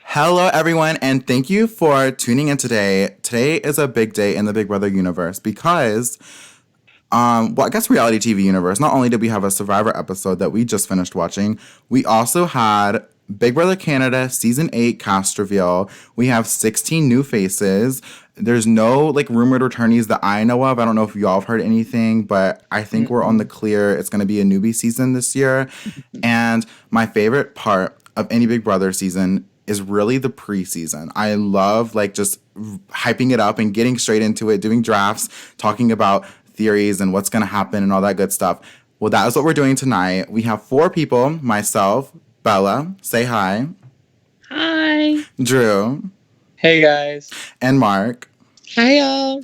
Hello, everyone, and thank you for tuning in today. Today is a big day in the Big Brother universe because, I guess reality TV universe. Not only did we have a Survivor episode that we just finished watching, we also had Big Brother Canada season 8 cast reveal. We have 16 new faces. There's no rumored returnees that I know of. I don't know if y'all have heard anything, but I think we're on the clear. It's going to be a newbie season this year. And my favorite part of any Big Brother season is really the preseason. I love just hyping it up and getting straight into it, doing drafts, talking about theories and what's going to happen and all that good stuff. Well, that is what we're doing tonight. We have 4 people, myself, Bella, say hi, Hi. Drew, Hey guys. and Mark. Hi, y'all.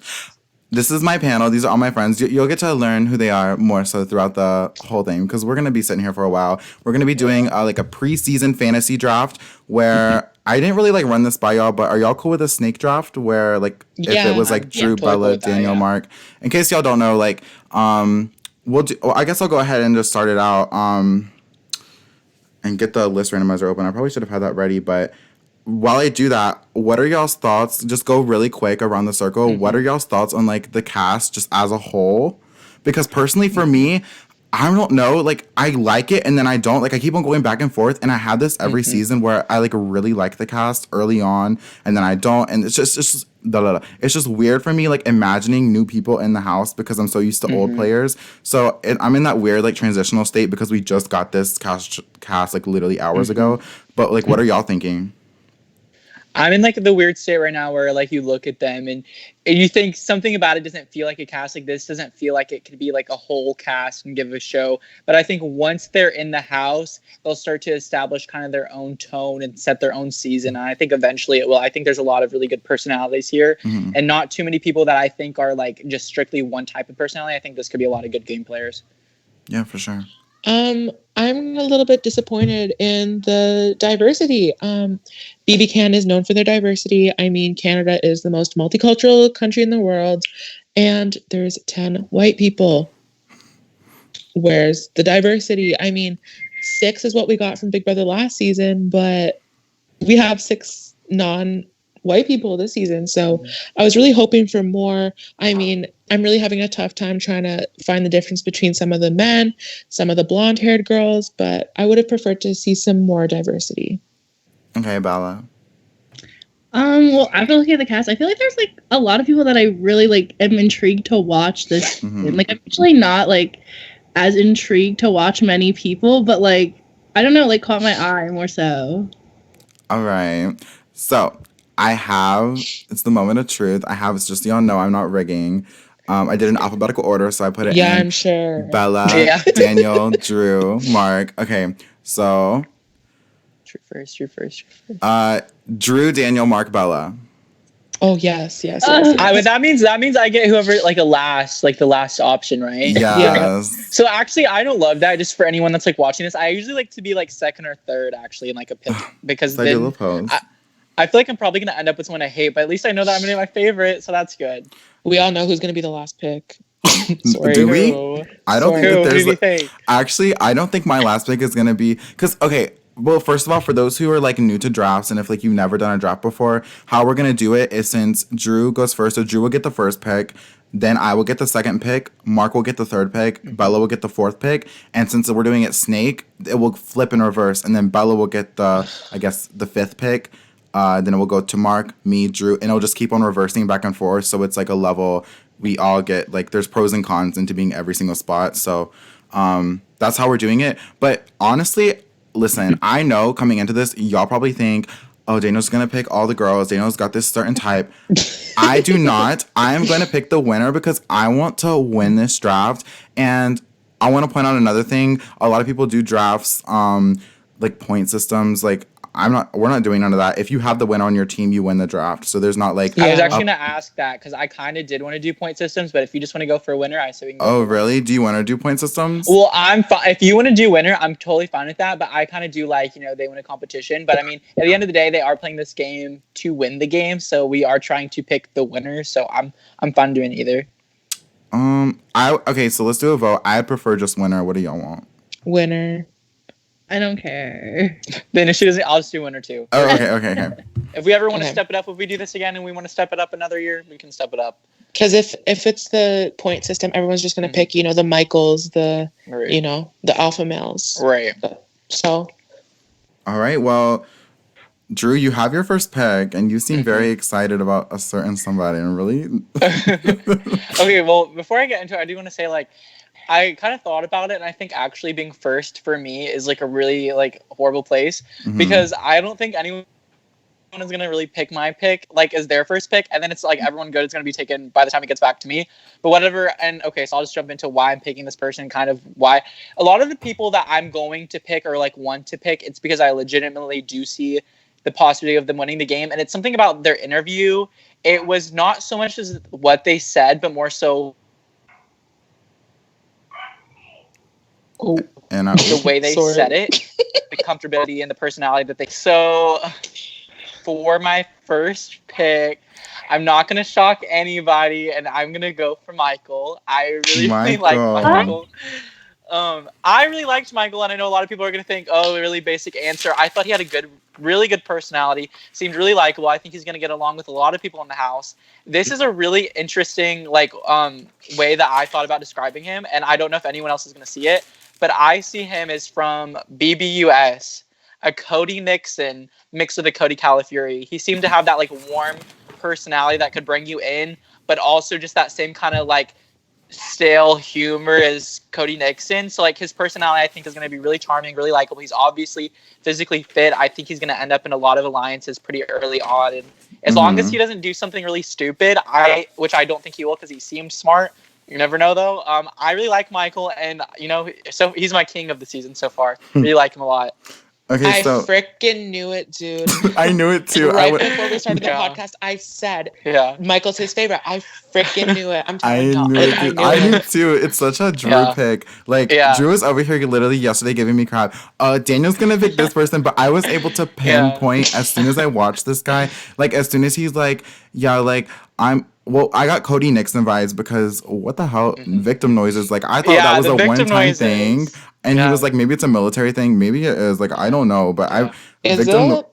This is my panel. These are all my friends. You'll get to learn who they are more so throughout the whole thing because we're going to be sitting here for a while. We're going to be doing a preseason fantasy draft where I didn't really run this by y'all, but are y'all cool with a snake draft where if it was Drew, totally Bella, cool with that, Daniel, yeah. Mark? In case y'all don't know, I guess I'll go ahead and just start it out and get the list randomizer open. I probably should have had that ready, but while I do that, what are y'all's thoughts? Just go really quick around the circle. Mm-hmm. What are y'all's thoughts on the cast just as a whole? Because personally, for me, I don't know. I like it, and then I don't. I keep on going back and forth, and I have this every season where I really like the cast early on, and then I don't, and it's just it's just weird for me. Imagining new people in the house because I'm so used to old players. So I'm in that weird transitional state because we just got this cast literally hours ago. But what are y'all thinking? I'm in the weird state right now where you look at them and you think something about it doesn't feel like a cast like this, doesn't feel like it could be a whole cast and give a show. But I think once they're in the house, they'll start to establish kind of their own tone and set their own season. And I think eventually it will. I think there's a lot of really good personalities here and not too many people that I think are just strictly one type of personality. I think this could be a lot of good game players. Yeah, for sure. I'm a little bit disappointed in the diversity. BB Can is known for their diversity. I mean, Canada is the most multicultural country in the world, and there's 10 white people. Where's the diversity? I mean, 6 is what we got from Big Brother last season, but we have 6 non-white people this season. So I was really hoping for more. I mean, I'm really having a tough time trying to find the difference between some of the men, some of the blonde-haired girls, but I would have preferred to see some more diversity. Okay, Bella. Well, after looking at the cast, I feel like there's a lot of people that I really am intrigued to watch this. Mhm. I'm actually not as intrigued to watch many people, but I don't know, caught my eye more so. All right. So it's the moment of truth. It's just so y'all know I'm not rigging. I did an alphabetical order, so I put it Yeah, in I'm sure. Bella, Yeah. Daniel, Drew, Mark. Okay, so True first. Drew, Daniel, Mark, Bella. Oh, yes. That means I get whoever the last option, right? Yes. So actually, I don't love that. Just for anyone that's watching this, I usually like to be second or third actually in a pick because I do a then little pose. I feel like I'm probably gonna end up with someone I hate, but at least I know that I'm gonna be my favorite, so that's good. We all know who's going to be the last pick. Sorry. Do we? Who? I don't think Who? that Who there's do you think? actually. I don't think my last pick is gonna be because okay. Well, first of all, for those who are new to drafts and if you've never done a draft before, how we're gonna do it is since Drew goes first, so Drew will get the first pick, then I will get the second pick, Mark will get the third pick, Bella will get the fourth pick, and since we're doing it snake, it will flip in reverse, and then Bella will get the fifth pick. Then it will go to Mark, me, Drew, and it'll just keep on reversing back and forth. So it's a level we all get. There's pros and cons into being every single spot. So that's how we're doing it. But honestly, listen, I know coming into this, y'all probably think, oh, Daniel's going to pick all the girls. Daniel's got this certain type. I do not. I am going to pick the winner because I want to win this draft. And I want to point out another thing. A lot of people do drafts, point systems. We're not doing none of that. If you have the winner on your team, you win the draft. So there's not I was actually gonna ask that because I kind of did want to do point systems, but if you just want to go for a winner, I say we can go. Oh, really? Do you want to do point systems? Well, I'm fine. If you want to do winner, I'm totally fine with that. But I kind of do they win a competition. But I mean, at the end of the day, they are playing this game to win the game, so we are trying to pick the winner. So I'm fine doing either. Okay, so let's do a vote. I prefer just winner. What do y'all want? Winner. I don't care. Then if she doesn't, I'll just do 1 or 2. Oh, okay. If we ever want to Okay. step it up, if we do this again and we want to step it up another year, we can step it up. Because if it's the point system, everyone's just gonna Mhm. pick, the Michaels, the Right. the alpha males. Right. So All right. Well, Drew, you have your first pick, and you seem Mm-hmm. very excited about a certain somebody. And really, Okay, well, before I get into it, I do want to say, like, I kind of thought about it, and I think actually being first for me is, like, a really, like, horrible place. Mhm. Because I don't think anyone is going to really pick my pick, like, as their first pick, and then it's, like, everyone good is going to be taken by the time it gets back to me. But whatever, and, okay, so I'll just jump into why I'm picking this person, kind of why. A lot of the people that I'm going to pick or, like, want to pick, it's because I legitimately do see the possibility of them winning the game, and it's something about their interview. It was not so much as what they said, but more so and the way they Sorry. said it, the comfortability and the personality that they. So, for my first pick, I'm not gonna shock anybody, and I'm gonna go for Michael. I really like Michael. Michael. I really liked Michael, and I know a lot of people are gonna think, "Oh, a really basic answer." I thought he had a really good personality. Seemed really likable. I think he's gonna get along with a lot of people in the house. This is a really interesting, way that I thought about describing him, and I don't know if anyone else is gonna see it, but I see him as from BBUS, a Cody Nixon mixed with a Cody Calafiori. He seemed to have that, like, warm personality that could bring you in, but also just that same kind of, like, stale humor as Cody Nixon. So, like, his personality, I think, is going to be really charming, really likable. He's obviously physically fit. I think he's going to end up in a lot of alliances pretty early on. And as long as he doesn't do something really stupid, which I don't think he will because he seems smart. You never know, though. I really like Michael, and, so he's my king of the season so far. Really like him a lot. Okay, I so freaking knew it, dude. I knew it too. Right before we started the Yeah. podcast, I said Yeah. Michael's his favorite. I freaking knew it. I'm I telling y'all. knew it. I Too. knew I knew it. too. It's such a Drew Yeah. pick. Like Yeah. Drew was over here literally yesterday giving me crap. Daniel's gonna pick this person, but I was able to pinpoint as soon as I watched this guy. Like as soon as he's like, yeah, like I got Cody Nixon vibes because what the hell, victim noises. Like I thought Yeah, that was the a victim one-time noises. thing, and he Yeah. was like, maybe it's a military thing, maybe it is. Like I don't know, but Is it?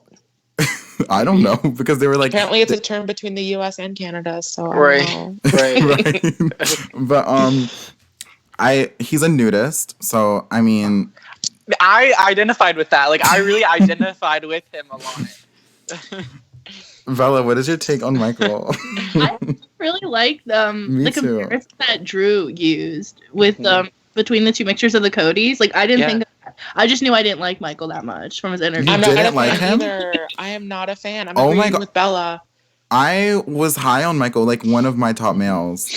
I don't know because they were like Apparently, it's a term between the U.S. and Canada. So I Right. don't know. Right. right, but he's a nudist, so I mean. I identified with that. Like, I really identified with him a lot. Vella, what is your take on Michael? I really like Me the too. comparison that Drew used with between the two mixtures of the Codys. Like I didn't Yeah. think of that. I just knew I didn't like Michael that much from his interview. You I'm not didn't a like fan him? either. I am not a fan. I'm Oh my agreeing God. with Bella. I was high on Michael, like one of my top males.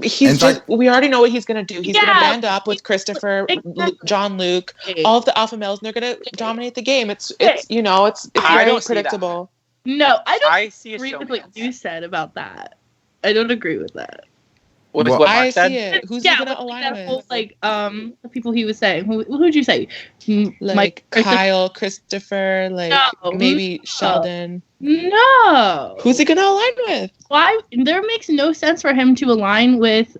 He's In just. fact- We already know what he's gonna do. He's Yeah. gonna band up with Christopher, Exactly. John Luke, all of the alpha males, and they're gonna dominate the game. It's I very don't see that. predictable. No, I don't I see a agree with what showman. you said about that. I don't agree with that. What Well, what I Mark said? see it. Who's yeah, he gonna but align that with? whole the people he was saying. Who'd you say? Like Christopher- Kyle, Christopher, like No, maybe Sheldon. No. Who's he gonna align with? Why? There makes no sense for him to align with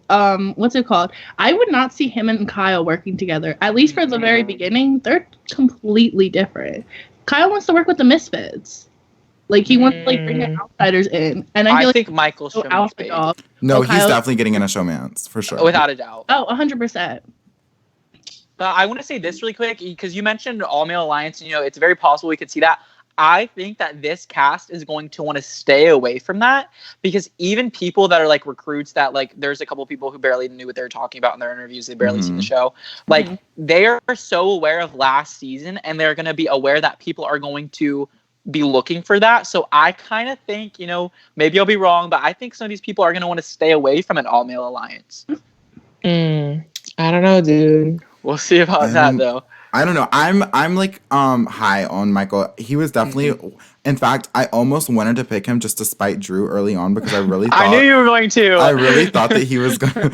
what's it called? I would not see him and Kyle working together. At least for the very beginning, they're completely different. Kyle wants to work with the Misfits. Like he wants to bring the outsiders in, and I I feel think Michael like should alpha dog. No, Oh, he's Kyle- definitely getting in a showman's for sure. without a doubt. Oh, 100%. But I want to say this really quick because you mentioned all male alliance. And, it's very possible we could see that. I think that this cast is going to want to stay away from that because even people that are like recruits that like there's a couple people who barely knew what they were talking about in their interviews. They barely seen the show. Like they are so aware of last season and they're going to be aware that people are going to be looking for that. So I kind of think, maybe I'll be wrong, but I think some of these people are going to want to stay away from an all male alliance. I don't know, dude. We'll see about that though. I don't know. I'm like high on Michael. He was definitely in fact, I almost wanted to pick him just to spite Drew early on because I really thought I knew you were going to. I really thought that he was gonna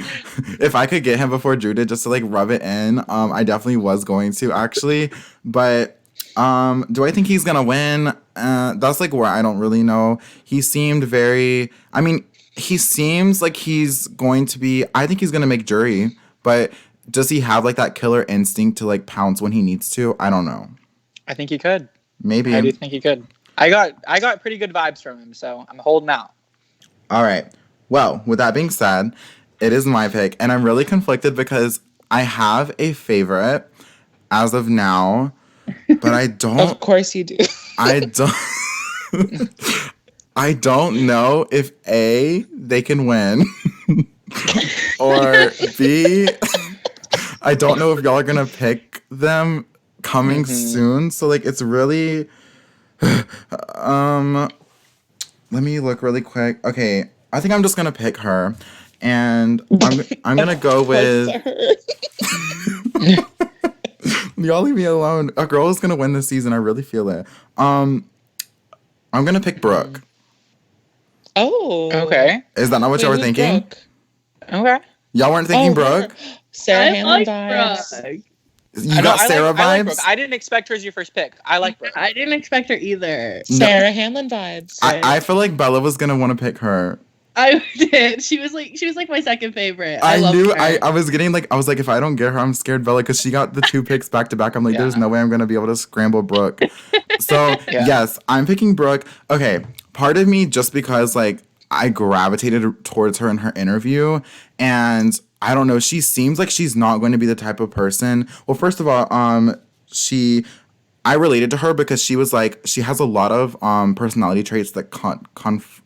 if I could get him before Drew did just to like rub it in, I definitely was going to actually. But do I think he's gonna win? That's like where I don't really know. He seemed he seems like he's going to be I think he's gonna make jury, but does he have like that killer instinct to like pounce when he needs to? I don't know. I think he could. Maybe. I do think he could. I got pretty good vibes from him, so I'm holding out. All right. Well, with that being said, it is my pick, and I'm really conflicted because I have a favorite as of now, but I don't. Of course you do. I don't. I don't know if A, they can win, or B, I don't know if y'all are gonna pick them coming soon. So like, it's really. Let me look really quick. Okay, I think I'm just gonna pick her, and I'm gonna go with. Y'all leave me alone. A girl is gonna win this season. I really feel it. I'm gonna pick Brooke. Oh. Okay. Is that not what y'all were thinking? Brooke? Okay. Y'all weren't thinking Brooke? Sarah I Hanlon like vibes. Brooke. You got Sarah I like vibes? Brooke. I didn't expect her as your first pick. I like Brooke. I didn't expect her either. Sarah Hanlon vibes. I feel like Bella was gonna want to pick her. I did. She was like my second favorite. I love knew her. I was getting like I was like if I don't get her I'm scared Bella because she got the 2 picks back to back. I'm like there's no way I'm gonna be able to scramble Brooke. So yes, I'm picking Brooke. Okay, part of me just because like I gravitated towards her in her interview and I don't know, she seems like she's not going to be the type of person. Well, first of all, I related to her because she was like she has a lot of personality traits that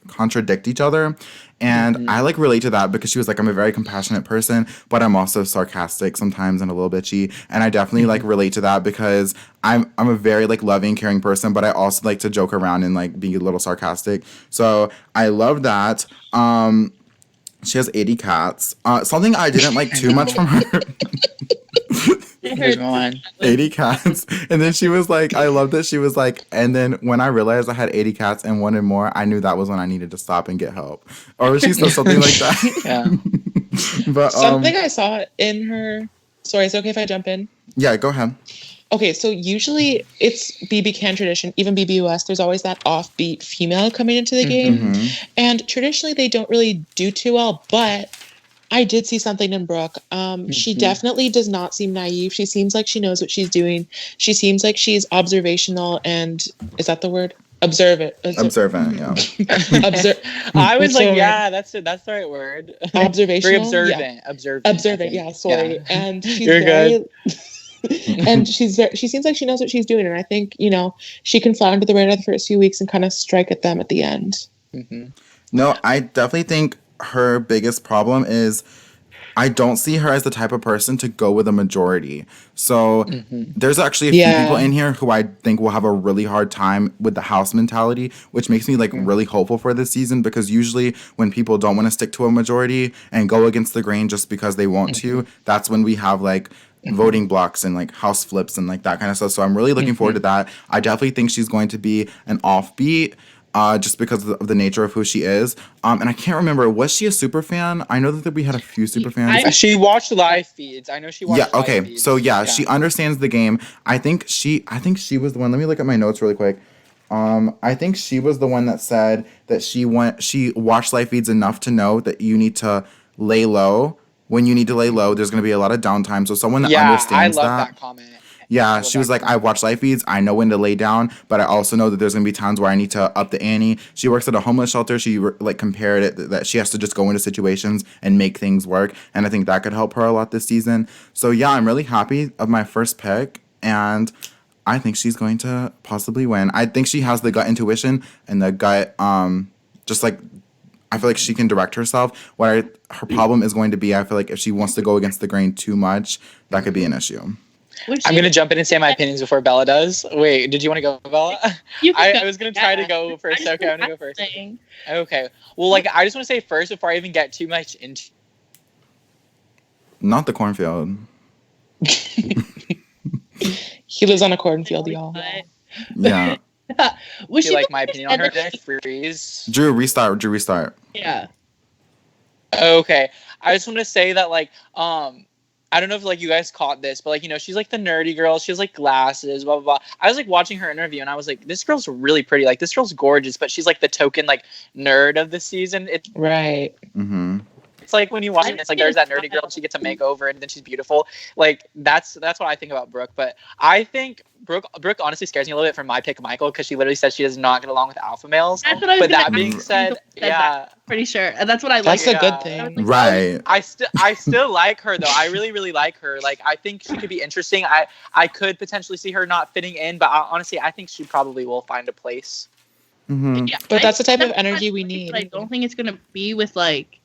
contradict each other, and I like relate to that because she was like I'm a very compassionate person, but I'm also sarcastic sometimes and a little bitchy, and I definitely like relate to that because I'm a very like loving, caring person, but I also like to joke around and like be a little sarcastic. So I love that. She has 80 cats. Something I didn't like too much from her. Here's one. 80 cats. And then she was like, I love that she was like, and then when I realized I had 80 cats and wanted more, I knew that was when I needed to stop and get help. Or she said something like that. Yeah. But Something I saw in her. Sorry, is it okay if I jump in? yeah, go ahead. Okay, so usually it's BB Can tradition, even BBUS, there's always that offbeat female coming into the game. Mm-hmm. And traditionally they don't really do too well, but I did see something in Brooke. She definitely does not seem naive. She seems like she knows what she's doing. She seems like she's observational and is that the word? Observant, yeah. I was like, yeah, that's it. That's the right word. Observational. Very yeah. observant. Observant. Yeah. Sorry. Yeah. And she's You're good. and she seems like she knows what she's doing, and I think she can fly under the radar the first few weeks and kind of strike at them at the end. No, I definitely think her biggest problem is I don't see her as the type of person to go with a majority. So there's actually a few people in here who I think will have a really hard time with the house mentality, which makes me like really hopeful for this season because usually when people don't want to stick to a majority and go against the grain just because they want to, that's when we have like voting blocks and like house flips and like that kind of stuff. So I'm really looking forward to that. I definitely think she's going to be an offbeat. Just because of the nature of who she is. And I can't remember, was she a super fan? I know that we had a few super fans. She watched live feeds. I know she watched live feeds. So she understands the game. I think she was the one. Let me look at my notes really quick. I think she was the one that said that she watched live feeds enough to know that you need to lay low. When you need to lay low, there's going to be a lot of downtime. So someone that understands I love that comment. Yeah, she was like, I watch live feeds. I know when to lay down, but I also know that there's going to be times where I need to up the ante. She works at a homeless shelter. She like compared it that she has to just go into situations and make things work. And I think that could help her a lot this season. So yeah, I'm really happy of my first pick. And I think she's going to possibly win. I think she has the gut intuition and the gut, just like, I feel like she can direct herself. Her problem is going to be, I feel like if she wants to go against the grain too much, that could be an issue. I'm going to jump in and say my opinions before Bella does. Wait, did you want to go, Bella? I was going to try to go first. Okay, I'm going to go first. Okay. Well, like, I just want to say first, before I even get too much into... Not the cornfield. He lives on a cornfield, y'all. Yeah. Would you like my opinion on her? Did I freeze? Drew, restart. Yeah. Okay. I just want to say that, like, I don't know if like you guys caught this, but like, she's like the nerdy girl. She has like glasses, blah, blah, blah. I was like watching her interview and I was like, this girl's really pretty. Like this girl's gorgeous, but she's like the token like nerd of the season. Right. Mm-hmm. It's like when you watch it, it's like there's that nerdy girl, and she gets a makeover, and then she's beautiful. Like that's what I think about Brooke. But I think Brooke honestly scares me a little bit for my pick, Michael, because she literally says she does not get along with alpha males. That's what I was But gonna that being ask. said, That, pretty sure, and that's what I like. That's a Yeah. good thing. Right. I still like her though. I really like her. Like I think she could be interesting. I could potentially see her not fitting in, but honestly, I think she probably will find a place. Hmm. Yeah, But that's the type of that's energy we but need. I don't think it's gonna be with like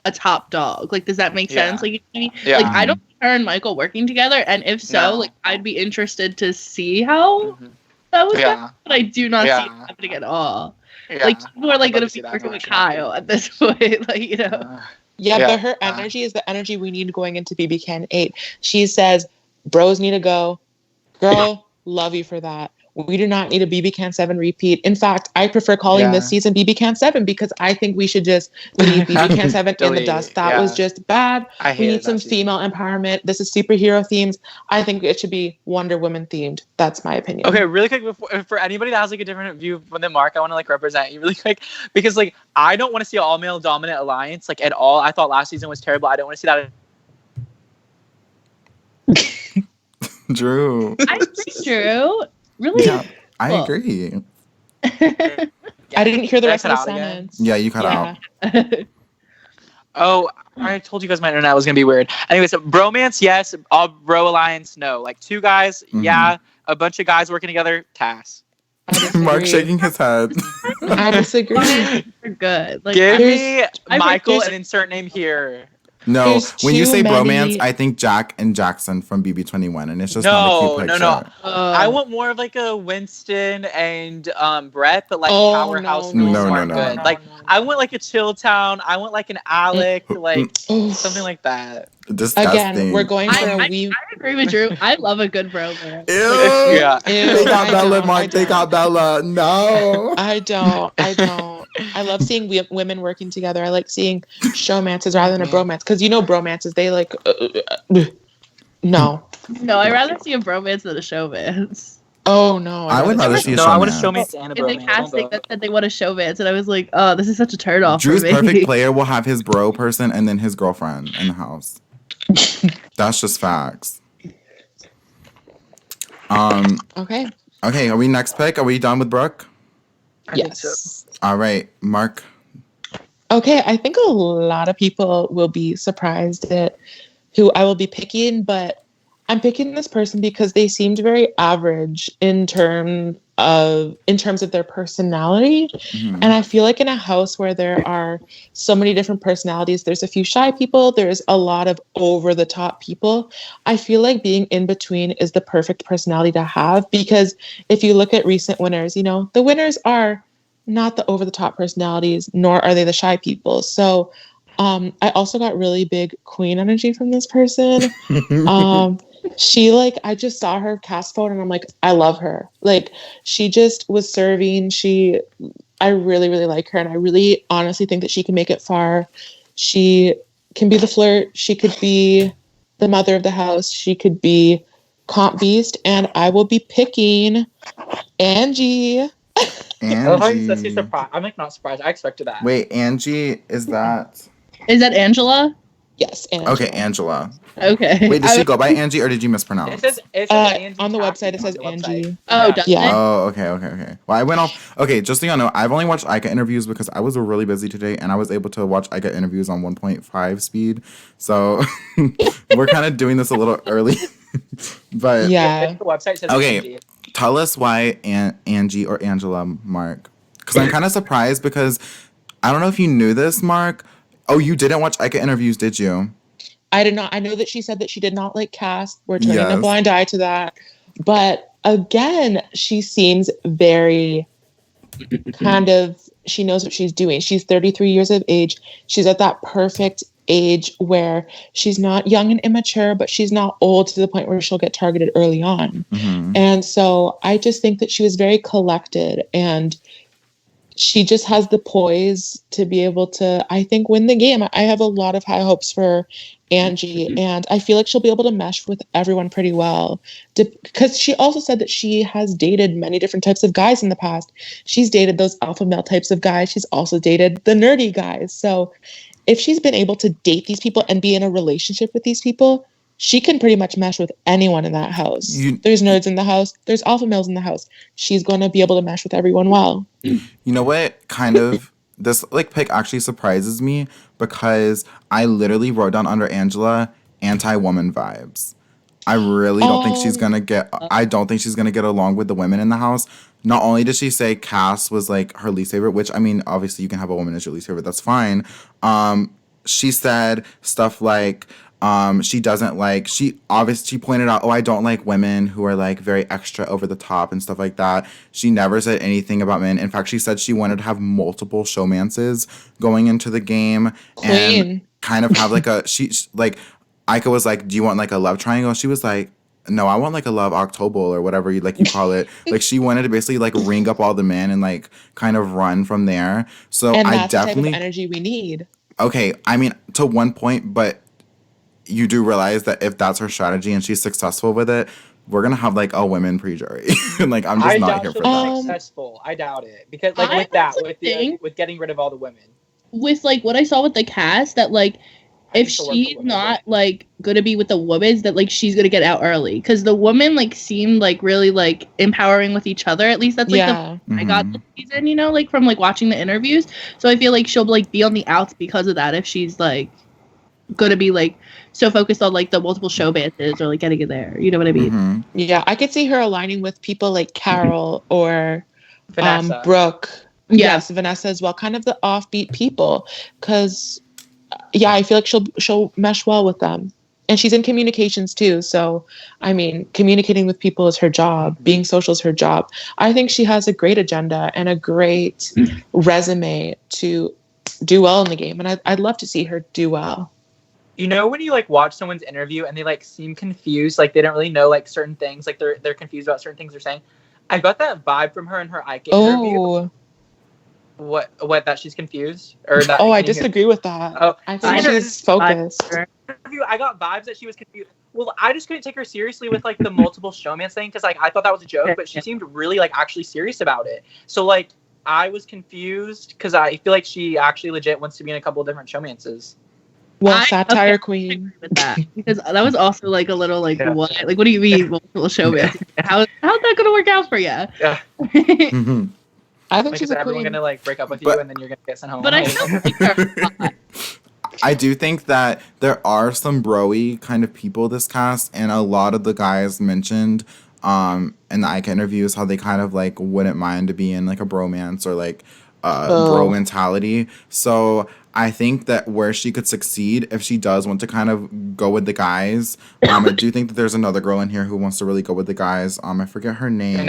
a top dog. Like, does that make Yeah. sense? Like, Yeah. like I don't see her and Michael working together, and if so, No. like I'd be interested to see how Mhm. that was. Yeah. But I do not see Yeah. it happening at all. Yeah. Like people are like I'd love gonna to see be that working with version. Kyle at this point. Like Yeah, Yeah. but her energy is the energy we need going into BB Can 8. She says, bros need to go. Girl, love you for that. We do not need a BB Can 7 repeat. In fact, I prefer calling this Yeah. season BB Can 7 because I think we should just leave BB Can 7 in the Delete, dust. That yeah. was just bad. I We hated need some that season. female empowerment. This is superhero themes. I think it should be Wonder Woman themed. That's my opinion. Okay, really quick, for anybody that has like a different view than Mark, I want to like represent you really quick because like I don't want to see an all male dominant alliance like at all. I thought last season was terrible. I don't want to see that. Drew. I agree, Drew. Really? Yeah, I Cool. agree. I didn't hear the Did I rest of cut the out again? sentence. Yeah, you cut Yeah. out. Oh, I told you guys my internet was gonna be weird. Anyways, so bromance, yes. All bro alliance, no. Like two guys, Mhm. yeah. A bunch of guys working together, Tass. I disagree. Mark shaking his head. I disagree. We're good. Like Give me I- Michael there's- and insert name here. No, There's when you too say many- bromance, I think Jack and Jackson from BB21, and it's just not a No, cute no, picture. no. uh, I want more of like a Winston and Brett, but like Oh, powerhouse no, rules no, aren't no, good. no. Like I want like a Chilltown. I want like an Alec, like Oof. something like that. Disgusting. Again, we're going for a I we. agree with Drew. I love a good bro. Man. Ew. Yeah. Ew, They got I Bella, don't, Mark. I They got Bella. No. I don't. I love seeing women working together. I like seeing showmances rather than a bromance because you know bromances they like. No. No, I'd rather see a bromance than a showmance. Oh no. I would rather rather see- see a No, I want a showman. showmance and a In the bromance. casting that said they want a showmance, and I was like, oh, this is such a turn off Drew's for me. perfect player will have his bro person and then his girlfriend in the house. That's just facts. Okay. Okay, are we next pick? Are we done with Brooke? I think so. Yes. All right, Mark. Okay, I think a lot of people will be surprised at who I will be picking, but I'm picking this person because they seemed very average in terms of their personality. Mhm. And I feel like in a house where there are so many different personalities, there's a few shy people, there's a lot of over the top people. I feel like being in between is the perfect personality to have because if you look at recent winners, you know, the winners are not the over the top personalities, nor are they the shy people. So I also got really big queen energy from this person. She I just saw her cast photo and I'm like, I love her. Like she just was serving. I really, really like her. And I really honestly think that she can make it far. She can be the flirt. She could be the mother of the house. She could be comp beast. And I will be picking Angie. I love how you said she's Angie. surprised. I'm like not surprised. I expected that. Wait, Angie, is that? Is that Angela? Yes. Angela. Okay, Angela. Okay. Wait, did I she was- go by Angie or did you It mispronounce? says Angie On the Taffy website, it says on the website. Angie. Oh, does Yeah. it? Oh, okay. Well, I went off. Okay, just so y'all know, I've only watched Ica interviews because I was really busy today, and I was able to watch Ica interviews on 1.5 speed. So we're kind of doing this a little early, but Yeah. The website says Okay. Angie. tell us why Angie or Angela, Mark, because I'm kind of surprised because I don't know if you knew this, Mark. Oh, you didn't watch Ica interviews, did you? I did not. I know that she said that she did not like cast. We're turning a Yes. blind eye to that. But again, she seems very she knows what she's doing. She's 33 years of age. She's at that perfect age where she's not young and immature, but she's not old to the point where she'll get targeted early on. Mm-hmm. And so I just think that she was very collected and she just has the poise to be able to, I think, win the game. I have a lot of high hopes for Angie, and I feel like she'll be able to mesh with everyone pretty well. Because she also said that she has dated many different types of guys in the past. She's dated those alpha male types of guys. She's also dated the nerdy guys. So if she's been able to date these people and be in a relationship with these people, she can pretty much mesh with anyone in that house. There's nerds in the house. There's alpha males in the house. She's going to be able to mesh with everyone well. You know what? Kind of this like pick actually surprises me because I literally wrote down under Angela anti-woman vibes. I really don't think she's gonna get. I don't think she's gonna get along with the women in the house. Not only did she say Cass was like her least favorite, which I mean, obviously you can have a woman as your least favorite. That's fine. She said stuff like she doesn't like. She pointed out, I don't like women who are like very extra over the top and stuff like that. She never said anything about men. In fact, she said she wanted to have multiple showmances going into the game and kind of have like like. Aika was like, do you want like a love triangle? She was like, no, I want like a love October or whatever you call it. Like she wanted to basically like ring up all the men and like kind of run from there. So and I that's definitely the type of energy we need. Okay, I mean to one point, but you do realize that if that's her strategy and she's successful with it, we're gonna have like a women pre-jury. Like I'm just not here for that. Successful. I doubt it because like with getting rid of all the women. With like what I saw with the cast, that like if she's not like gonna be with the women, that like she's gonna get out early because the women like seemed like really like empowering with each other. At least that's like I got this season, you know, like from like watching the interviews. So I feel like she'll like be on the outs because of that if she's like gonna be like so focused on like the multiple show bands or like getting in there. You know what I mean? Yeah, I could see her aligning with people like Carol or Vanessa. Brooke. Yes, Vanessa as well. Kind of the offbeat people, because I feel like she'll mesh well with them. And she's in communications too. So, I mean, communicating with people is her job. Being social is her job. I think she has a great agenda and a great resume to do well in the game. And I'd love to see her do well. You know, when you like watch someone's interview and they like seem confused, like they don't really know like certain things, like they're confused about certain things they're saying. I got that vibe from her in her Aika interview. What that she's confused or that? I disagree with that. I think she's focused. I got vibes that she was confused. Well, I just couldn't take her seriously with like the multiple showmans thing because like I thought that was a joke, but she seemed really like actually serious about it. So like I was confused because I feel like she actually legit wants to be in a couple of different showmances. Well, satire queen. With that because that was also like a little like what? Like what do you mean multiple showmans? How's that gonna work out for you? Yeah. I think she's a queen. Everyone gonna like break up with you and then you're gonna get sent home. But I still like her. I do think that there are some bro-y kind of people this cast, and a lot of the guys mentioned in the Aika interviews how they kind of like wouldn't mind to be in like a bromance or like bro mentality. So I think that where she could succeed if she does want to kind of go with the guys. I do think that there's another girl in here who wants to really go with the guys. I forget her name.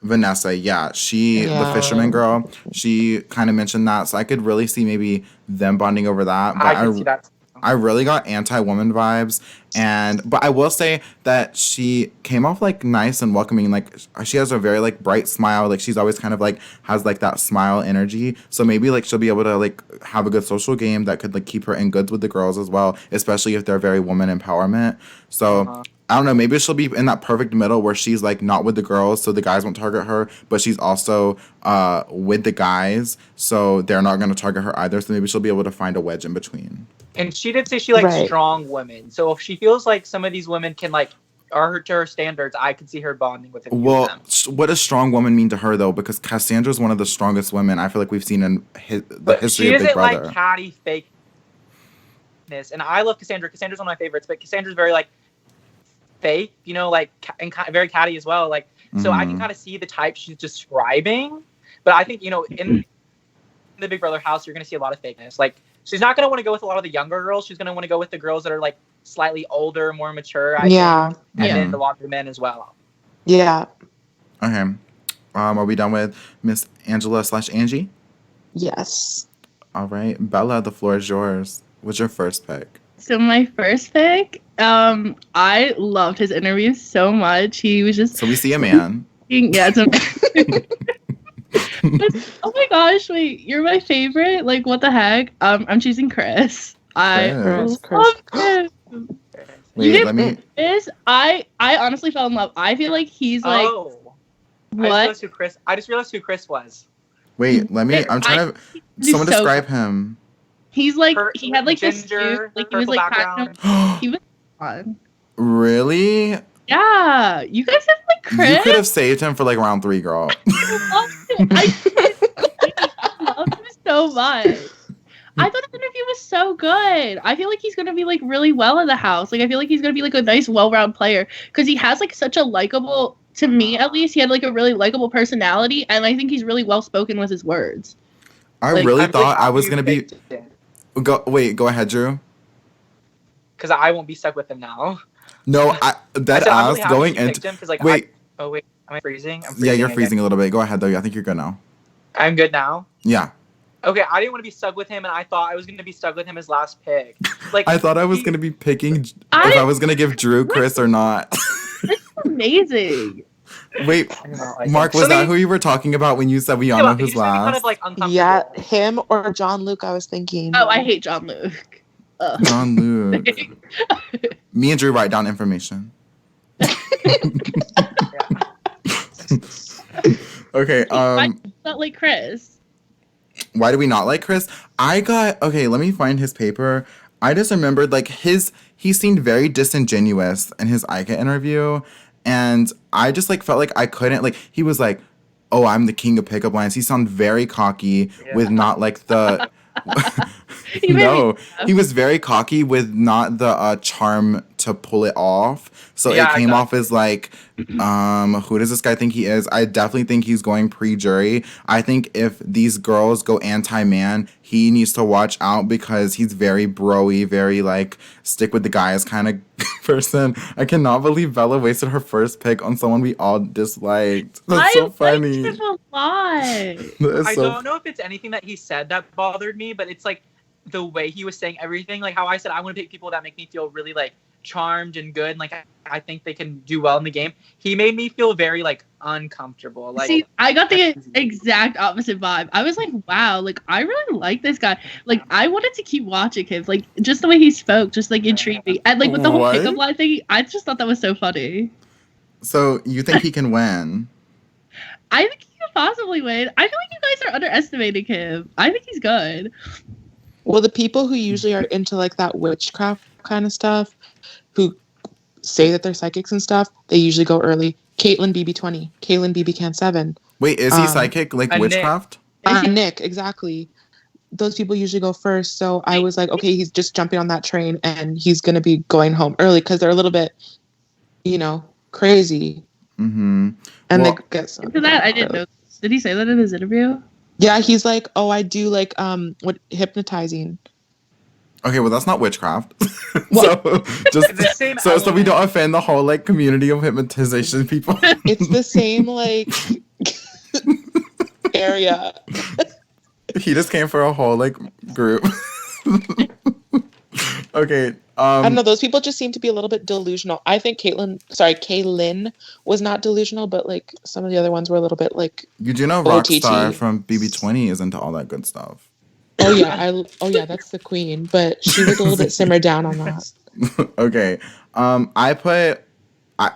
Vanessa, yeah. The fisherman girl, she kind of mentioned that. So I could really see maybe them bonding over that. But I can see that. I really got anti-woman vibes. But I will say that she came off like nice and welcoming. Like she has a very like bright smile. Like she's always kind of like has like that smile energy. So maybe like she'll be able to like have a good social game that could like keep her in goods with the girls as well, especially if they're very woman empowerment. So I don't know, maybe she'll be in that perfect middle where she's like not with the girls, so the guys won't target her, but she's also with the guys, so they're not going to target her either. So maybe she'll be able to find a wedge in between. And she did say she likes strong women. So if she feels like some of these women can like are to her standards, I could see her bonding with them. Well, what does strong woman mean to her though? Because Cassandra's one of the strongest women I feel like we've seen in the history of Big Brother. She isn't like catty fakeness, and I love Cassandra. Cassandra's one of my favorites, but Cassandra's very like fake, you know, like and very catty as well. Like so, I can kind of see the type she's describing. But I think in the Big Brother house, you're going to see a lot of fakeness. Like she's not going to want to go with a lot of the younger girls. She's going to want to go with the girls that are like slightly older, more mature. I think. And then a lot of the men as well. Yeah. Okay. Are we done with Miss Angela / Angie? Yes. All right, Bella, the floor is yours. What's your first pick? So my first pick, I loved his interview so much. He was just... So we see a man. Yeah, it's oh my gosh, wait, you're my favorite? Like, what the heck? I'm choosing Chris. I love him. Wait, let me... I honestly fell in love. I feel like he's like... Oh. What? I just realized who Chris was. Wait, let me... I'm trying to... Someone describe him. He's like Her- he had like this ginger, suit, like he was purple like background. kind of, he was fun. Really? Yeah, you guys have like Chris. You could have saved him for like round 3, girl. I love him so much. I thought the interview was so good. I feel like he's gonna be like really well in the house. Like I feel like he's gonna be like a nice, well-rounded player because he has like such a likable. To me, at least, he had like a really likable personality, and I think he's really well spoken with his words. I Like, really I'm thought happy I was you gonna be. picked him, Go ahead, Drew. because I won't be stuck with him now. No, I that said I'm ass really happy going you picked into. him, 'cause, like, Wait, oh wait, am I freezing? I'm yeah, you're again. freezing a little bit. Go ahead though. I think you're good now. I'm good now. Yeah, Okay, I didn't want to be stuck with him, and I thought I was going to be stuck with him as last pick. Like I thought I was he- gonna be picking if I- I was gonna give Drew Chris or not. Amazing. Wait, I don't know, like, Mark, was so that they- who you were talking about when you said we all yeah, know he who's just made me last? kind of like uncomfortable. Yeah, him or John Luke, I was thinking. Oh, I hate John Luke. Ugh. John Luke. Me and Drew write down information. Okay. Why not like Chris? Why do we not like Chris? Okay, let me find his paper. I just remembered like he seemed very disingenuous in his ICA interview, and I just like felt like I couldn't like he was like, "Oh, I'm the king of pickup lines." He sounded very cocky with not like the He made me no, laugh. he was very cocky with not the charm to pull it off. So Yeah, it came exactly. off as like, who does this guy think he is? I definitely think he's going pre-jury. I think if these girls go anti-man, he needs to watch out because he's very bro-y, very like stick with the guys kind of person. I cannot believe Bella wasted her first pick on someone we all disliked. That's so funny. liked him a lot. That is I so don't know if it's anything that he said that bothered me, but it's like the way he was saying everything. Like how I said I want to pick people that make me feel really like charmed and good, and like I think they can do well in the game. He made me feel very like uncomfortable. Like See, I got the exact opposite vibe. I was like, wow, like I really like this guy. Like I wanted to keep watching him. Like just the way he spoke, just like intrigued me. And like with the whole What? pickup line thing, I just thought that was so funny. So you think he can win? I think he could possibly win. I feel like you guys are underestimating him. I think he's good. Well, the people who usually are into like that witchcraft kind of stuff, who say that they're psychics and stuff, they usually go early. Caitlyn BB20, Caitlyn BB Can 7, Wait, is he Um, psychic like Nick. witchcraft? Nick, exactly. Those people usually go first. So I was like, okay, he's just jumping on that train and he's going to be going home early because they're a little bit, crazy. Mm-hmm. And Well- they get some. To that, I didn't know. Did he say that in his interview? Yeah, he's like, oh, I do like hypnotizing. Okay, well that's not witchcraft. What? So just the same so we element. don't offend the whole like community of hypnotization people. It's the same like area. He just came for a whole like group. Okay. I don't know. Those people just seem to be a little bit delusional. I think Kaylin was not delusional, but like some of the other ones were a little bit like, You do know OTT. Rockstar from BB20 is into all that good stuff. oh yeah, that's the queen. But she was a little bit simmered down on that. Okay.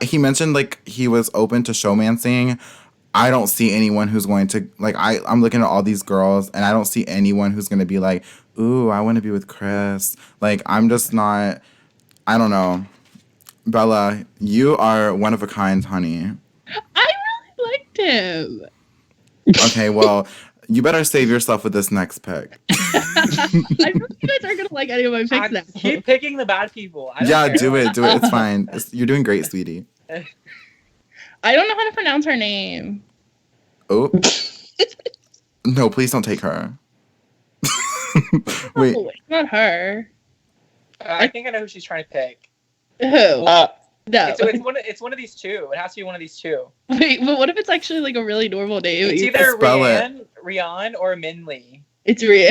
He mentioned like he was open to showmancing. I don't see anyone who's going to like I'm looking at all these girls and I don't see anyone who's going to be like, "Ooh, I want to be with Chris." Like I'm just not I don't know. Bella, you are one of a kind, honey. I really liked him. Okay, well, you better save yourself with this next pick. I feel like you guys aren't gonna like any of my picks now. Keep picking the bad people. I don't Yeah, care. do it. It's fine. You're doing great, sweetie. I don't know how to pronounce her name. Oh. No, please don't take her. Wait. Oh, it's not her. I think I know who she's trying to pick. Who? Uh, No. It's one of these two. It has to be one of these two. Wait, but what if it's actually like a really normal name? It's either Spell it. Rian, or Minli. It's Rhea.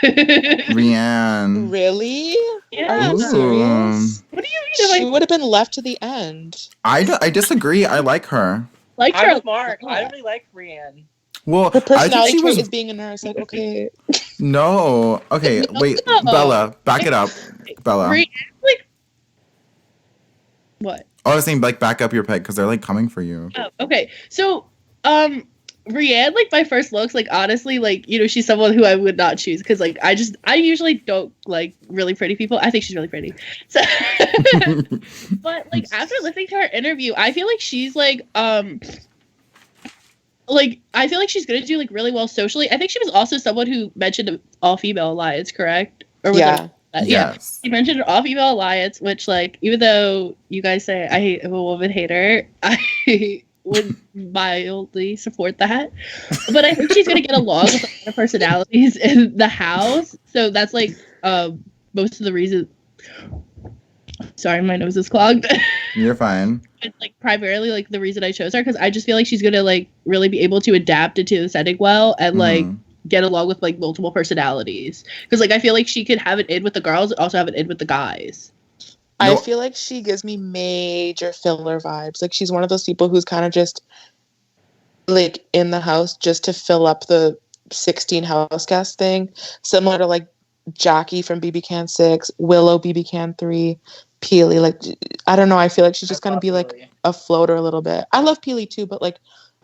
Rianne. really? Yeah. Are you Ooh. serious? What do you mean? She If would have been left to the end. I disagree. I like her. I like I'm her. with Mark. I don't really like Rian. Well, Her I think personality she trait was is being a nurse. Like, okay, no. Okay, wait, No. Bella, back it up, Bella. Rhea, like what? Oh, I was saying like back up your pick because they're like coming for you. Oh, okay. So, Rianne, like my first looks, like honestly, like she's someone who I would not choose because like I usually don't like really pretty people. I think she's really pretty. So, but like after listening to her interview, I feel like she's like I feel like she's gonna do like really well socially. I think she was also someone who mentioned an all-female alliance, correct? Or was Yeah. it, Yes. she mentioned an all-female alliance, which like even though you guys say I'm a woman hater, I would mildly support that. But I think she's gonna get along with a lot of personalities in the house. So that's like most of the reason. Sorry, my nose is clogged. You're fine. It's like primarily like the reason I chose her because I just feel like she's gonna like really be able to adapt into the setting well and like get along with like multiple personalities. Because like I feel like she could have it in with the girls, also have it in with the guys. I No. feel like she gives me major filler vibes. Like she's one of those people who's kind of just like in the house just to fill up the 16 house guest thing, similar to like Jackie from BB Can 6, Willow BB Can 3, Peely. Like I don't know. I feel like she's just gonna be like a floater a little bit. I love Peely too, but like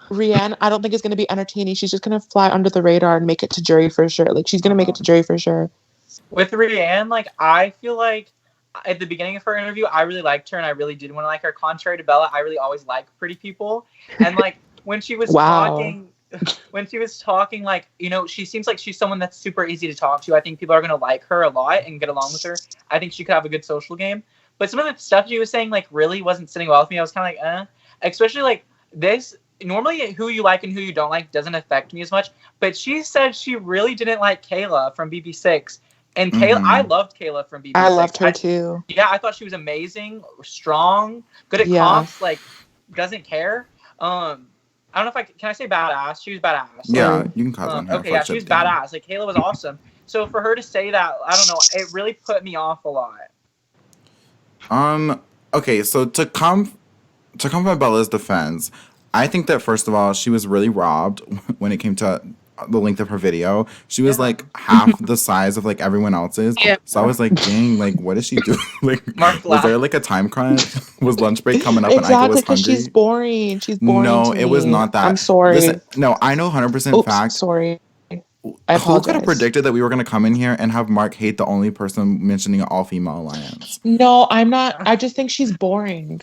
Rianne, I don't think is gonna be entertaining. She's just gonna fly under the radar and make it to jury for sure. Like she's gonna make it to jury for sure. With Rianne, like I feel like at the beginning of her interview, I really liked her and I really did want to like her. Contrary to Bella, I really always like pretty people. And like when she was talking, like, she seems like she's someone that's super easy to talk to. I think people are going to like her a lot and get along with her. I think she could have a good social game. But some of the stuff she was saying, like, really wasn't sitting well with me. I was kind of like, Especially, like, this, normally who you like and who you don't like doesn't affect me as much. But she said she really didn't like Kayla from BB6. And Kayla, I loved Kayla from BB6. I loved her too. Yeah, I thought she was amazing, strong, good at comps, like, doesn't care. I don't know if can I say badass? She was badass. Yeah, you can call on her. Okay, yeah, she was badass. Like, Kayla was awesome. So for her to say that, I don't know, it really put me off a lot. Okay, so to come by Bella's defense, I think that first of all, she was really robbed when it came to the length of her video. She was like half the size of like everyone else's. Yeah. So I was like, dang, like what is she doing? Like Mark was there like a time crunch? Was lunch break coming up and Ika was hungry? She's boring. She's boring. No, to it was me. not that. I'm sorry. Listen, no, I know 100% Oops, fact. sorry. I Who apologize. could have predicted that we were going to come in here and have Mark hate the only person mentioning an all-female alliance? No, I'm not. I just think she's boring.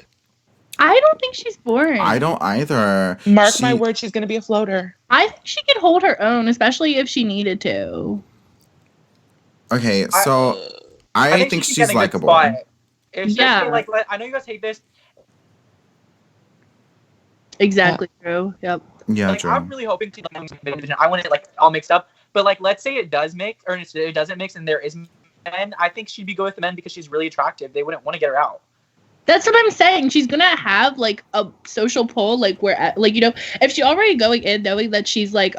I don't think she's boring. I don't either. Mark my word, she's gonna be a floater. I think she could hold her own, especially if she needed to. Okay, so I think she could she's get a good likable. spot. It's Yeah. just like, I know you guys hate this. Exactly true. Yep. Yeah, Like, true. I'm really hoping to. I want it like all mixed up, but like, let's say it does mix, or it doesn't mix, and there is men. I think she'd be good with the men because she's really attractive. They wouldn't want to get her out. That's what I'm saying. She's gonna have like a social pull, like where, like if she already going in knowing that she's like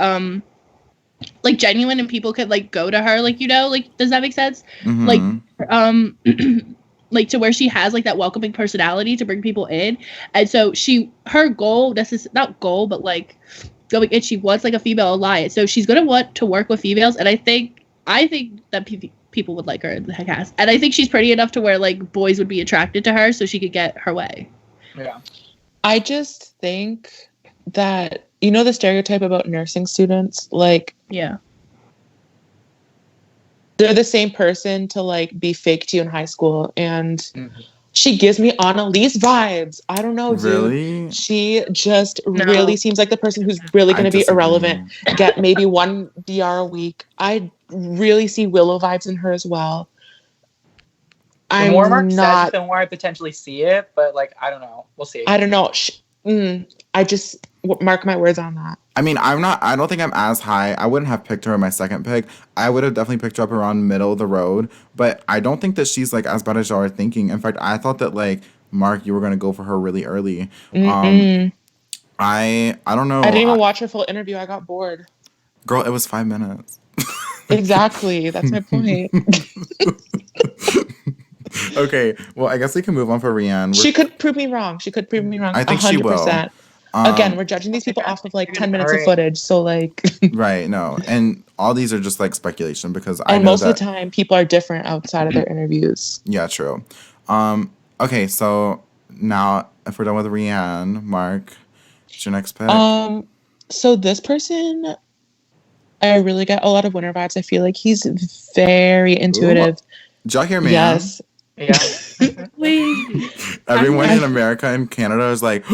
genuine and people could like go to her, like like does that make sense? Mhm. Like like to where she has like that welcoming personality to bring people in, and so her goal, not goal, but like going in, she wants like a female alliance, so she's gonna want to work with females, and I think that people would like her in the cast, and I think she's pretty enough to where like boys would be attracted to her, so she could get her way. Yeah. I just think that the stereotype about nursing students, like Yeah. they're the same person to like be fake to you in high school, and she gives me Annalise vibes. I don't know, dude. Really? She just No. really seems like the person who's really going I to be disagree. irrelevant. Get maybe one DR a week. I really see Willow vibes in her as well. The I'm more Mark says, not. the more I potentially see it, but like, I don't know. We'll see. I don't know. I just mark my words on that. I mean, I don't think I'm as high. I wouldn't have picked her in my second pick. I would have definitely picked her up around middle of the road, but I don't think that she's like as bad as y'all are thinking. In fact, I thought that like Mark, you were gonna go for her really early. Mm-mm. I don't know. I didn't even watch her full interview. I got bored. Girl, it was 5 minutes. Exactly. That's my point. Okay, well, I guess we can move on for Rianne. She could prove me wrong. I think she will. 100%. Again, we're judging these people off of like 10 minutes of footage. So like, right, no. And all these are just like speculation because I and know most that, of the time people are different outside of their interviews. Yeah, true. Okay, so now if we're done with Rianne, Mark, what's your next pick? So this person, I really get a lot of winter vibes. I feel like he's very intuitive. Did y'all hear me? Yes. Yeah. Wait. Everyone I- in America and Canada is like,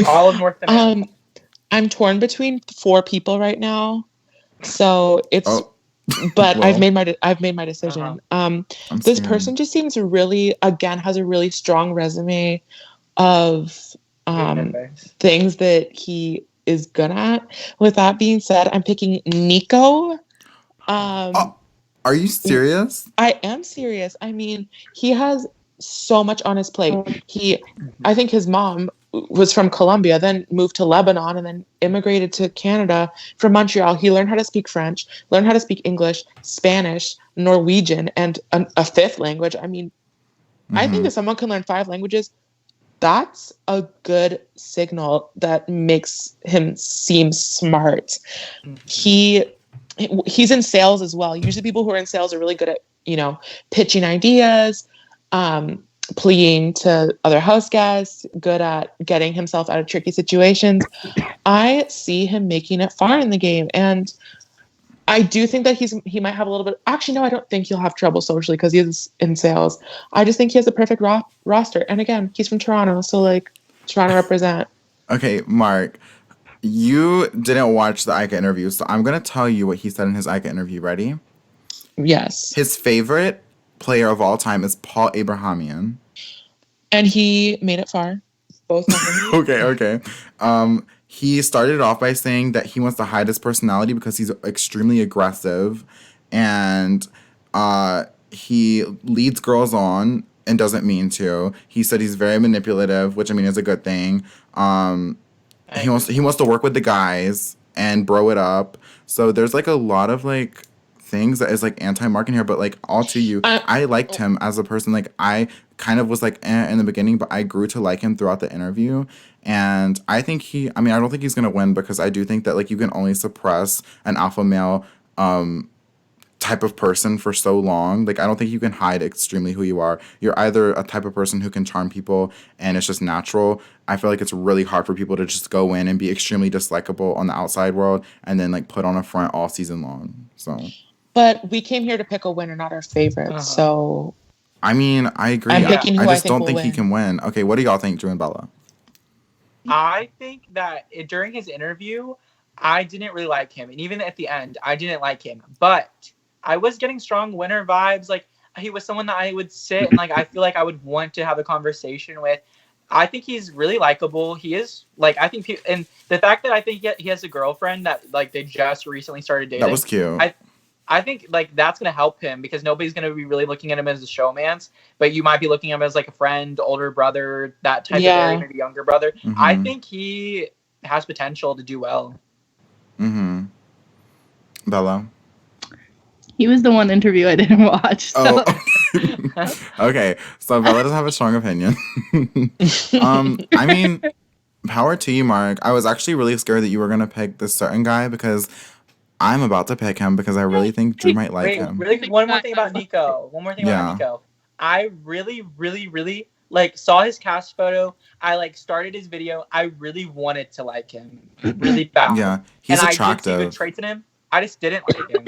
All of North America. I'm torn between 4 people right now. So it's oh, but well. I've made my decision. Uh-huh. I'm This scared. person just seems really, again, has a really strong resume of things that he is good at. With that being said, I'm picking Nico. Oh, are you serious? I am serious. I mean, he has so much on his plate. I think his mom was from Colombia, then moved to Lebanon, and then immigrated to Canada from Montreal. He learned how to speak French, learned how to speak English, Spanish, Norwegian, and a 5th language. I mean, I think if someone can learn 5 languages, that's a good signal that makes him seem smart. He's in sales as well. Usually people who are in sales are really good at, pitching ideas, pleading to other house guests, good at getting himself out of tricky situations. I see him making it far in the game. And I do think that he might have a little bit. Actually, no, I don't think he'll have trouble socially because he's in sales. I just think he has a perfect roster. And again, he's from Toronto, so like Toronto represent. Okay, Mark, you didn't watch the Ica interview, so I'm gonna tell you what he said in his Ica interview. Ready? Yes. His favorite player of all time is Paul Abrahamian. And he made it far. Both of them. Okay. He started off by saying that he wants to hide his personality because he's extremely aggressive, and he leads girls on and doesn't mean to. He said he's very manipulative, which I mean is a good thing. He wants to work with the guys and bro it up. So there's like a lot of like things that is like anti-Mark in here, but like all to you, I liked him as a person. Like I kind of was like in the beginning, but I grew to like him throughout the interview. And I think I don't think he's gonna win because I do think that like you can only suppress an alpha male type of person for so long. Like I don't think you can hide extremely who you are. You're either a type of person who can charm people and it's just natural. I feel like it's really hard for people to just go in and be extremely dislikable on the outside world and then like put on a front all season long. So but we came here to pick a winner, not our favorite. So I mean, I agree. I'm picking who I just don't will think win. he can win. Okay, what do y'all think, Drew and Bella? I think that during his interview, I didn't really like him. And even at the end, I didn't like him. But I was getting strong winner vibes. Like, he was someone that I would sit and, like, I feel like I would want to have a conversation with. I think he's really likable. He is, like, I think, and the fact that I think he has a girlfriend that, like, they just recently started dating. That was cute. I think, like, that's going to help him because nobody's going to be really looking at him as a showmance, but you might be looking at him as, like, a friend, older brother, that type of area, maybe younger brother. Mm-hmm. I think he has potential to do well. Mm-hmm. Bella? He was the one interview I didn't watch. So. Oh. Okay, so Bella doesn't have a strong opinion. I mean, power to you, Mark. I was actually really scared that you were going to pick this certain guy because I'm about to pick him because I really think Drew might like him. Really, one more thing about Nico. I really, really, really like saw his cast photo. I like started his video. I really wanted to like him really bad. Yeah, he's and attractive. I did see good traits in him. I just didn't like him.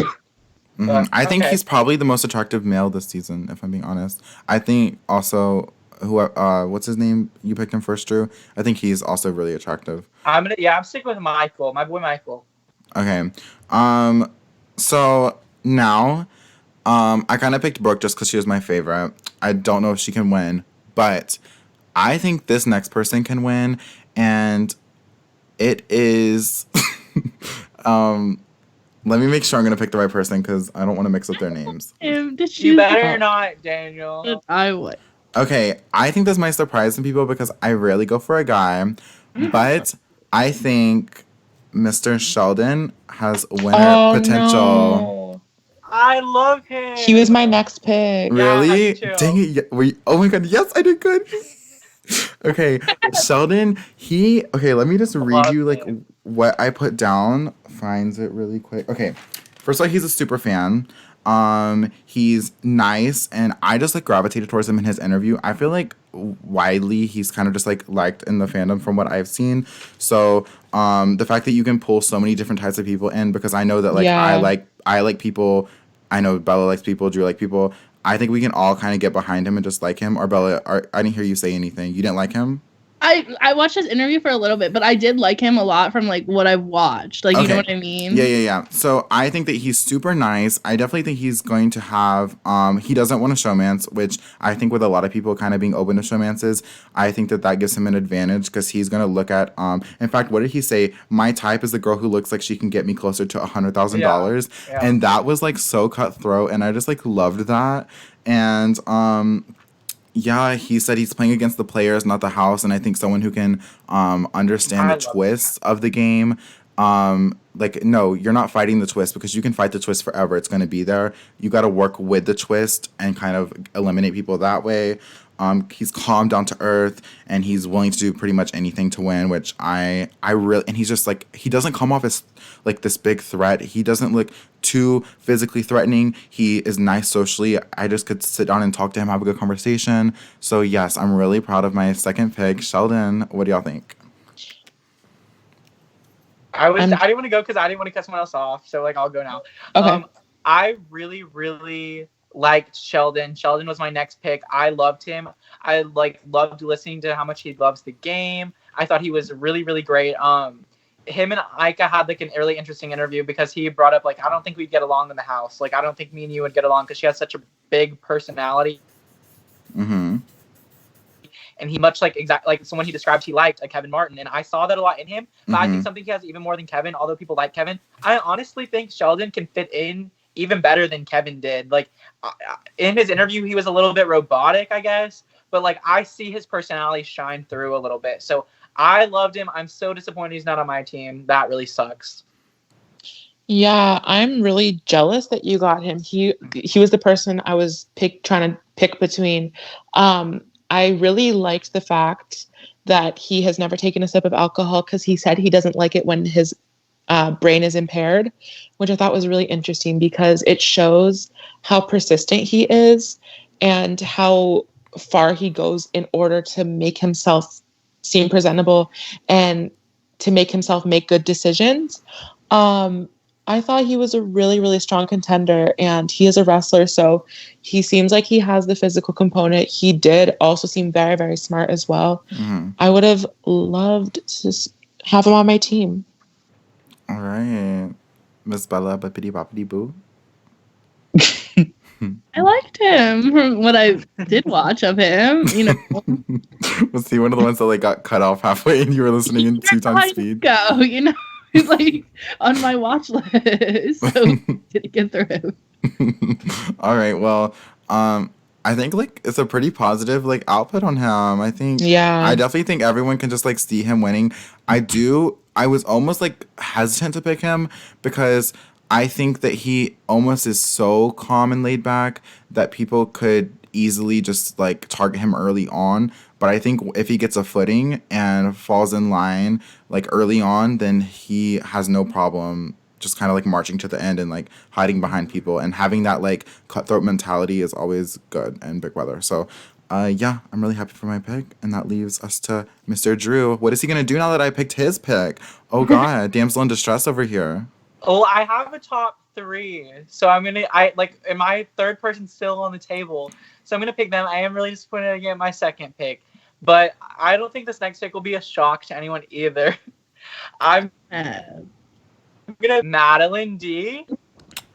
Mm-hmm. I think he's probably the most attractive male this season, if I'm being honest. I think also what's his name? You picked him first, Drew. I think he's also really attractive. I'm sticking with Michael, my boy Michael. Okay. So now, I kind of picked Brooke just because she was my favorite. I don't know if she can win, but I think this next person can win, and it is. Let me make sure I'm gonna pick the right person because I don't want to mix up their names. You better not, Daniel. I would. Okay, I think this might surprise some people because I rarely go for a guy, but I think Mr. Sheldon has winner potential. No. I love him. He was my next pick. Really? me too. Dang it! Oh my god! Yes, I did good. Okay, Sheldon. Okay. Let me just read you like what I put down. Finds it really quick. Okay, first of all, he's a super fan. He's nice, and I just like gravitated towards him in his interview. I feel like widely he's kind of just like liked in the fandom from what I've seen. So the fact that you can pull so many different types of people in, because I know that like Yeah. I like people. I know Bella likes people. Drew like people. I think we can all kind of get behind him and just like him. Or Bella, I didn't hear you say anything. You didn't like him? I watched his interview for a little bit, but I did like him a lot from like what I've watched. Like, you know what I mean? Yeah. So I think that he's super nice. I definitely think he's going to have he doesn't want a showmance, which I think with a lot of people kind of being open to showmances, I think that that gives him an advantage because he's going to look at in fact, what did he say? My type is the girl who looks like she can get me closer to $100,000. Yeah. And that was like so cutthroat, and I just like loved that. And yeah, he said he's playing against the players, not the house, and I think someone who can understand I the love twists of the game. Like, no, you're not fighting the twist because you can fight the twist forever. It's going to be there. You got to work with the twist and kind of eliminate people that way. He's calm, down to earth, and he's willing to do pretty much anything to win, which I really, and he's just like, he doesn't come off as like this big threat. He doesn't look too physically threatening. He is nice socially. I just could sit down and talk to him, have a good conversation. So yes, I'm really proud of my second pick. Sheldon, what do y'all think? I didn't want to go because I didn't want to cut someone else off. So like I'll go now. Okay. I really, really liked Sheldon. Sheldon was my next pick. I loved him. I like loved listening to how much he loves the game. I thought he was really, really great. Him and Aika had like an really interesting interview because he brought up like, I don't think we'd get along in the house. Like I don't think me and you would get along because she has such a big personality. Mm-hmm. And he much like someone he described he liked, like Kevin Martin, and I saw that a lot in him. But I think something he has even more than Kevin, although people like Kevin, I honestly think Sheldon can fit in even better than Kevin did. Like in his interview, he was a little bit robotic, I guess, but like I see his personality shine through a little bit. So I loved him. I'm so disappointed he's not on my team. That really sucks. Yeah, I'm really jealous that you got him. He was the person I was trying to pick between. I really liked the fact that he has never taken a sip of alcohol because he said he doesn't like it when his brain is impaired, which I thought was really interesting because it shows how persistent he is and how far he goes in order to make himself seem presentable and to make himself make good decisions. I thought he was a really, really strong contender, and he is a wrestler, so he seems like he has the physical component. He did also seem very, very smart as well. Mm-hmm. I would have loved to have him on my team. All right. Miss Bella, Bippity Boppity Boo. I liked him from what I did watch of him. You know, Was he one of the ones that like got cut off halfway and you were listening in 2 times speed? Go, you know, he's like on my watch list, so didn't get through him. All right. Well, I think like it's a pretty positive like output on him. I think I definitely think everyone can just like see him winning. I was almost like hesitant to pick him because I think that he almost is so calm and laid back that people could easily just like target him early on. But I think if he gets a footing and falls in line like early on, then he has no problem just kind of like marching to the end and like hiding behind people, and having that like cutthroat mentality is always good in Big Brother. So yeah, I'm really happy for my pick, and that leaves us to Mr. Drew. What is he gonna do now that I picked his pick? Oh god, damsel in distress over here. Oh, I have a top 3, so and my third person's still on the table, so I'm gonna pick them. I am really disappointed to get my second pick, but I don't think this next pick will be a shock to anyone either. I'm gonna Madeline D.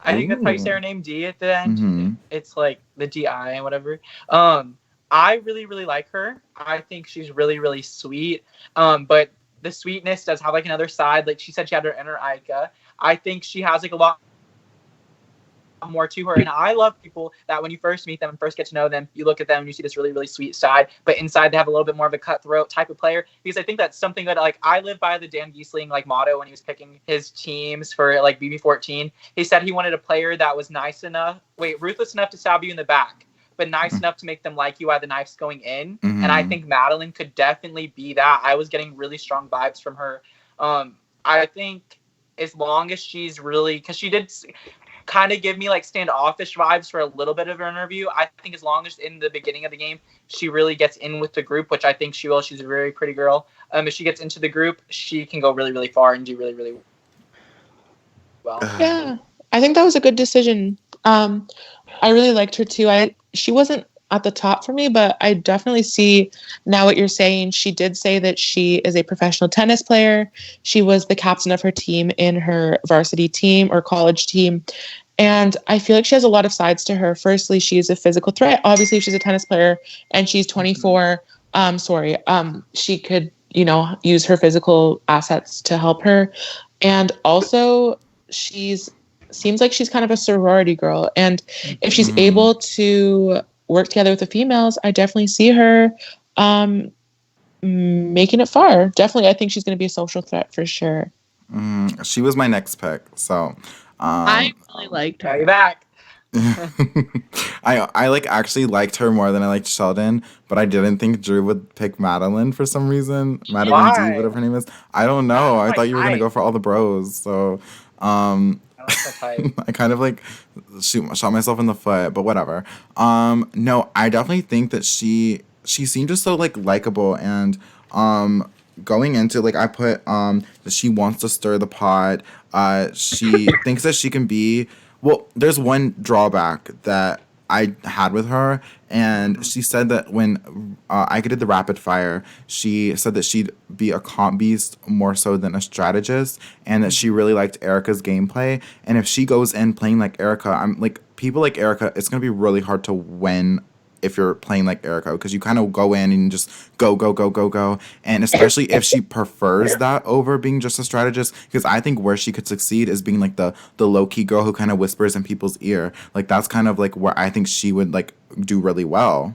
I think that's how you say her name, D at the end. Mm-hmm. It's like the DI and whatever. I really, really like her. I think she's really, really sweet. But the sweetness does have like another side. Like she said, she had her inner Ica. I think she has like a lot more to her, and I love people that when you first meet them and first get to know them, you look at them and you see this really, really sweet side, but inside they have a little bit more of a cutthroat type of player, because I think that's something that like I live by the Dan Giesling like motto when he was picking his teams for like BB14. He said he wanted a player that was ruthless enough to stab you in the back, but nice enough to make them like you while the knife's going in. And I think Madeline could definitely be that. I was getting really strong vibes from her. I think as long as she's really, because she did, kind of give me like standoffish vibes for a little bit of her interview. I think as long as in the beginning of the game she really gets in with the group, which I think she will. She's a very pretty girl. If she gets into the group, she can go really, really far and do really, really well. Yeah, I think that was a good decision. I really liked her too. She wasn't at the top for me, but I definitely see now what you're saying. She did say that she is a professional tennis player. She was the captain of her team in her varsity team or college team. And I feel like she has a lot of sides to her. Firstly, she is a physical threat. Obviously, she's a tennis player and she's 24. She could, use her physical assets to help her. And also, seems like she's kind of a sorority girl. And if she's able to work together with the females, I definitely see her making it far. Definitely, I think she's going to be a social threat for sure. She was my next pick, so I really liked her. You're back. I like actually liked her more than I liked Sheldon, but I didn't think Drew would pick Madeline for some reason. Madeline Why? D, whatever her name is. I don't know. I That's thought you were my gonna go type. for all the bros, so I like that type. I kind of like shot myself in the foot, but whatever. No, I definitely think that she seemed just so like likable and going into like I put that she wants to stir the pot. She thinks that she can be well, there's one drawback that I had with her, and she said that when I did the rapid fire, she said that she'd be a comp beast more so than a strategist, and that she really liked Erica's gameplay. And if she goes in playing like Erica, I'm like people like Erica, it's gonna be really hard to win if you're playing like Erica, because you kind of go in and just go, and especially if she prefers that over being just a strategist, because I think where she could succeed is being like the low-key girl who kind of whispers in people's ear. Like that's kind of like where I think she would like do really well.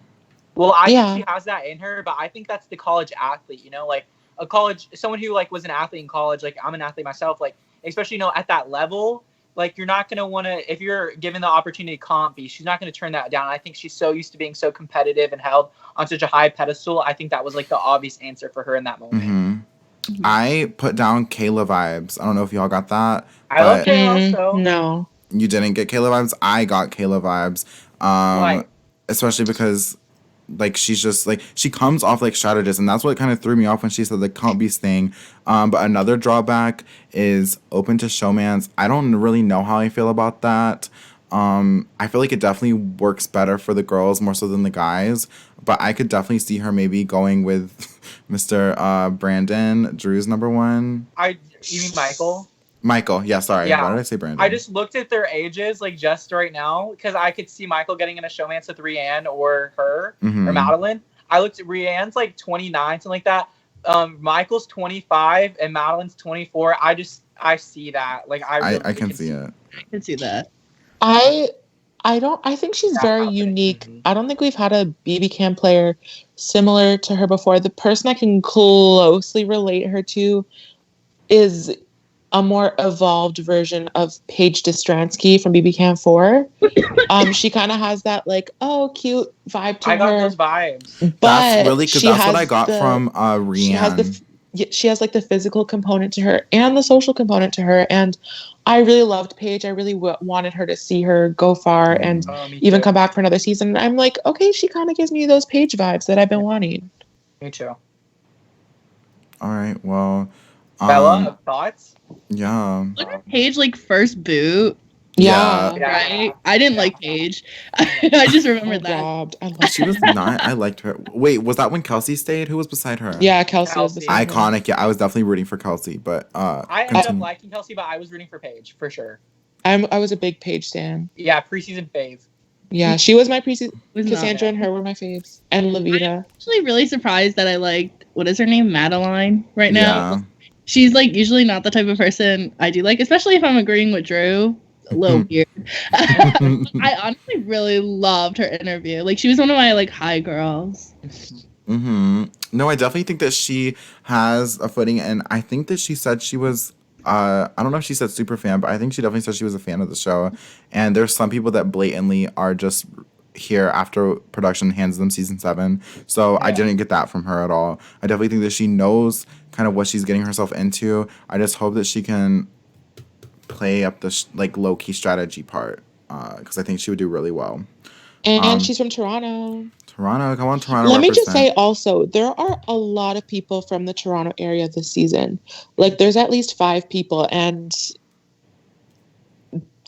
Well, I Yeah. think she has that in her, but I think that's the college athlete, like a college, someone who like was an athlete in college, like I'm an athlete myself, like especially, at that level, like you're not going to want to, if you're given the opportunity to comp be, she's not going to turn that down. I think she's so used to being so competitive and held on such a high pedestal. I think that was like the obvious answer for her in that moment. I put down Kayla vibes. I don't know if y'all got that. I love but Kayla also. No. You didn't get Kayla vibes. I got Kayla vibes. Why? Especially because like she's just like she comes off like strategist, and that's what kind of threw me off when she said the comp beast thing. But another drawback is open to showmance. I don't really know how I feel about that. I feel like it definitely works better for the girls more so than the guys. But I could definitely see her maybe going with Mr. Brandon, Drew's number one. You mean Michael? Michael, yeah, sorry. Yeah. Why did I say Brandon? I just looked at their ages, like just right now, because I could see Michael getting in a showmance with Rianne or her or Madeline. I looked at Rianne's like 29, something like that. Michael's 25 and Madeline's 24. I see that. Like I can see it. I can see that. I think she's Yeah, very confident. unique. Mhm. I don't think we've had a BB Cam player similar to her before. The person I can closely relate her to is a more evolved version of Paige Dostransky from BB Cam 4. She kind of has that like, oh, cute vibe to I got her. those vibes. But That's really because she that's what has I got the- from Rianne. she has like the physical component to her and the social component to her, and I really loved Paige. I really wanted her to see her go far and Me even too. come back for another season. I'm like, okay, she kind of gives me those Paige vibes that I've been wanting. Me too. All right, well, Bella, thoughts? yeah. Look at Paige like first boot, Yeah. Yeah. right? I didn't like Paige. I just remembered that. Robbed. I love She was not. I liked her. Wait, was that when Kelsey stayed? Who was beside her? Yeah, Kelsey was Kelsey. beside her. Iconic. Yeah, I was definitely rooting for Kelsey, but I ended up continue. liking Kelsey, but I was rooting for Paige for sure. I was a big Paige stan. Yeah, preseason fave. Yeah, she was my preseason. Was not. Cassandra and her were my faves, and Levita. Actually really surprised that I liked, what is her name, Madeline right now. Yeah. She's like usually not the type of person I do like, especially if I'm agreeing with Drew. A little weird. I honestly really loved her interview. Like she was one of my like high girls. No, I definitely think that she has a footing, and I think that she said she was. I don't know if she said super fan, but I think she definitely said she was a fan of the show. And there's some people that blatantly are just here after production hands them season 7. So I didn't get that from her at all. I definitely think that she knows kind of what she's getting herself into. I just hope that she can play up the like low key strategy part because I think she would do really well. And she's from Toronto. Toronto, come on, Toronto. Let me just say represent. also, there are a lot of people from the Toronto area this season. Like, there's at least 5 people, and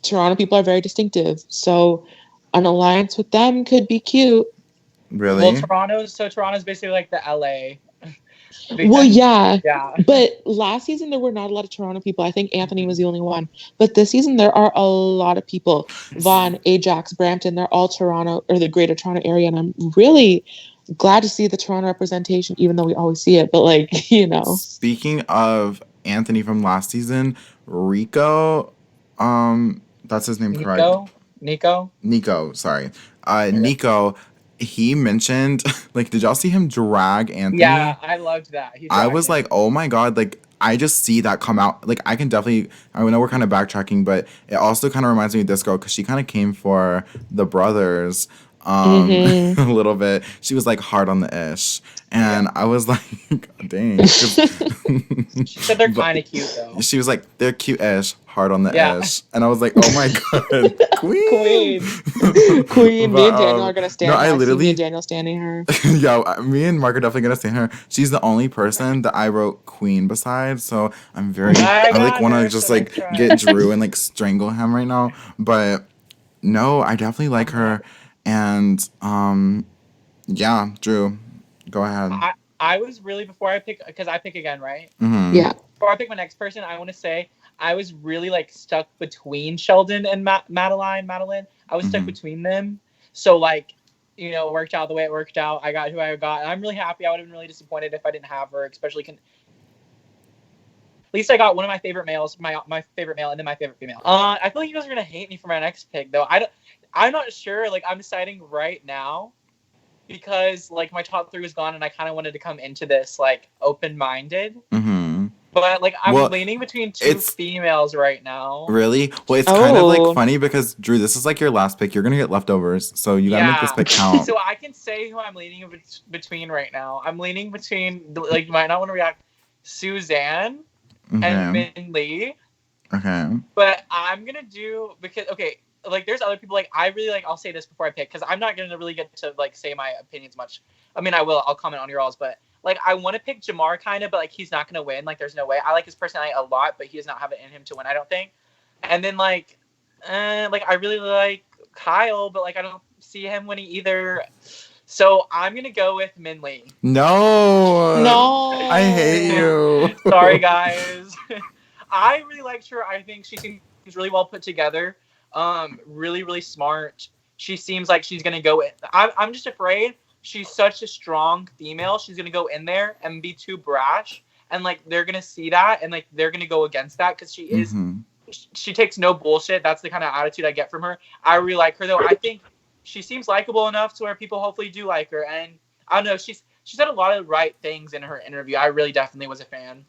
Toronto people are very distinctive. So, an alliance with them could be cute. Really? Well, Toronto's basically like the LA. Well, yeah. Yeah. But last season, there were not a lot of Toronto people. I think Anthony was the only one. But this season, there are a lot of people. Vaughan, Ajax, Brampton, they're all Toronto or the greater Toronto area. And I'm really glad to see the Toronto representation, even though we always see it. But, like, you know. Speaking of Anthony from last season, Rico, that's his name, correct? Nico, sorry. Nico, he mentioned, like, did y'all see him drag Anthony? Yeah, I loved that. I was like, oh my God, like, I just see that come out. Like, I can definitely, I know we're kind of backtracking, but it also kind of reminds me of this girl because she kind of came for the brothers a little bit. She was like hard on the ish. And I was like, dang. 'cause- She said they're kind of cute, though. She was like, they're cute-ish, hard on the Yeah. ish. And I was like, oh my God, queen. Queen, me But, and Daniel are going to stand no, her. I I see literally- me and Daniel standing her. Yeah, me and Mark are definitely gonna stand her. She's the only person that I wrote Queen beside, so I'm very. I like got want her, to just so like let's try. get Drew and like strangle him right now. But no, I definitely like her, and yeah, Drew, go ahead. I was really, before I pick, because I pick again, right? Mm-hmm. Yeah. Before I pick my next person, I want to say I was really like stuck between Sheldon and Madeline. I was stuck Mhm. between them. So like, you know, it worked out the way it worked out. I got who I got. And I'm really happy. I would have been really disappointed if I didn't have her, especially at least I got one of my favorite males, my favorite male, and then my favorite female. I feel like you guys are gonna hate me for my next pick, though. I'm not sure. Like, I'm deciding right now because like my top 3 was gone, and I kind of wanted to come into this like open-minded. Mm-hmm. But like I'm Well, leaning between 2 it's- females right now. Really? Well, it's kind of Oh. like funny because Drew, this is like your last pick. You're gonna get leftovers, so you gotta make this pick count. So I can say who I'm leaning between right now. I'm leaning between, like, you might not want to react, Suzanne and Okay. Min Lee. Okay. But I'm gonna do, because okay, like there's other people, like I really like, I'll say this before I pick because I'm not gonna really get to like say my opinions much. I mean, I'll comment on your alls, but like I want to pick Jamar kind of, but like he's not gonna win. Like there's no way. I like his personality a lot, but he does not have it in him to win, I don't think. And then like I really like Kyle, but like I don't see him winning either. So I'm gonna go with Min Lee. No. No. I hate you. Sorry, guys. I really liked her. I think she seems really well put together. Really, really smart. She seems like she's gonna go in. I'm just afraid she's such a strong female. She's gonna go in there and be too brash, and like they're gonna see that, and like they're gonna go against that because she is. Mhm. She takes no bullshit. That's the kind of attitude I get from her. I really like her, though. I think she seems likable enough to where people hopefully do like her. And I don't know, she said a lot of right things in her interview. I really definitely was a fan.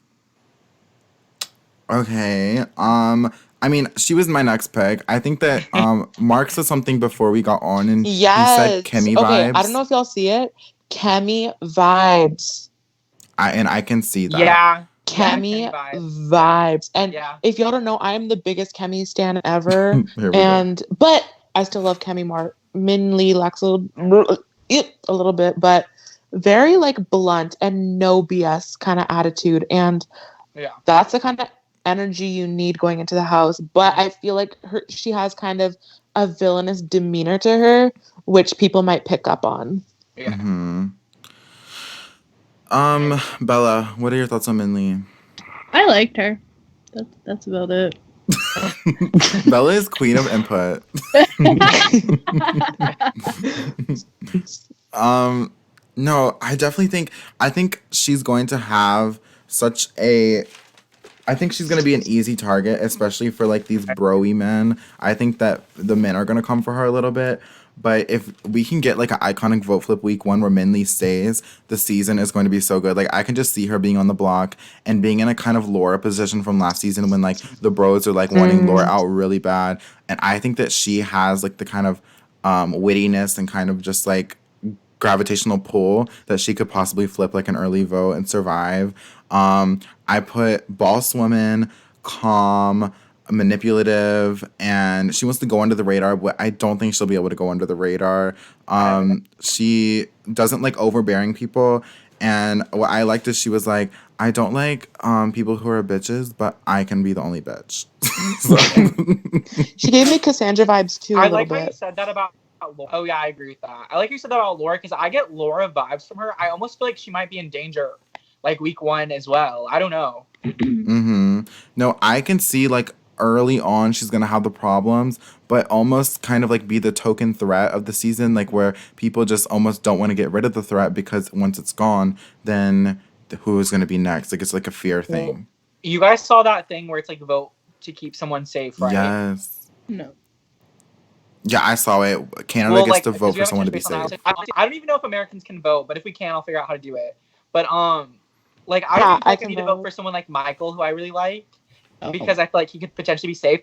Okay. I mean, she was my next pick. I think that Mark said something before we got on, and Yes. he said Kemi okay, vibes. I don't know if y'all see it. Kemi vibes. I can see that. Yeah. Kemi Kemi vibes. And Yeah. if y'all don't know, I am the biggest Kemi stan ever. Here we and but I still love Kemi more. Min Lee lacks a little bit, but very like blunt and no BS kind of attitude. And Yeah. that's the kind of energy you need going into the house. But I feel like she has kind of a villainous demeanor to her, which people might pick up on. go. Yeah. Bella, what are your thoughts on Min Lee? I liked her. That's about it. Bella is queen of input. No, I think she's going to have I think she's gonna be an easy target, especially for like these bro-y men. I think that the men are gonna come for her a little bit. But if we can get like an iconic vote flip week 1 where Min Lee stays, the season is going to be so good. Like I can just see her being on the block and being in a kind of Laura position from last season when like the bros are like wanting Laura out really bad. And I think that she has like the kind of wittiness and kind of just like gravitational pull that she could possibly flip like an early vote and survive. I put boss woman, calm, manipulative, and she wants to go under the radar, but I don't think she'll be able to go under the radar. She doesn't like overbearing people, and what I liked is she was like, I don't like people who are bitches, but I can be the only bitch. She gave me Cassandra vibes too. I A little like how you bit. said that about Laura. Oh yeah, I agree with that. I like you said that about Laura because I get Laura vibes from her. I almost feel like she might be in danger, like week 1 as well. I don't know. No, I can see like early on she's gonna have the problems, but almost kind of like be the token threat of the season, like where people just almost don't want to get rid of the threat because once it's gone, then who is gonna be next? Like it's like a fear thing. You guys saw that thing where it's like vote to keep someone safe, right? Yes. No. Yeah, I saw it. Canada gets to vote for someone to be safe. I don't even know if Americans can vote, but if we can, I'll figure out how to do it. But like I Yeah, don't I think I can need to vote vote. for someone like Michael, who I really like, Oh. because I feel like he could potentially be safe.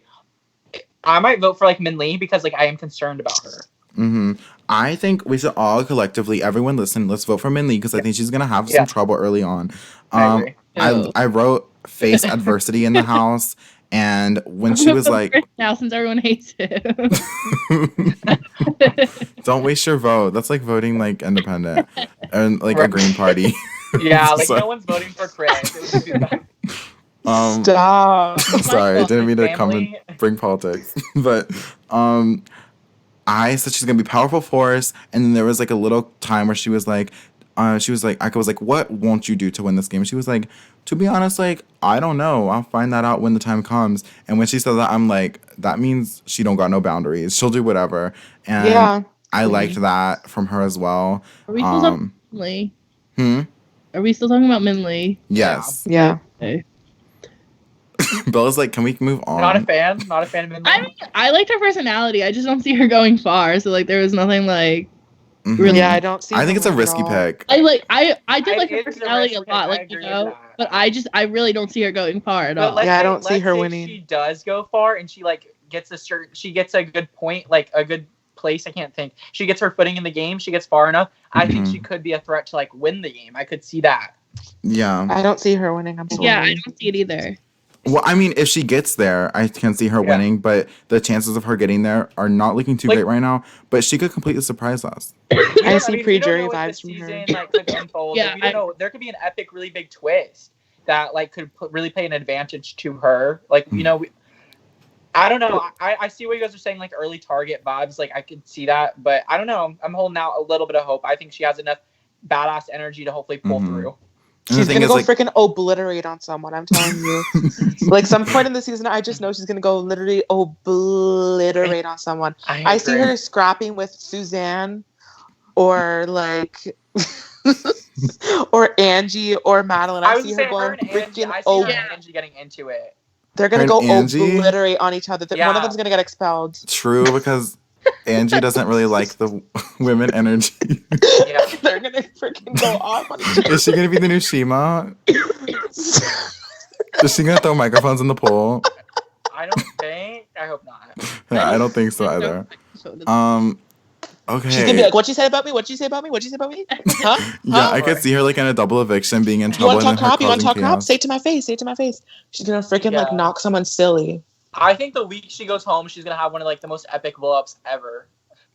I might vote for like Min Lee because like I am concerned about her. I think we should all collectively, everyone listen, let's vote for Min Lee because I think she's gonna have some trouble early on. I agree. I wrote face adversity in the house, and when she was like, now since everyone hates him. don't waste your vote. That's like voting like independent and like a Green Party. Yeah, like So- no one's voting for Chris. It was too bad. Stop. Sorry, I didn't mean to come Family. and bring politics. But I said she's gonna be a powerful force, and then there was like a little time where she was like, I was like, what won't you do to win this game? She was like, to be honest, like, I don't know. I'll find that out when the time comes. And when she said that, I'm like, that means she don't got no boundaries. She'll do whatever. And Yeah. I liked that from her as well. Are we still talking about Min Lee? Hmm? Are we still talking about Min Lee? Yes. Yeah. Okay. Bella's like, can we move on? Not a fan. Not a fan of Min Lee. I mean, I liked her personality. I just don't see her going far. So like, there was nothing like. Mhm. Really? Yeah, I don't see. I think it's a her at risky all. pick. I did like her It's a personality a risk, lot, I like agree you with know. that. But I really don't see her going far at But all. let's Yeah, I say- don't see let's her say winning. She does go far, and she like gets gets a good point, like a good place. I can't think. She gets her footing in the game. She gets far enough. I think Mhm. she could be a threat to like win the game. I could see that. Yeah. I don't see her winning. I'm sorry. Yeah, I don't see it either. Well, I mean, if she gets there, I can see her Yeah. winning, but the chances of her getting there are not looking too Like- great right now. But she could completely surprise us. I see we don't pre-jury know what vibes the from her. season, like, could unfold. Yeah, We don't know. There could be an epic, really big twist that like could really play an advantage to her. Like you know, I don't know. I see what you guys are saying, like early target vibes. Like I could see that, but I don't know. I'm holding out a little bit of hope. I think she has enough badass energy to hopefully pull Mhm. through. And the She's thing gonna is, go like, freaking obliterate on someone. I'm telling you. Like some point in the season, I just know she's gonna go literally obliterate on someone. I see agree. her scrapping with Suzanne, or like, or Angie or Madeline. I I was see saying her going and Angie. freaking I see her over. and Angie getting into it. They're gonna Her go and Angie? obliterate on each other. One Yeah. of them's gonna get expelled. true, because Angie doesn't really like the women energy. Yeah. They're gonna freaking go off on each other. Is she gonna be the new Shima? Is she gonna throw microphones in the pool? I don't think. I hope not. Yeah, I don't think so either. Okay. She's gonna be like, "What you said about me? What you say about me? What you say about me? Huh? yeah, Huh? I could see her like in a double eviction, being in You trouble. want to and talk then her crap? You want to talk causing crap? chaos. Say it to my face. Say it to my face. She's gonna freaking like Yeah. knock someone silly. I think the week she goes home, she's gonna have one of like the most epic blow ups ever.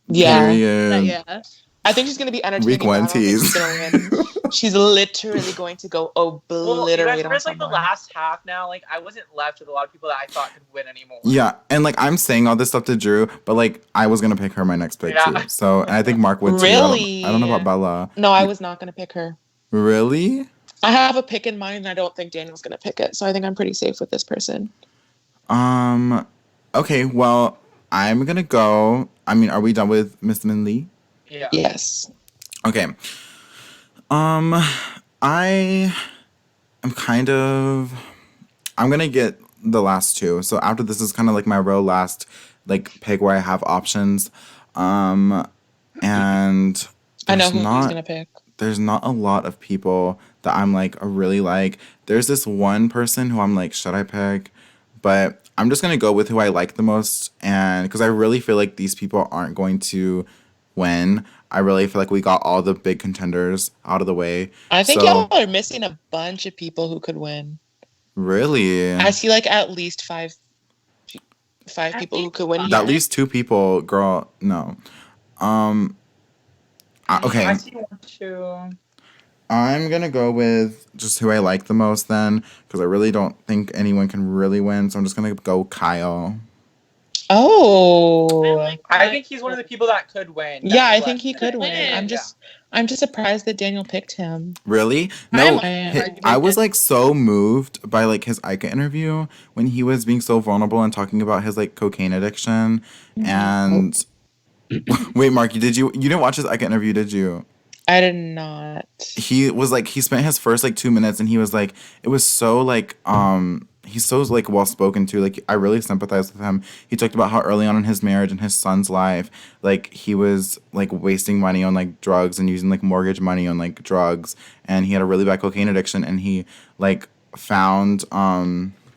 Yeah. Period. Yeah. I think she's gonna be entertaining. Week one but I don't think tease. she's gonna win. She's literally going to go Well, you guys, obliterate on where's like the someone. last half now? Like I wasn't left with a lot of people that I thought could win anymore. Yeah, and like I'm saying all this stuff to Drew, but like I was gonna pick her my next pick Yeah. too. So and I think Mark would too. Really? I don't know about Bella. No, I was not gonna pick her. Really? I have a pick in mind, and I don't think Daniel's gonna pick it. So I think I'm pretty safe with this person. Okay, well, I'm gonna go. I mean, are we done with Miss Min Lee? Yeah. Yes. Okay. I am kind of. I'm gonna get the last two. So after this is kind of like my real last like pick where I have options. And I know there's who he's not gonna pick. there's not a lot of people that I'm like really like. There's this one person who I'm like, should I pick? But I'm just gonna go with who I like the most, and because I really feel like these people aren't going to win. I really feel like we got all the big contenders out of the way. I think So- y'all are missing a bunch of people who could win. Really? I see like at least 5 5 people who could win At here. At least 2 people, girl. No. Okay. I see one, two. I'm gonna go with just who I like the most then, because I really don't think anyone can really win. So I'm just gonna go Kyle. Oh. I think he's one of the people that could win. Yeah, I That's think he left. could win. I'm just surprised that Daniel picked him. Really? No, I- I was like so moved by like his Ica interview when he was being so vulnerable and talking about his like cocaine addiction. And wait, Mark, you didn't watch his Ica interview, did you? I did not. He was like, he spent his first like 2 minutes and he was like, it was so like he's so like well spoken to. Like I really sympathize with him. He talked about how early on in his marriage and his son's life, like he was like wasting money on like drugs and using like mortgage money on like drugs, and he had a really bad cocaine addiction, and he like found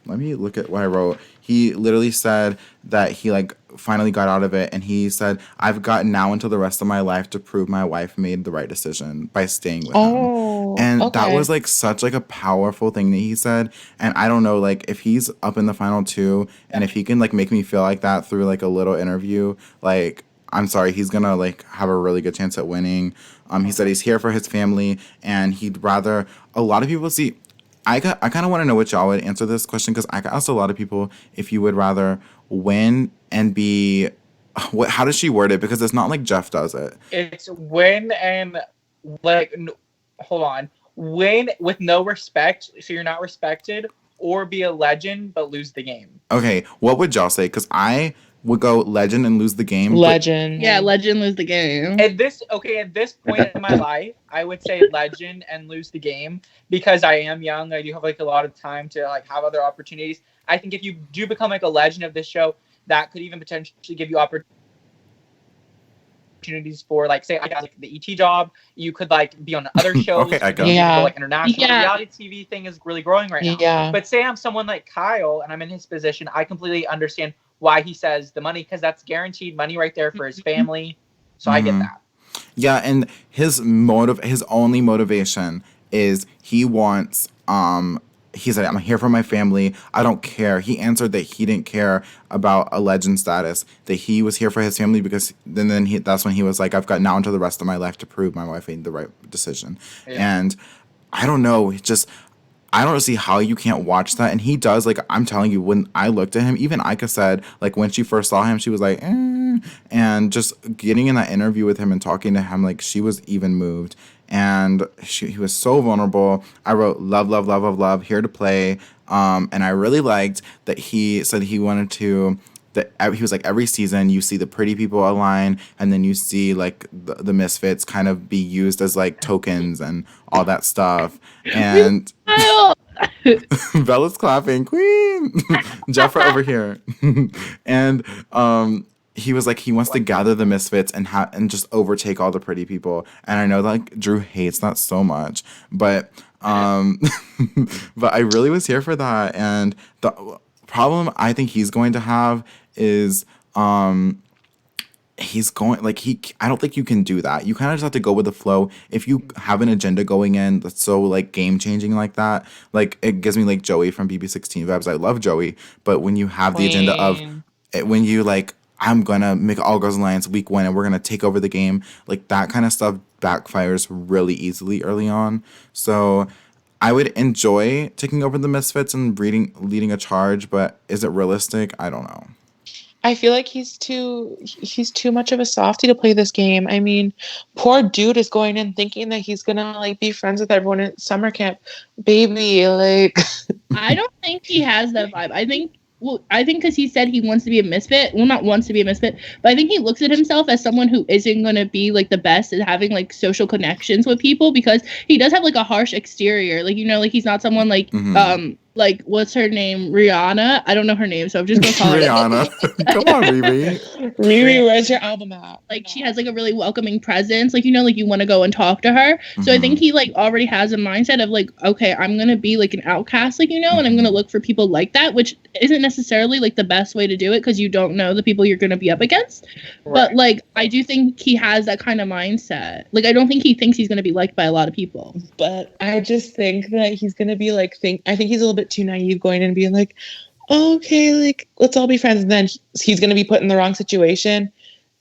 let me look at what I wrote. He literally said that he like finally got out of it, and he said, I've got now until the rest of my life to prove my wife made the right decision by staying with him. Oh. And okay. that was like such like a powerful thing that he said. And I don't know, like if he's up in the final 2 and if he can like make me feel like that through like a little interview, like I'm sorry, he's gonna like have a really good chance at winning. He said he's here for his family, and he'd rather, a lot of people see, I kind of want to know what y'all would answer this question, because I asked a lot of people if you would rather win and be, how does she word it? Because it's not like Jeff does it. It's win and like hold on, win with no respect, so you're not respected, or be a legend but lose the game. Okay, what would y'all say? Because I would go legend and lose the game. Legend. Yeah, legend lose the game. At this point in my life, I would say legend and lose the game, because I am young. I do have like a lot of time to like have other opportunities. I think if you do become like a legend of this show, that could even potentially give you opportunities for like, say I got like the ET job, you could like be on other shows. Okay, I got you it. could Yeah. go, like international. Yeah. The reality TV thing is really growing right now. Yeah. But say I'm someone like Kyle and I'm in his position, I completely understand why he says the money, because that's guaranteed money right there for his family. So I get Mhm. that. Yeah, and his only motivation is he wants he said, I'm here for my family. I don't care. He answered that he didn't care about a legend status, that he was here for his family, because that's when he was like, I've got now until the rest of my life to prove my wife made the right decision. Yeah. And I don't know, I don't see how you can't watch that. And he does, like, I'm telling you, when I looked at him, even Ica said, like, when she first saw him, she was like, eh. And just getting in that interview with him and talking to him, like, she was even moved. And he was so vulnerable. I wrote, love, love, love, love, love, here to play. And I really liked that he said he wanted to, that he was like, every season you see the pretty people align, and then you see like the misfits kind of be used as like tokens and all that stuff. And Bella's clapping, queen. Jeffra over here. And he was like, he wants to gather the misfits and just overtake all the pretty people. And I know that like Drew hates that so much, but but I really was here for that. And the problem I think he's going to have is he's going like I don't think you can do that. You kind of just have to go with the flow. If you have an agenda going in that's so like game changing like that, like it gives me like Joey from BB16 Vibes. I love Joey, but when you have the agenda of when you like, I'm gonna make All Girls Alliance week 1 and we're gonna take over the game, like that kind of stuff backfires really easily early on. So I would enjoy taking over the misfits and leading a charge, but is it realistic? I don't know. I feel like he's too much of a softie to play this game. I mean, poor dude is going in thinking that he's gonna like be friends with everyone at summer camp. Baby, like I don't think he has that vibe. I think because he said he wants to be a misfit. Well, not wants to be a misfit, but I think he looks at himself as someone who isn't going to be like the best at having like social connections with people, because he does have like a harsh exterior. Like, you know, like he's not someone like like what's her name? Rihanna. I don't know her name, so I'm just gonna call her Rihanna. Come on, Riri. Riri, where's your album at? like she has like a really welcoming presence, like, you know, like you want to go and talk to her. So I think he like already has a mindset of like, okay, I'm gonna be like an outcast, like, you know, and I'm gonna look for people like that, which isn't necessarily like the best way to do it, because you don't know the people you're gonna be up against. Right. But like I do think he has that kind of mindset. Like I don't think he thinks he's gonna be liked by a lot of people. But I just think that he's gonna be like I think he's a little bit too naive going in and being like, okay, like let's all be friends. And then he's gonna be put in the wrong situation.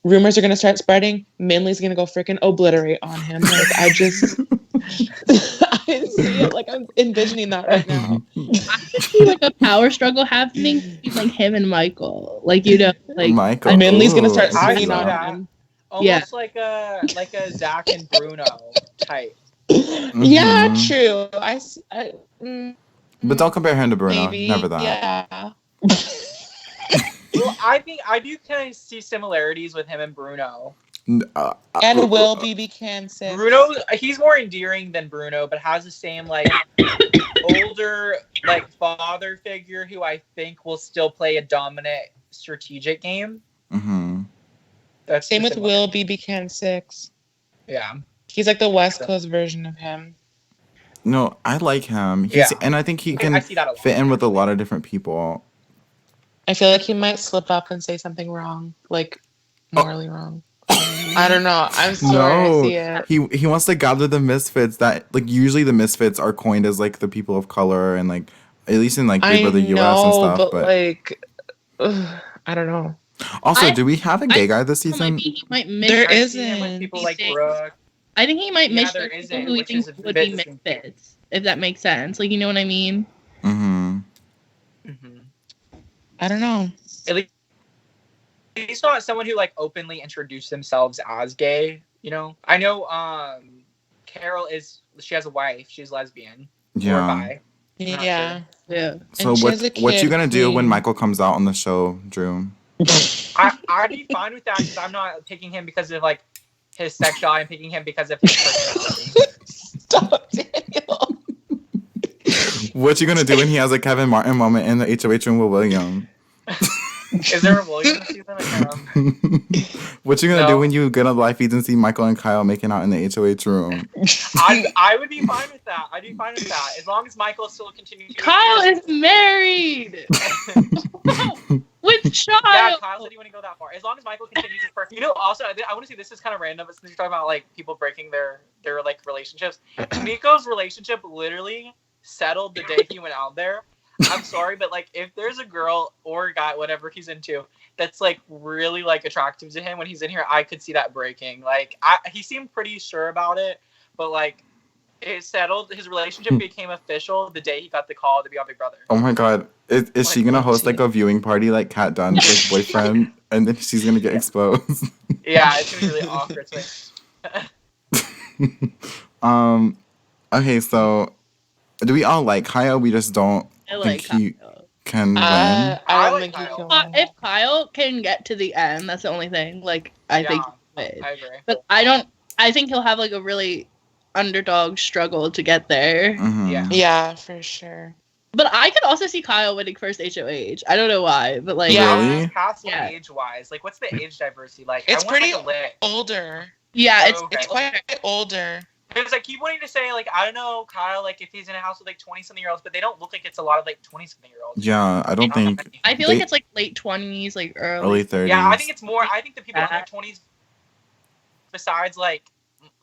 Rumors are gonna start spreading. Minley's gonna go freaking obliterate on him. Like I just, I see it. Like I'm envisioning that right now. I could see like a power struggle happening between like him and Michael. Like like Michael. Minley's gonna ooh, start I swinging see on that. him. Almost like a Zach and Bruno type. Yeah, Mhm. true. But don't compare him to Bruno. Maybe. Never that. Yeah. Well, I think I do kind of see similarities with him and Bruno. And Will BB Kansas. Bruno, he's more endearing than Bruno, but has the same like older like father figure who I think will still play a dominant strategic game. Mm-hmm. That's Same the with similar- Will BB Kansas. Yeah. He's like the West Coast version of him. No, I like him. Yeah. And I think he I can see that a lot. fit in with a lot of different people. I feel like he might slip up and say something wrong, like morally wrong. I don't know. I'm sorry. No. I see it. He wants to gather the misfits that like usually the misfits are coined as like the people of color and like at least in like Big I Brother US and know, stuff. but like, I don't know. Also, I- do we have a gay guy this season? He might miss. There I see him with isn't. people like He Brooke. I think he might Yeah, miss there people isn't, who he which is thinks a would bit be distinct. misfits, if that makes sense. Like, you know what I mean? Mm-hmm. Mm-hmm. I don't know. At least he's not someone who like openly introduced themselves as gay. You know, I know. Carol she has a wife. She's lesbian. Or Yeah. bi. Not Yeah. Yeah. So And she what has a what you kid gonna do when named- Michael comes out on the show, Drew? I'd be fine with that because I'm not picking him because of like his sexuality. I'm picking him because of his personality. Stop, Daniel. What you gonna do when he has a Kevin Martin moment in the HOH room with William? Is there a Williams season? What you gonna No. do when you get on live feeds and see Michael and Kyle making out in the HOH room? I would be fine with that. I'd be fine with that as long as Michael still continues. Kyle is married with child. Yeah, Kyle said you want to go that far. As long as Michael continues his person. You know, also, I want to see, this is kind of random, but since you're talking about, like, people breaking their like, relationships, Nico's relationship literally settled the day he went out there. I'm sorry, but, like, if there's a girl or a guy, whatever he's into, that's, like, really, like, attractive to him when he's in here, I could see that breaking. Like, he seemed pretty sure about it, but, like, it settled. His relationship became official the day he got the call to be on Big Brother. Oh my god. Is she gonna host like a viewing party like Kat Dunn's like, boyfriend and then she's gonna get exposed? Yeah, it's gonna be really awkward. Okay, so do we all like Kyle? We just don't I like think he Kyle. can win. I I don't like think Kyle. he can. If Kyle can get to the end, that's the only thing. Like, I think he would. I agree. But I think he'll have like a really underdog struggle to get there. Mhm. Yeah. Yeah, for sure. But I could also see Kyle winning first HOH. I don't know why, but like, Yeah. Really? Past Yeah. age wise, like what's the age diversity like? It's I want, pretty like, a lit. older. yeah, it's Okay. It's quite older. Because I keep wanting to say, like, I don't know, Kyle, like if he's in a house with like 20-something year olds, but they don't look like it's a lot of like 20-something year olds. Yeah, I don't think I feel like it's like late 20s, like early 30s. Yeah, I think it's more. I think the people in their 20s, besides like,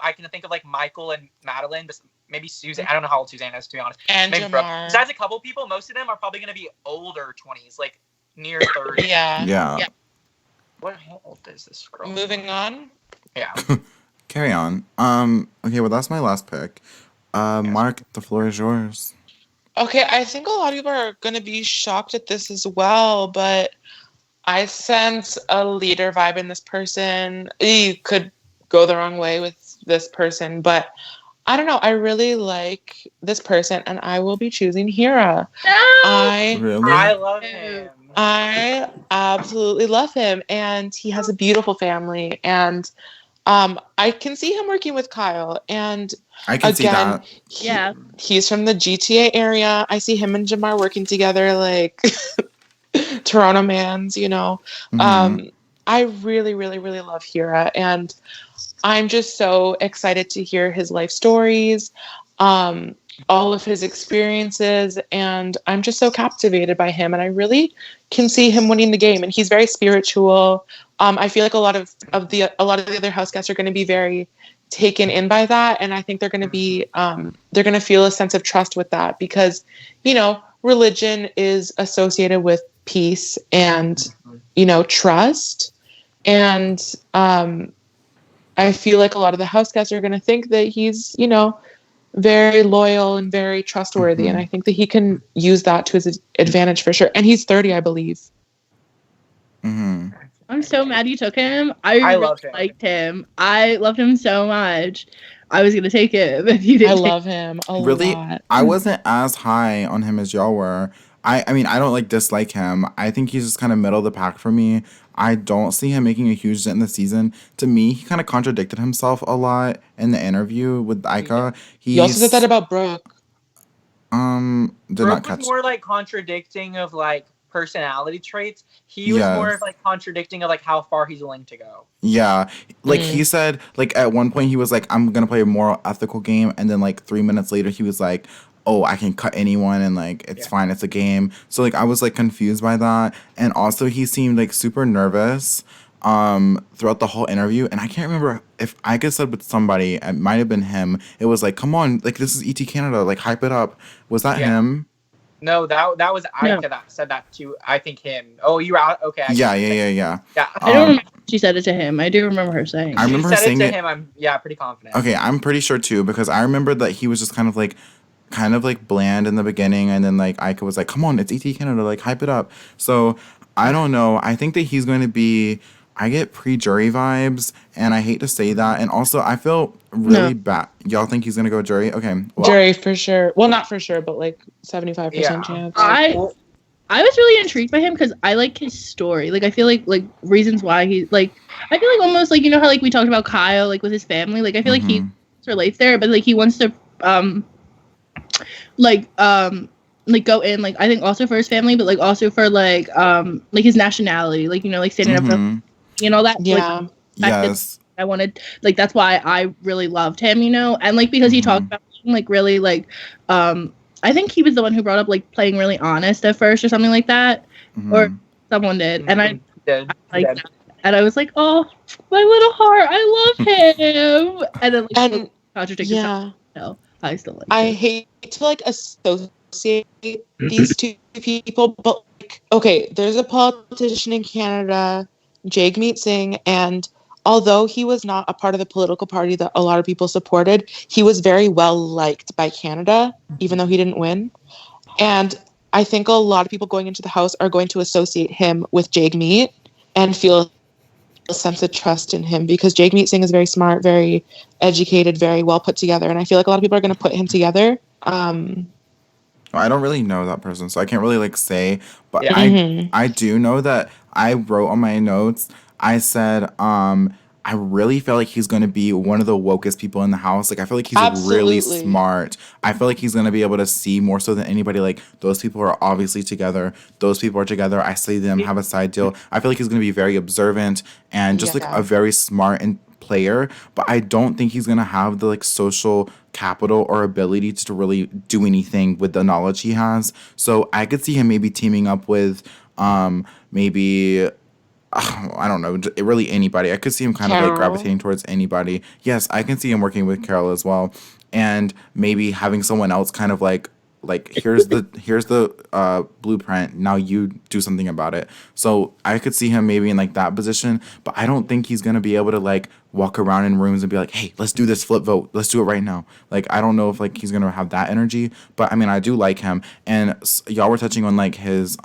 I can think of like Michael and Madeline, but maybe Suzanne. I don't know how old Suzanne is, to be honest. And Maybe Brooke. Jamar. Besides a couple people, most of them are probably going to be older 20s, like near 30. Yeah. Yeah. Yeah. What how old is this girl? Moving on. Yeah. Carry on. Okay, well that's my last pick. Mark, the floor is yours. Okay, I think a lot of people are going to be shocked at this as well, but I sense a leader vibe in this person. You could go the wrong way with this person, but I don't know. I really like this person, and I will be choosing Hira. I Really? I love him. absolutely love him, and he has a beautiful family, and I can see him working with Kyle, and I can see again, that. Yeah. he's from the GTA area. I see him and Jamar working together like Toronto mans, you know. Mhm. I really, really, really love Hira, and I'm just so excited to hear his life stories, all of his experiences, and I'm just so captivated by him. And I really can see him winning the game. And he's very spiritual. I feel like a lot of the other house guests are going to be very taken in by that, and I think they're going to be they're going to feel a sense of trust with that because, you know, religion is associated with peace and, trust. And I feel like a lot of the house guests are going to think that he's, very loyal and very trustworthy. And I think that he can use that to his advantage for sure. And he's 30, I believe. Mm-hmm. I'm so mad you took him. I really loved him. liked him. I loved him so much. I was gonna take him if you didn't. I love him a Really, lot. I wasn't as high on him as y'all were. I mean, I don't like dislike him. I think he's just kind of middle of the pack for me. I don't see him making a huge dent in the season. To me, he kind of contradicted himself a lot in the interview with Ica. You also said that about Brooke. Did Brooke not catch. was more like contradicting of like personality traits. He was more of like contradicting of like how far he's willing to go. Yeah, like he said, like at one point he was like, "I'm gonna play a moral, ethical game," and then like 3 minutes later he was like, "Oh, I can cut anyone and like it's fine, it's a game." So like I was like confused by that, and also he seemed like super nervous throughout the whole interview, and I can't remember if I could said with somebody, it might have been him. It was like, "Come on, like this is ET Canada, like hype it up." Was that him? No, that was Ika that said that to, I think, him. Oh, you were out? Okay. Yeah. Yeah. I don't remember if she said it to him. I do remember her saying. I remember her saying it to him. I'm pretty confident. Okay, I'm pretty sure too, because I remember that he was just kind of like bland in the beginning, and then like Ica was like, "Come on, it's ET Canada, like hype it up." So I don't know. I think that he's going to be. I get pre-jury vibes, and I hate to say that, and also I feel really bad. Y'all think he's gonna go jury? Okay, well, Jury for sure. Well, not for sure, but like 75% chance. I was really intrigued by him because I like his story. Like I feel like reasons why he like. I feel like almost like how like we talked about Kyle like with his family. Like I feel like he relates there, but like he wants to go in like I think also for his family, but like also for like his nationality. Like like standing up for all that. Yeah. Like, yes. I wanted like that's why I really loved him, and like because he talked about like really like I think he was the one who brought up like playing really honest at first or something like that, or someone did, and I like that. And I was like, oh, my little heart, I love him, and then like contradicted. Yeah, no, I still like. I hate to like associate these two people, but like, okay, there's a politician in Canada, Jagmeet Singh, and although he was not a part of the political party that a lot of people supported, he was very well liked by Canada, even though he didn't win. And I think a lot of people going into the House are going to associate him with Jagmeet and feel a sense of trust in him because Jagmeet Singh is very smart, very educated, very well put together. And I feel like a lot of people are going to put him together. I don't really know that person, so I can't really like say, but I do know that I wrote on my notes, I said, I really feel like he's going to be one of the wokest people in the House. Like, I feel like he's really smart. I feel like he's going to be able to see more so than anybody. Like, those people are obviously together. Those people are together. I see them have a side deal. I feel like he's going to be very observant and just like a very smart and player. But I don't think he's going to have the like social capital or ability to really do anything with the knowledge he has. So I could see him maybe teaming up with maybe... I don't know, really anybody. I could see him kind of like gravitating towards anybody. Yes, I can see him working with Carol as well, and maybe having someone else kind of like here's the blueprint. Now you do something about it. So I could see him maybe in like that position, but I don't think he's gonna be able to like walk around in rooms and be like, hey, let's do this flip vote. Let's do it right now. Like I don't know if like he's gonna have that energy, but I mean I do like him, and y'all were touching on like his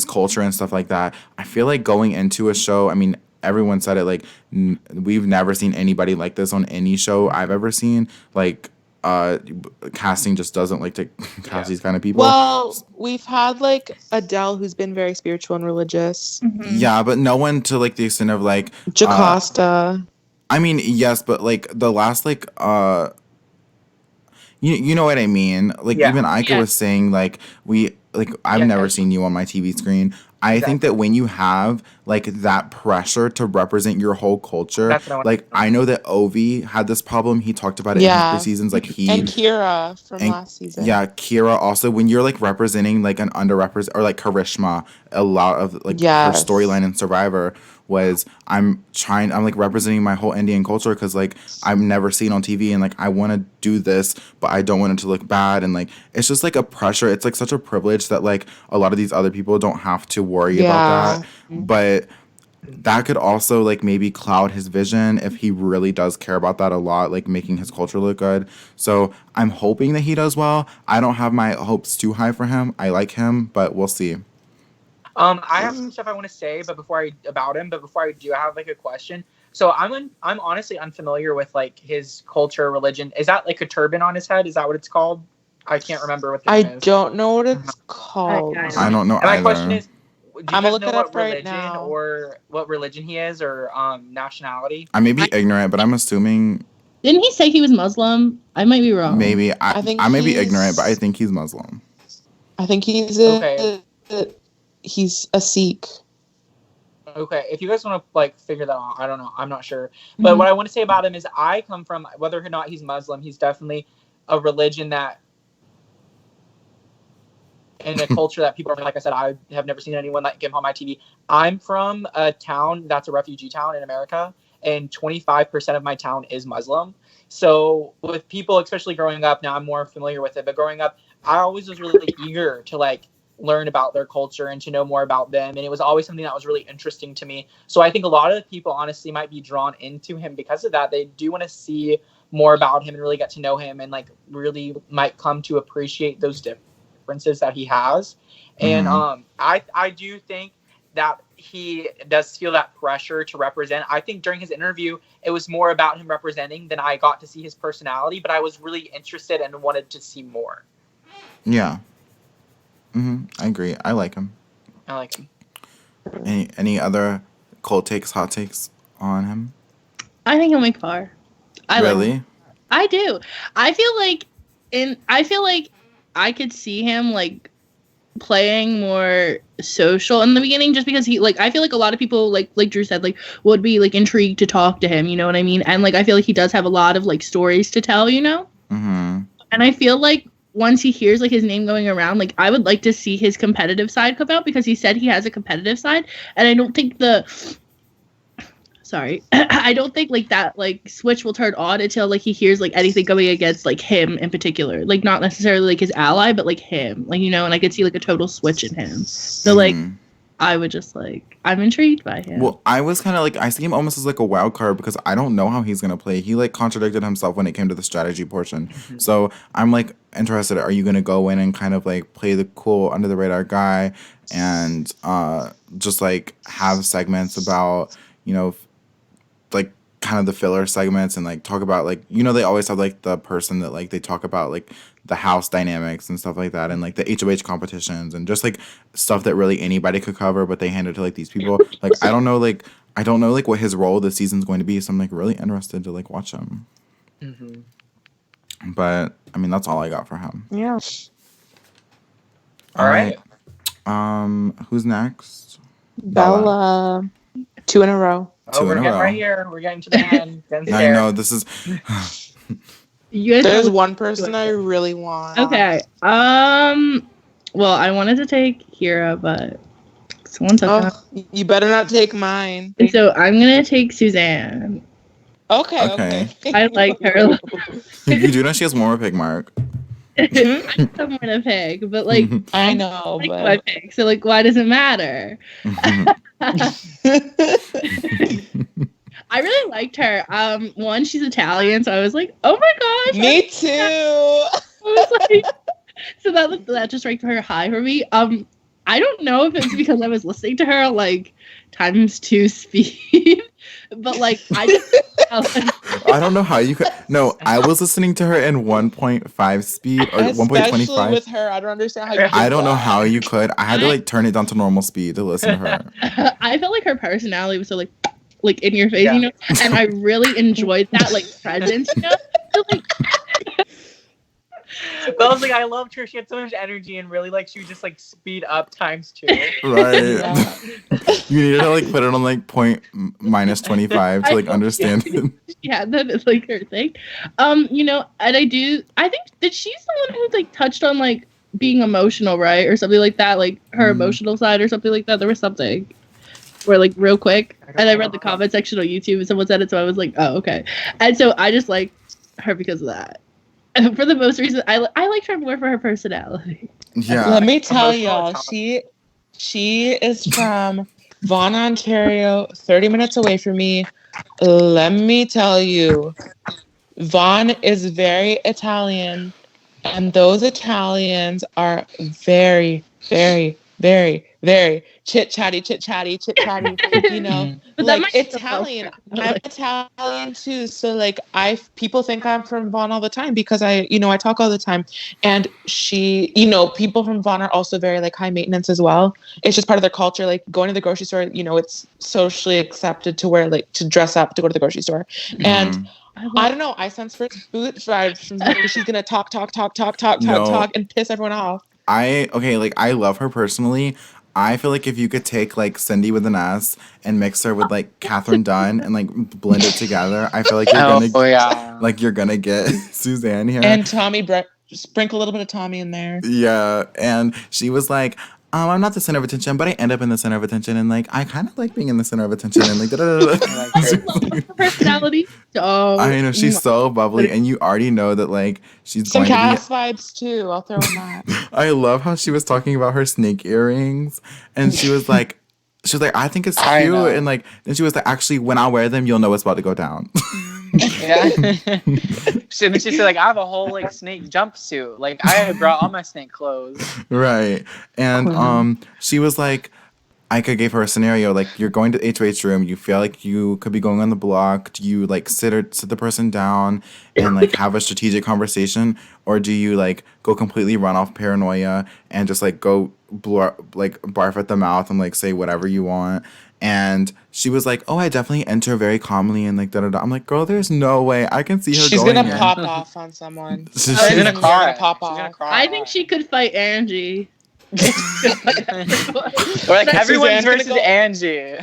culture and stuff like that. I feel like going into a show, I mean, everyone said it, like, we've never seen anybody like this on any show I've ever seen. Like, casting just doesn't like to cast these kind of people. Well, we've had, like, Adele, who's been very spiritual and religious. Yeah, but no one to, like, the extent of, like... Jocasta. I mean, yes, but, like, the last, like, you know what I mean? Like, even Ica was saying, like, I've never seen you on my TV screen. I think that when you have like that pressure to represent your whole culture, That's what I want. like I know that Ovi had this problem. He talked about it Yeah. in his seasons. Like And Kira from and- last season. yeah, Kira also, when you're like representing like an underrepresented, or like Karishma, a lot of like her Yes. storyline in Survivor was I'm like representing my whole Indian culture because like I'm never seen on TV and like I want to do this but I don't want it to look bad, and like it's just like a pressure. It's like such a privilege that like a lot of these other people don't have to worry about that, but that could also like maybe cloud his vision if he really does care about that a lot, like making his culture look good. So I'm hoping that he does well. I don't have my hopes too high for him. I like him, but we'll see. I have some stuff I want to say, but before I do, I have like a question. So I'm honestly unfamiliar with like his culture, religion. Is that like a turban on his head? Is that what it's called? I can't remember what the I name is. don't know what it's called. I don't know And my either. question is, do you I'm guys looking know it what up right religion now. or what religion he is or nationality? I may be ignorant, but I'm assuming Didn't he say he was Muslim? I might be wrong. maybe I think I may be he's- ignorant, but I think he's Muslim. I think he's Okay. he's a Sikh. Okay, if you guys want to like figure that out, I don't know. I'm not sure. But what I want to say about him is I come from, whether or not he's Muslim, he's definitely a religion that, and a culture that people are, like I said, I have never seen anyone like him on my TV. I'm from a town that's a refugee town in America, and 25% of my town is Muslim. So with people, especially growing up, now I'm more familiar with it, but growing up, I always was really eager to like learn about their culture and to know more about them, and it was always something that was really interesting to me. So I think a lot of people honestly might be drawn into him because of that. They do want to see more about him and really get to know him, and like really might come to appreciate those differences that he has. And I do think that he does feel that pressure to represent. I think during his interview it was more about him representing than I got to see his personality, but I was really interested and wanted to see more. Yeah. I agree. I like him. I like him. Any other cold takes, hot takes on him? I think he'll make far. I like Really? him. I do. I feel like I could see him like playing more social in the beginning, just because he like I feel like a lot of people like Drew said like would be like intrigued to talk to him, you know what I mean? And like I feel like he does have a lot of like stories to tell, you know? Mm-hmm. And I feel like once he hears like his name going around, like I would like to see his competitive side come out, because he said he has a competitive side, and I don't think I don't think like that like switch will turn on until like he hears like anything going against like him in particular, like not necessarily like his ally, but like him, like, you know, and I could see like a total switch in him. So like I would just like, I'm intrigued by him. Well, I was kind of like, I see him almost as like a wild card because I don't know how he's going to play. He like contradicted himself when it came to the strategy portion. So I'm like interested. Are you going to go in and kind of like play the cool under the radar guy and just like have segments about, you know, like kind of the filler segments and like talk about like, you know, they always have like the person that like they talk about like the house dynamics and stuff like that, and like the HOH competitions and just like stuff that really anybody could cover, but they hand it to like these people. Like I don't know like what his role this season's going to be, so I'm like really interested to like watch him. But I mean, that's all I got for him. Yeah. All right. Who's next? Bella. 2 in a row. Oh, Two we're in a getting row. right here. We're getting to the end. Getting I there. know this is. You guys There's know- one person I really want. Okay. Well, I wanted to take Kira, but someone took her. Oh, you better not take mine. And so I'm gonna take Suzanne. Okay. I like her. You do know she has one more pick mark. I have someone to pick, but like I know, like but my pick. So like, why does it matter? I really liked her. One, she's Italian, so I was like, oh my gosh. me too. I was like, so that just ranked her high for me. I don't know if it's because I was listening to her like ×2 speed, but like I just I don't know how you could. No, I was listening to her in 1.5 speed or Especially 1.25. with her, I don't understand how you. I don't know how you could. I had to like turn it down to normal speed to listen to her. I felt like her personality was so like in your face, Yeah. you know, and I really enjoyed that like presence, you know. So, like, But I was like, I loved her. She had so much energy and really like she would just like speed up times 2. Right. Yeah. You need to like put it on like point minus 25 to like understand it. Yeah, that is like her thing. You know, and I think that she's the one who like touched on like being emotional, right? Or something like that, like her emotional side or something like that. There was something where like real quick, and I read the comment section on YouTube and someone said it, so I was like, oh, okay. And so I just like her because of that. And for the most reason, I liked her more for her personality. Yeah. Let me tell Emotional y'all, intelligence. she is from Vaughan, Ontario, 30 minutes away from me. Let me tell you, Vaughan is very Italian, and those Italians are very, very, very, very chit-chatty. You know, But that like might be the Italian. filter. I'm Italian too, so like people think I'm from Vaughan all the time because I talk all the time. And she, people from Vaughan are also very like high maintenance as well. It's just part of their culture. Like going to the grocery store, it's socially accepted to wear like to dress up to go to the grocery store. And Mhm. I don't know. I sense first boot vibes from her because she's gonna talk, No. and piss everyone off. I love her personally. I feel like if you could take like Cindy with an S and mix her with like Catherine Dunn and like blend it together, I feel like you're gonna get Suzanne here. And Tommy, sprinkle a little bit of Tommy in there. Yeah, and she was like, I'm not the center of attention, but I end up in the center of attention, and like I kind of like being in the center of attention, and like Her personality. So I know she's so bubbly, and you already know that like she's Some going to cast vibes too. I'll throw in that. be. I love how she was talking about her snake earrings, and she was like, I think it's I cute, know. and like then she was like, actually, when I wear them, you'll know it's about to go down. Yeah. So then she said, like, I have a whole like snake jumpsuit. Like I brought all my snake clothes. Right. And she was like, I could give her a scenario like you're going to HOH room, you feel like you could be going on the block. Do you like sit the person down and like have a strategic conversation, or do you like go completely run off paranoia and just like go barf at the mouth and like say whatever you want? And she was like, "Oh, I definitely enter very calmly and like da da da." I'm like, "Girl, there's no way I can see her She's going gonna in." pop off on someone. She's She's She's gonna gonna cry. pop She's off. gonna cry. I think she could fight Angie. Or like Suzanne's everyone's gonna versus go- Angie.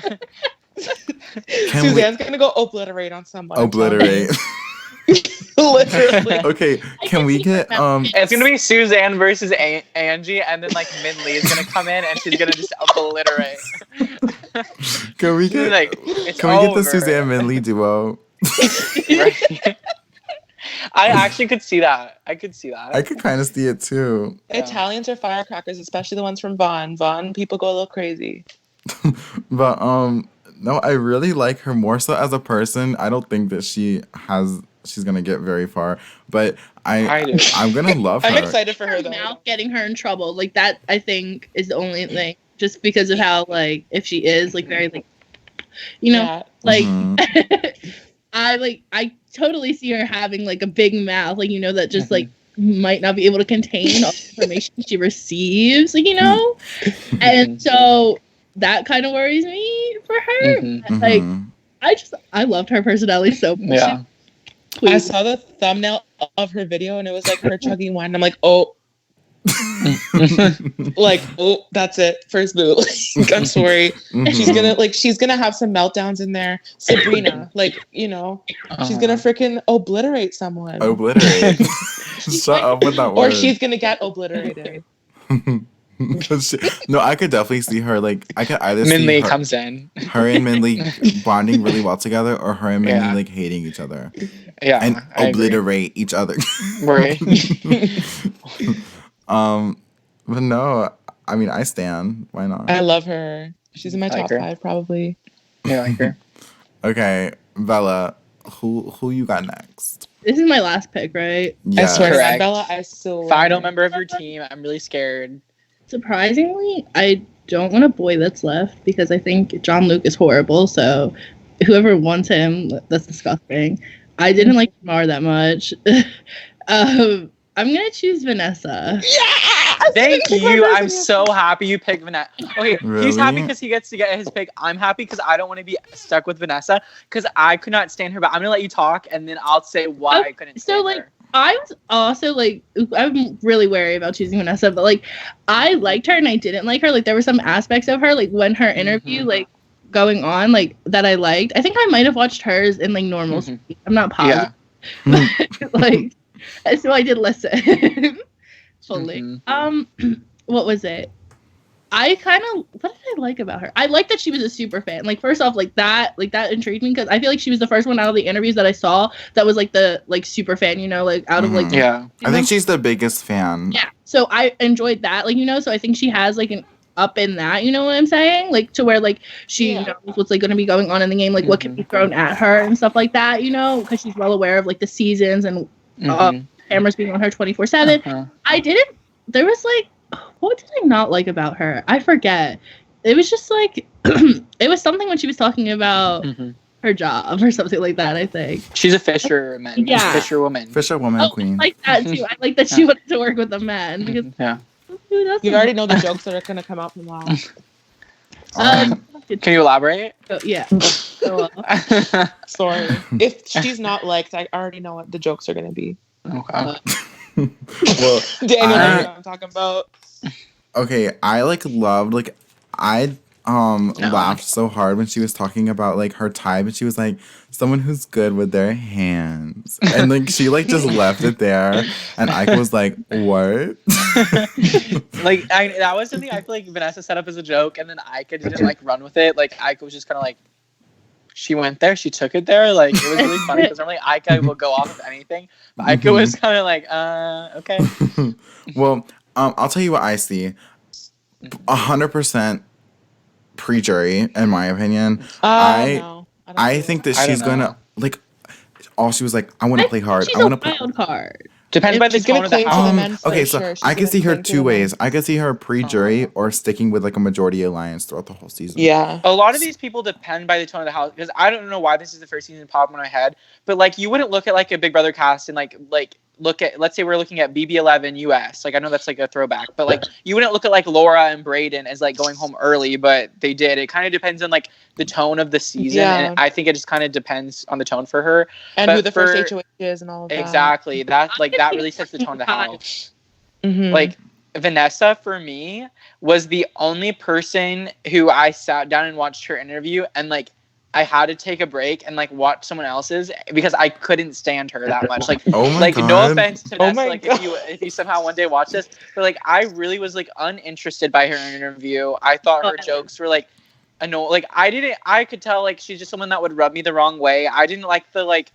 Can we Suzanne's gonna go obliterate on someone. obliterate? Literally. Okay, can we get It's gonna be Suzanne versus Angie, and then like Min Lee is gonna come in and she's gonna just obliterate. can we She's get like, it's can we get the over. Suzanne Minley duo? Right? I actually could see that. I could see that. I could kind of see it too. Yeah. Italians are firecrackers, especially the ones from Vaughan. Vaughan people go a little crazy. But no, I really like her more so as a person. I don't think that she's gonna get very far, but I do. I'm gonna love her. I'm excited for her Her though. mouth getting her in trouble, like that, I think is the only thing. Just because of how, like, if she is like very like, Yeah. like Mhm. I totally see her having like a big mouth, like that just like might not be able to contain all the information she receives, like and so that kind of worries me for her. Mhm. Like Mhm. I loved her personality so much. Yeah. I Please. saw the thumbnail of her video and it was like her chugging wine. I'm like, oh, that's it. First boot. Like, I'm sorry. Mhm. She's gonna have some meltdowns in there. Sabrina, she's gonna freaking obliterate someone. Obliterate. Shut up with that Or word. she's gonna get obliterated. No, I could definitely see her. Like, I could either Min see Lee her, comes in. her and Minley bonding really well together, or her and Minley Yeah. like hating each other Yeah. and I agree. obliterate each other. Right. But no, I mean, I stan. Why not? I love her. She's in my I like top her. 5 probably. Yeah, like her. Okay, Bella, who you got next? This is my last pick, right? Yeah. I swear to God, Correct. Bella, I still Final member of your team. I'm really scared. Surprisingly, I don't want a boy that's left because I think John Luke is horrible. So whoever wants him, that's disgusting. I didn't like Jamar that much. I'm gonna choose Vanessa. Thank you. I'm so happy you picked Vanessa. Okay, he's happy Really? because he gets to get his pick. I'm happy because I don't want to be stuck with Vanessa because I could not stand her. But I'm gonna let you talk and then I'll say why I couldn't So, stand like, her. I was also like, I'm really wary about choosing Vanessa, but like, I liked her and I didn't like her. Like, there were some aspects of her, like when her interview, like going on, like that I liked. I think I might have watched hers in like normal speed. I'm not positive, but like, so I did listen fully. What was it? What did I like about her? I like that she was a super fan. Like, first off, like that intrigued me because I feel like she was the first one out of the interviews that I saw that was like the like super fan, you know, like out of like I think she's the biggest fan. Yeah. So I enjoyed that, like, you know, so I think she has like an up in that, you know what I'm saying? Like to where like she knows what's like gonna be going on in the game, like what can be thrown at her and stuff like that, you know, because she's well aware of like the seasons and cameras being on her 24/7. There was like, what did I not like about her? I forget. It was just like, it was something when she was talking about her job or something like that, I think. She's a fisherman. Yeah. Fisherwoman Queen. I like that too. I like that she wanted to work with a man. Because, you already know the jokes that are going to come out from Lala. Can you elaborate? Yeah. Sorry. If she's not liked, I already know what the jokes are going to be. Okay. Well, Daniel knows what I'm talking about. Okay, I like loved like I laughed so hard when she was talking about like her type, and she was like someone who's good with their hands, and like she like just left it there, and Ike was like, what? Like that was something I feel like Vanessa set up as a joke, and then Ike didn't like run with it. Like Ike was just kind of like, she went there, she took it there. Like it was really funny because normally Ike will go off of anything, but Ike was kind of like, okay. Well, I'll tell you what I see. 100% pre-jury, in my opinion. I think that she's gonna like. All she was like, I want to play hard. I want to play wild card. Depends by the tone of the house. Okay, so I can see her two ways. I can see her pre-jury or sticking with like a majority alliance throughout the whole season. Yeah. A lot of these people depend by the tone of the house, because I don't know why this is the first season popped in my head, but like you wouldn't look at like a Big Brother cast and like look at, let's say we're looking at BB11 US. Like I know that's like a throwback, but like you wouldn't look at like Laura and Brayden as like going home early, but they did. It kind of depends on like the tone of the season, and I think it just kind of depends on the tone for her and who the first HOH is and all of that. Exactly. That like that really sets the tone of the house. Like Vanessa for me was the only person who I sat down and watched her interview, and like I had to take a break and like watch someone else's because I couldn't stand her that much. Like, God. No offense to Vanessa, like if you somehow one day watch this, but like I really was like uninterested by her interview. I thought her jokes were like annoying. Like I could tell like she's just someone that would rub me the wrong way. I didn't like the like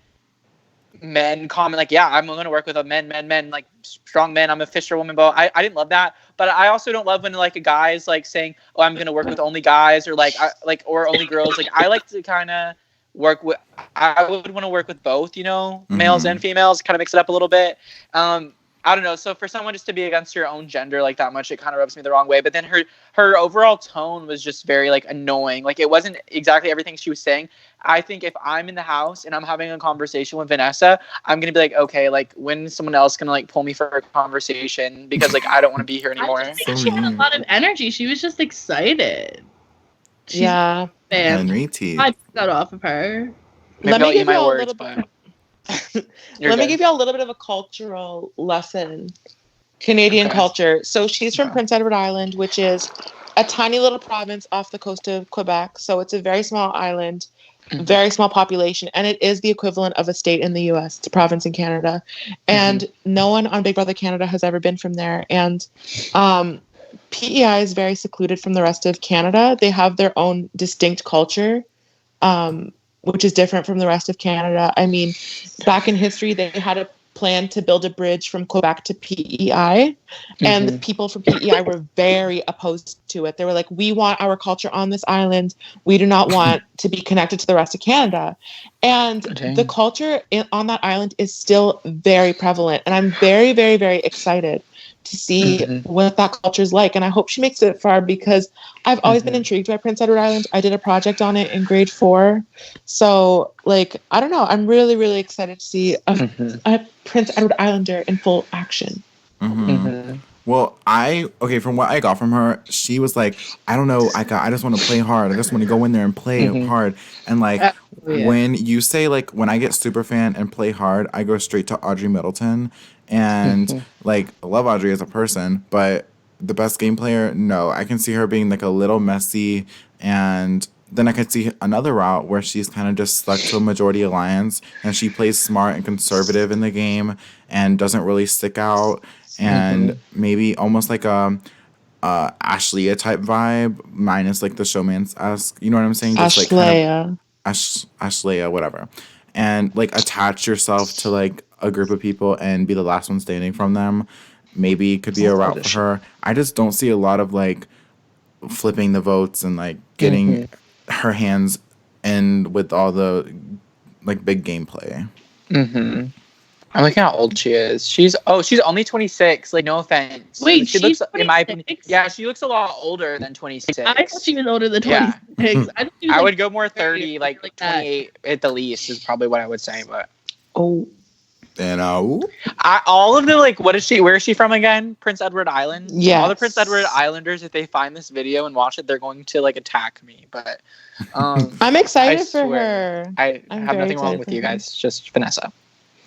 men comment like, yeah, I'm gonna work with a men, like strong men, I'm a fisherwoman, but I didn't love that. But I also don't love when like a guy's like saying, oh, I'm gonna work with only guys, or like or only girls. Like I like to kind of work with, I would want to work with both, you know, males and females, kind of mix it up a little bit. I don't know. So for someone just to be against your own gender like that much, it kind of rubs me the wrong way. But then her overall tone was just very like annoying. Like it wasn't exactly everything she was saying. I think if I'm in the house and I'm having a conversation with Vanessa, I'm gonna be like, okay, like when someone else gonna like pull me for a conversation, because like I don't want to be here anymore. I think she had a lot of energy. She was just excited. She's man. I got off of her. Let me give you a little bit. Let me give you a little bit of a cultural lesson. Canadian culture. So she's from Prince Edward Island, which is a tiny little province off the coast of Quebec. So it's a very small island, very small population, and it is the equivalent of a state in the US. It's a province in Canada. And no one on Big Brother Canada has ever been from there. And PEI is very secluded from the rest of Canada. They have their own distinct culture, which is different from the rest of Canada. I mean, back in history, they had a plan to build a bridge from Quebec to PEI, and the people from PEI were very opposed to it. They were like, we want our culture on this island. We do not want to be connected to the rest of Canada. And the culture on that island is still very prevalent. And I'm very, very, very excited to see what that culture is like. And I hope she makes it far, because I've always been intrigued by Prince Edward Island. I did a project on it in grade 4. So, like, I don't know. I'm really, really excited to see a Prince Edward Islander in full action. Well, from what I got from her, she was like, I don't know, I just want to play hard. I just want to go in there and play hard. And like when you say like when I get super fan and play hard, I go straight to Audrey Middleton. And like I love Audrey as a person, but the best game player, no. I can see her being like a little messy, and then I could see another route where she's kind of just stuck to a majority alliance and she plays smart and conservative in the game and doesn't really stick out. And maybe almost like a Ashlea type vibe, minus like the showman's-esque. You know what I'm saying? Just Ashlea. Like Ashlea, whatever. And like attach yourself to like a group of people and be the last one standing from them. Maybe it could be a route for her. I just don't see a lot of like flipping the votes and like getting her hands in with all the like big gameplay. I'm looking how old she is. She's only 26. Like, no offense. Wait, she looks 26? in my opinion. Yeah, she looks a lot older than 26. I thought she was older than 26. I would go more 30, like 28 at the least is probably what I would say. But and all of the like, where is she from again? Prince Edward Island. Yeah. All the Prince Edward Islanders, if they find this video and watch it, they're going to like attack me. But I'm excited for her. I have nothing wrong with you guys. Just Vanessa.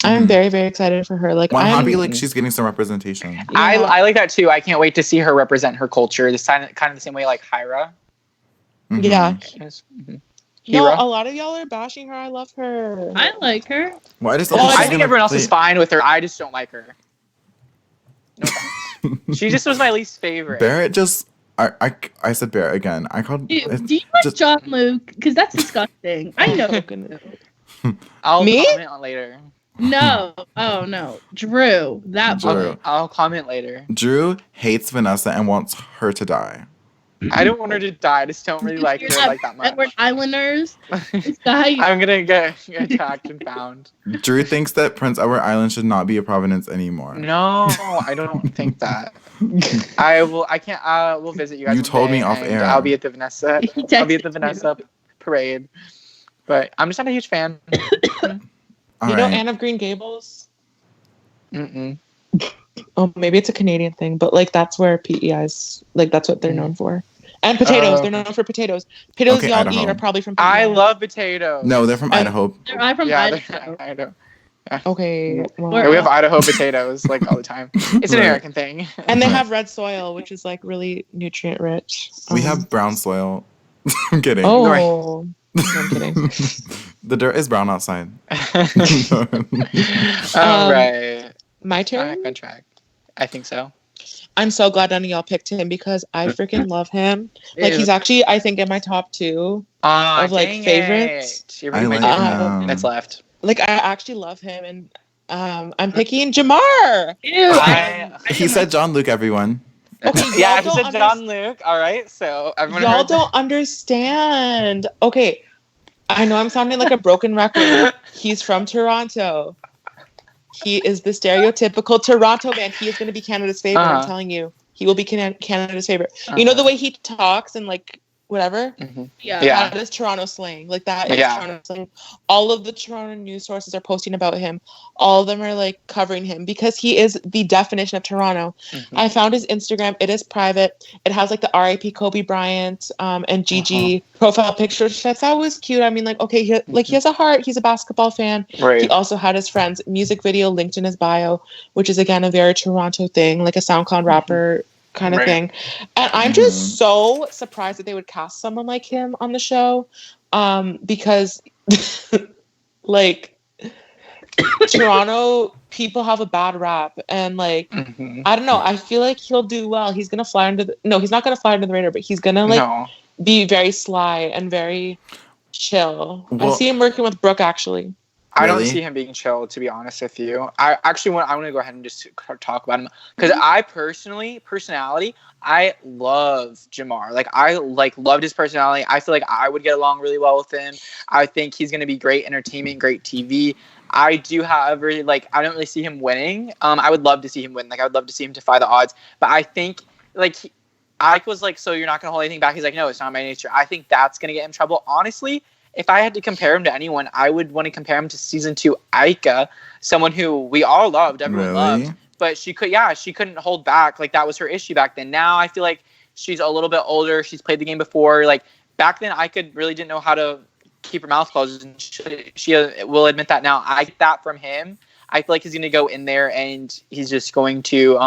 I'm very, very excited for her. Like, I'm happy like she's getting some representation. Yeah. I like that too. I can't wait to see her represent her culture. This kind of the same way like Hyra. Yeah. No, a lot of y'all are bashing her. I love her. I like her. Well, I think everyone else is fine with her. I just don't like her. No, she just was my least favorite. Barrett just. I said Barrett again. I called. Do you like John Luke? Because that's disgusting. I know. I'll comment on later. No. Oh, no. Drew. I'll comment later. Drew hates Vanessa and wants her to die. I don't want her to die. I just don't really like her like that much. Edward Islanders. This guy. I'm going to get attacked and found. Drew thinks that Prince Edward Island should not be a province anymore. No, I don't think that. We'll visit you guys. You told me off air. I'll be at the Vanessa parade. But I'm just not a huge fan. You know Anne of Green Gables? Mm-mm. Oh, maybe it's a Canadian thing, but like that's where PEI's like that's what they're known for. And potatoes. They're known for potatoes. Potatoes y'all Idaho. eat are probably from PEI. I love potatoes. No, they're from Idaho. I'm from Idaho. They're Idaho. Okay. Well, we have Idaho potatoes like all the time. It's an American thing. And they have red soil, which is like really nutrient rich. We have brown soil. I'm kidding. Oh. No, I'm kidding. The dirt is brown outside. All right. My turn? On track. I think so. I'm so glad none of y'all picked him because I freaking love him. Like he's actually, I think, in my top 2 of like favorites. You're really that's left. Like I actually love him, and I'm picking Jamar. He said John Luke, everyone. Okay, yeah, he said John Luke. All right, so everyone. Y'all don't understand. Okay, I know I'm sounding like a broken record. He's from Toronto. He is the stereotypical Toronto man. He is going to be Canada's favorite. I'm telling you, he will be Canada's favorite. You know the way he talks and like whatever. Yeah, that is Toronto slang. Like that is Toronto slang. All of the Toronto news sources are posting about him. All of them are like covering him because he is the definition of Toronto. I found his Instagram. It is private. It has like the R.I.P. Kobe Bryant and Gigi profile pictures. That's always cute. I mean, like okay, he has a heart. He's a basketball fan. Right. He also had his friend's music video linked in his bio, which is again a very Toronto thing, like a SoundCloud rapper kind of thing. And I'm just so surprised that they would cast someone like him on the show because like Toronto people have a bad rap and like I don't know, I feel like he'll do well. He's gonna fly under he's not gonna fly under the radar, but he's gonna like be very sly and very chill. I see him working with Brooke actually. I don't see him being chill, to be honest with you. I want to go ahead and just talk about him because I love Jamar. Like I loved his personality. I feel like I would get along really well with him. I think he's going to be great entertainment, great TV. I do, however, I don't really see him winning. I would love to see him win. Like I would love to see him defy the odds. But I think Ike was like, so you're not going to hold anything back. He's like, no, it's not my nature. I think that's going to get him in trouble. Honestly, if I had to compare him to anyone, I would want to compare him to season 2 Aika, someone who we all loved, everyone loved. but she couldn't hold back. Like, that was her issue back then. Now I feel like she's a little bit older. She's played the game before. Like, back then I really didn't know how to keep her mouth closed, and she will admit that now. I get that from him. I feel like he's going to go in there and he's just going to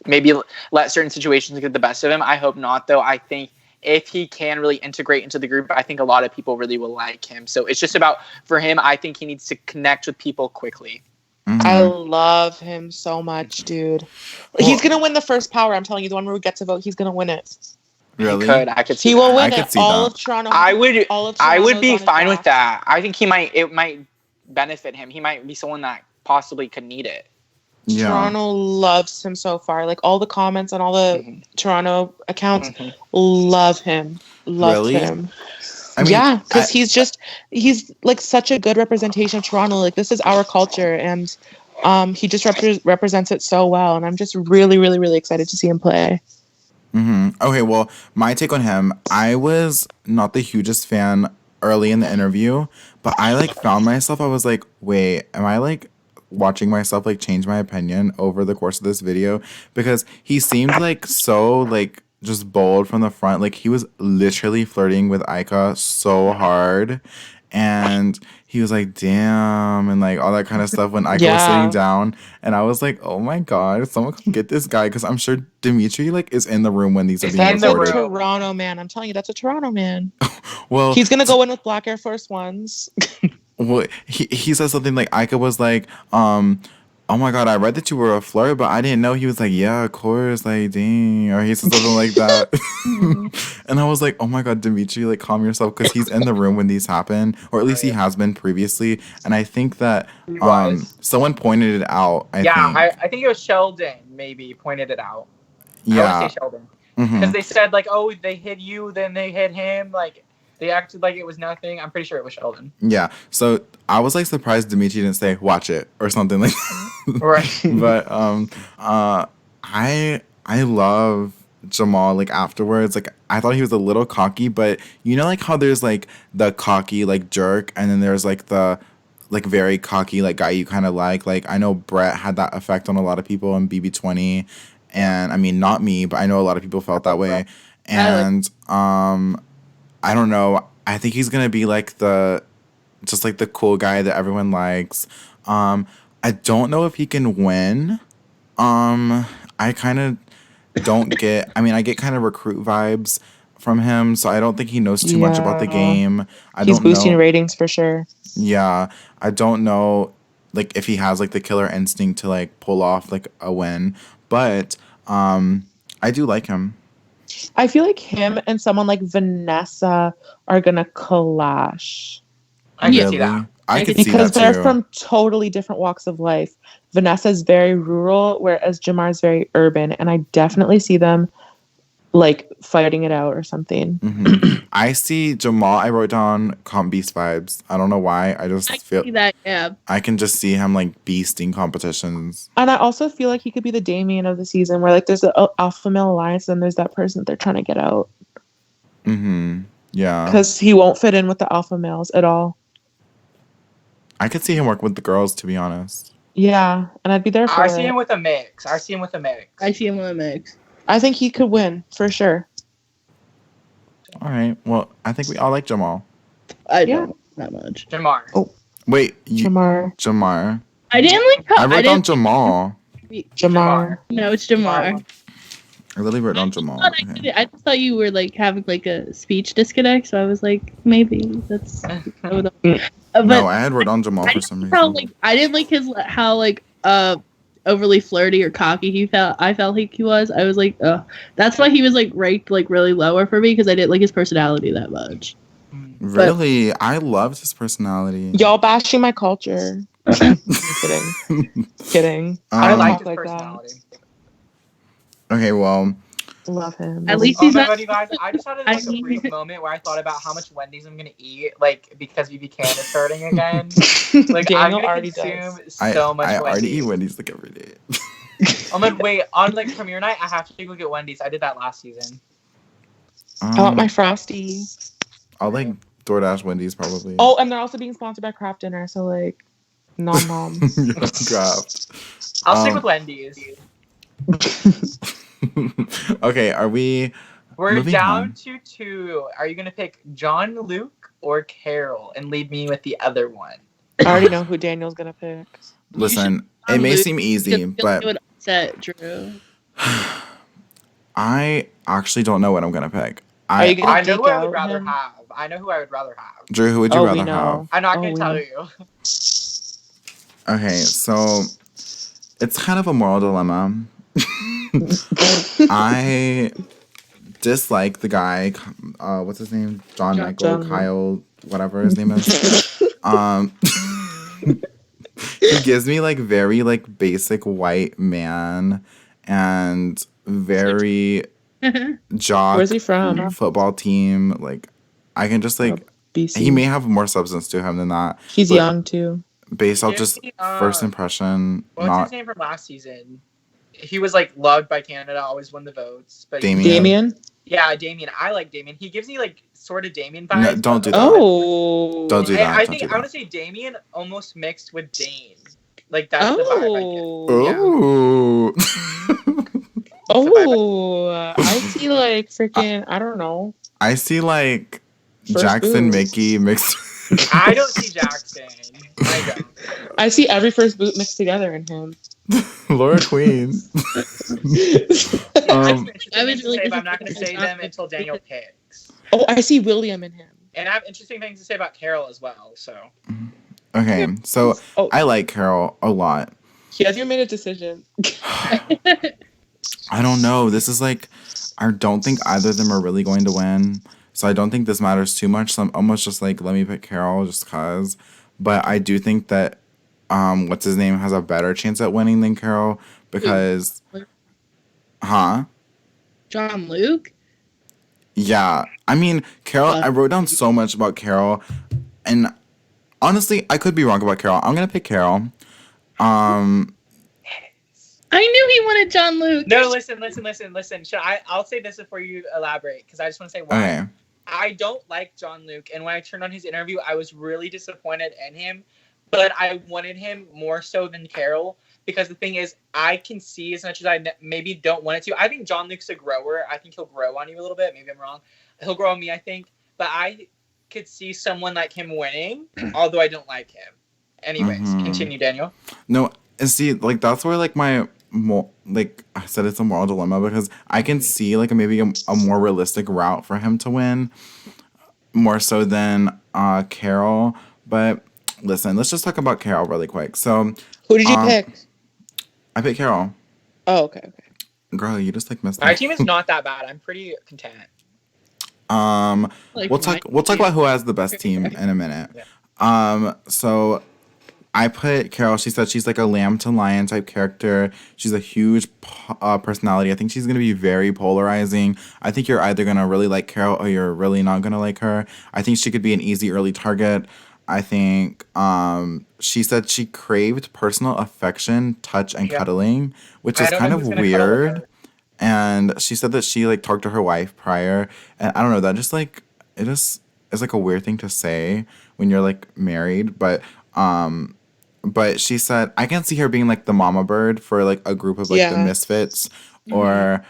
maybe let certain situations get the best of him. I hope not, though. I think if he can really integrate into the group, I think a lot of people really will like him. So it's just about, for him, I think he needs to connect with people quickly. Mm-hmm. I love him so much, dude. Well, he's going to win the first power. I'm telling you, the one where we get to vote, he's going to win it. Really? I could see he will win it. All of Toronto. I would be fine with that. I think it might benefit him. He might be someone that possibly could need it. Yeah. Toronto loves him so far. Like, all the comments on all the Toronto accounts love him. Love him. I mean, yeah, because he's like such a good representation of Toronto. Like, this is our culture, and he just represents it so well. And I'm just really, really, really excited to see him play. Mm-hmm. Okay, well, my take on him, I was not the hugest fan early in the interview, but I like found myself, I was like, wait, am I like watching myself like change my opinion over the course of this video? Because he seemed like so like just bold from the front. Like, he was literally flirting with Aika so hard, and he was like, damn, and like all that kind of stuff when Aika was sitting down. And I was like, oh my God, someone come get this guy. Because I'm sure Dimitri like is in the room when these are being recorded. That's a Toronto man. I'm telling you, that's a Toronto man. Well, he's going to go in with black Air Force Ones. Well, he said something like, Aika was like, oh my God, I read that you were a flirt, but I didn't know. He was like, yeah, of course, like, dang. Or he said something like that. And I was like, oh my God, Dimitri, like, calm yourself, because he's in the room when these happen, or at least he has been previously. And I think that someone pointed it out. I think it was Sheldon maybe pointed it out. Yeah. I would say Sheldon. Because they said, like, oh, they hit you, then they hit him, like... They acted like it was nothing. I'm pretty sure it was Sheldon. Yeah. So I was like surprised Dimitri didn't say "watch it" or something like that. Right. But I love Jamal. Like, afterwards, like, I thought he was a little cocky, but you know, like how there's like the cocky like jerk, and then there's like the like very cocky like guy you kind of like. Like, I know Brett had that effect on a lot of people in BB20, and I mean, not me, but I know a lot of people felt that way. And I don't know. I think he's gonna be like the cool guy that everyone likes. I don't know if he can win. I kind of don't get. I mean, I get kind of recruit vibes from him, so I don't think he knows too much about the game. He's boosting ratings for sure. Yeah, I don't know, like, if he has like the killer instinct to like pull off like a win, but I do like him. I feel like him and someone like Vanessa are gonna clash. I can see that. I could see that too. Because they're from totally different walks of life. Vanessa's very rural, whereas Jamar's very urban, and I definitely see them like fighting it out or something. Mm-hmm. I see Jamal. I wrote down Comp Beast vibes. I don't know why. I feel see that. Yeah. I can just see him like beasting competitions. And I also feel like he could be the Damien of the season, where like there's an alpha male alliance, and there's that person that they're trying to get out. Mm-hmm. Yeah. Because he won't fit in with the alpha males at all. I could see him work with the girls, to be honest. Yeah, and I'd be there for it. I see him with a mix. I see him with a mix. I think he could win, for sure. All right. Well, I think we all like Jamal. I don't that much. Jamar. Oh, wait. Jamar. I didn't like... I wrote down Jamal. Jamar. No, it's Jamar. I literally wrote down Jamal. I just thought you were like having like a speech disconnect, so I was like, maybe that's... No, I had wrote down Jamal for some reason. I didn't like how overly flirty or cocky I felt like he was. I was like, that's why he was like ranked like really lower for me, because I didn't like his personality that much. Really? I loved his personality. Y'all bashing my culture. Kidding. I like his personality. Okay, well, love him. At least he's not. You guys, I just had like a brief moment where I thought about how much Wendy's I'm gonna eat, like, because BB Can is starting again. Like, Daniel I'm gonna already consume does. so much. I Wendy's. already eat Wendy's like every day. Wait, on like premiere night, I have to go get Wendy's. I did that last season. I want my Frosty. I'll like DoorDash Wendy's probably. Oh, and they're also being sponsored by Kraft Dinner, so like, nom. Kraft. I'll stick with Wendy's. Okay, are we? We're down to 2. Are you gonna pick Jean-Luc or Carol and leave me with the other one? I already know who Daniel's gonna pick. Listen, it may seem easy, but would upset Drew. I actually don't know what I'm gonna pick. I know who I would rather have. I know who I would rather have. Drew, who would you rather have? I'm not gonna tell you. Okay, so it's kind of a moral dilemma. I dislike the guy. What's his name? John Michael, Kyle, whatever his name is. He gives me like very like basic white man and very jock. Where's he from? Football team. Like I can just like BC. He may have more substance to him than that. He's young too. Based off just first impression. What's his name from last season? He was like loved by Canada, always won the votes. But Damien? Yeah, Damien. I like Damien. He gives me like sort of Damien vibes. No, don't do that. Oh. Don't do that. I think I want to say Damien almost mixed with Dane. Like that's the vibe I get. Oh. I see like freaking, I don't know. I see like Jackson Mickey mixed. I don't see Jackson. I don't. I see every first boot mixed together in him. Laura Queen. I'm not going to say them until Daniel picks. Oh, I see William in him. And I have interesting things to say about Carol as well. So. Okay, so I like Carol a lot. He hasn't made a decision. I don't know. This is like, I don't think either of them are really going to win. So I don't think this matters too much. So I'm almost just like, let me pick Carol just cause. But I do think that what's his name has a better chance at winning than Carol because Jean-Luc? Yeah. I mean, Carol, I wrote down so much about Carol and honestly, I could be wrong about Carol. I'm gonna pick Carol. I knew he wanted Jean-Luc. No, listen. I'll say this before you elaborate because I just want to say why. Okay. I don't like Jean-Luc, and when I turned on his interview, I was really disappointed in him. But I wanted him more so than Carol because the thing is, I can see as much as I maybe don't want it to. I think Jean-Luc's a grower. I think he'll grow on you a little bit. Maybe I'm wrong. He'll grow on me, I think. But I could see someone like him winning, although I don't like him. Anyways, continue, Daniel. No, and see, like that's where like my like I said, it's a moral dilemma because I can see like maybe a more realistic route for him to win, more so than Carol. But listen, let's just talk about Carol really quick. So, who did you pick? I picked Carol. Oh, okay. Girl, you just like missed. My team is not that bad. I'm pretty content. We'll talk about who has the best team in a minute. Yeah. So I put Carol. She said she's like a lamb to lion type character. She's a huge personality. I think she's gonna be very polarizing. I think you're either gonna really like Carol or you're really not gonna like her. I think she could be an easy early target. I think she said she craved personal affection, touch, and cuddling, which is kind of weird. And she said that she like talked to her wife prior, and I don't know, that just like it is like a weird thing to say when you're like married, but she said I can see her being like the mama bird for like a group of like the misfits, or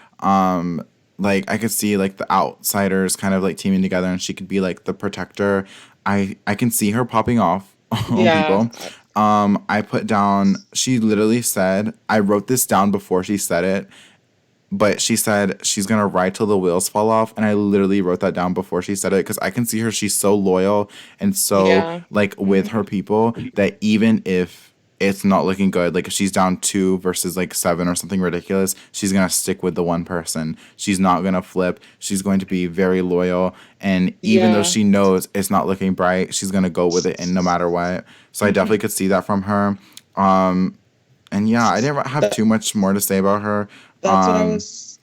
like I could see like the outsiders kind of like teaming together, and she could be like the protector. I can see her popping off on people. I put down, she literally said, I wrote this down before she said it, but she said she's going to ride till the wheels fall off. And I literally wrote that down before she said it because I can see her. She's so loyal and so like with her people that even if it's not looking good, like if she's down 2 versus like 7 or something ridiculous, she's going to stick with the one person. She's not going to flip. She's going to be very loyal. And even though she knows it's not looking bright, she's going to go with it and no matter what. So I definitely could see that from her. And yeah, I didn't have too much more to say about her. That's what I was.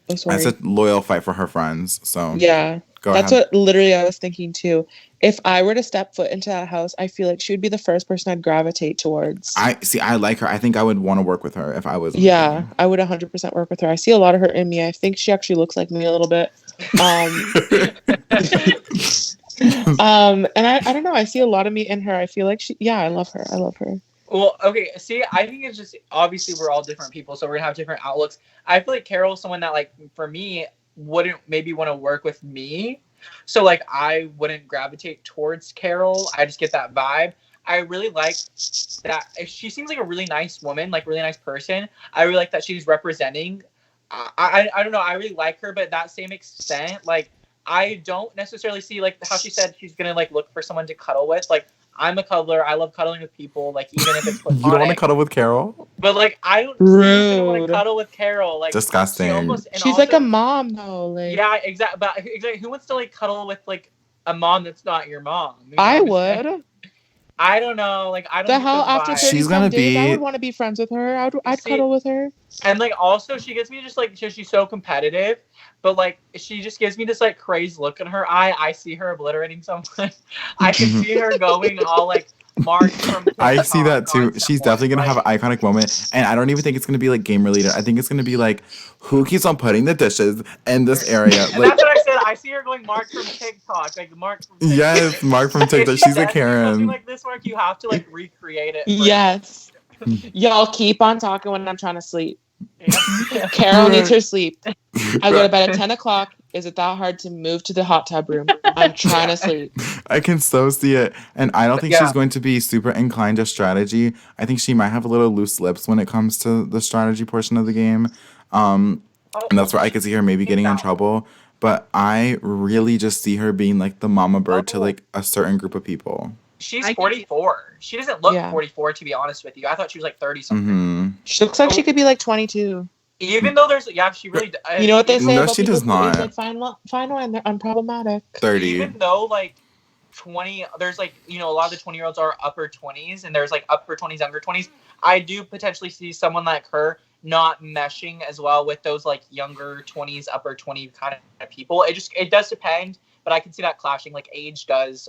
I'm sorry. I said loyal fight for her friends. So yeah, that's what literally I was thinking too. If I were to step foot into that house, I feel like she would be the first person I'd gravitate towards. I like her. I think I would want to work with her if I was. Yeah, I would 100% work with her. I see a lot of her in me. I think she actually looks like me a little bit. And I don't know. I see a lot of me in her. I feel like I love her. Well, okay. See, I think it's just obviously we're all different people, so we're gonna have different outlooks. I feel like Carol's someone that, like, for me, wouldn't maybe want to work with me. So like, I wouldn't gravitate towards Carol. I just get that vibe. I really like that. She seems like a really nice woman, like really nice person. I really like that she's representing. I don't know. I really like her, but that same extent, like, I don't necessarily see, like, how she said she's gonna like look for someone to cuddle with. Like, I'm a cuddler. I love cuddling with people. Like, even if it's platonic. You don't want to cuddle with Carol? But like, I don't want to cuddle with Carol. Like, disgusting. She's like a mom though. Like, yeah, exactly. But exactly, who wants to like cuddle with like a mom that's not your mom? You know I would. I don't know. Like, I don't. The hell, after 30 she's gonna days, I would want to be friends with her. I'd cuddle with her. And like, also, she gives me just like, she's so competitive, but like, she just gives me this like crazed look in her eye. I see her obliterating someone. I can see her going all like Mark from I see that too. She's definitely gonna have an iconic moment, and I don't even think it's gonna be like game related. I think it's gonna be like, who keeps on putting the dishes in this area? And like, that's what I said. I see her going Mark from TikTok, like Mark from TikTok. Yes, Mark from TikTok. She's a Karen. Like this, Mark, you have to like recreate it. Yes. Y'all keep on talking when I'm trying to sleep. Yeah. Carol needs her sleep. I go to bed at 10 o'clock. Is it that hard to move to the hot tub room? I'm trying to sleep. I can so see it. And I don't think she's going to be super inclined to strategy. I think she might have a little loose lips when it comes to the strategy portion of the game. And that's where I could see her maybe getting in trouble. But I really just see her being like the mama bird to like a certain group of people. She's 44. She doesn't look 44, to be honest with you. I thought she was like 30 something. Mm-hmm. She looks like she could be like 22. Even though there's, she really does. You know what they say? No, she does not. Like, fine wine, they're unproblematic. 30. Even though like 20, there's like, a lot of the 20-year-olds are upper 20s, and there's like upper 20s, younger 20s. I do potentially see someone like her not meshing as well with those like younger 20s, upper 20 kind of people. It does depend, but I can see that clashing. Like, age does,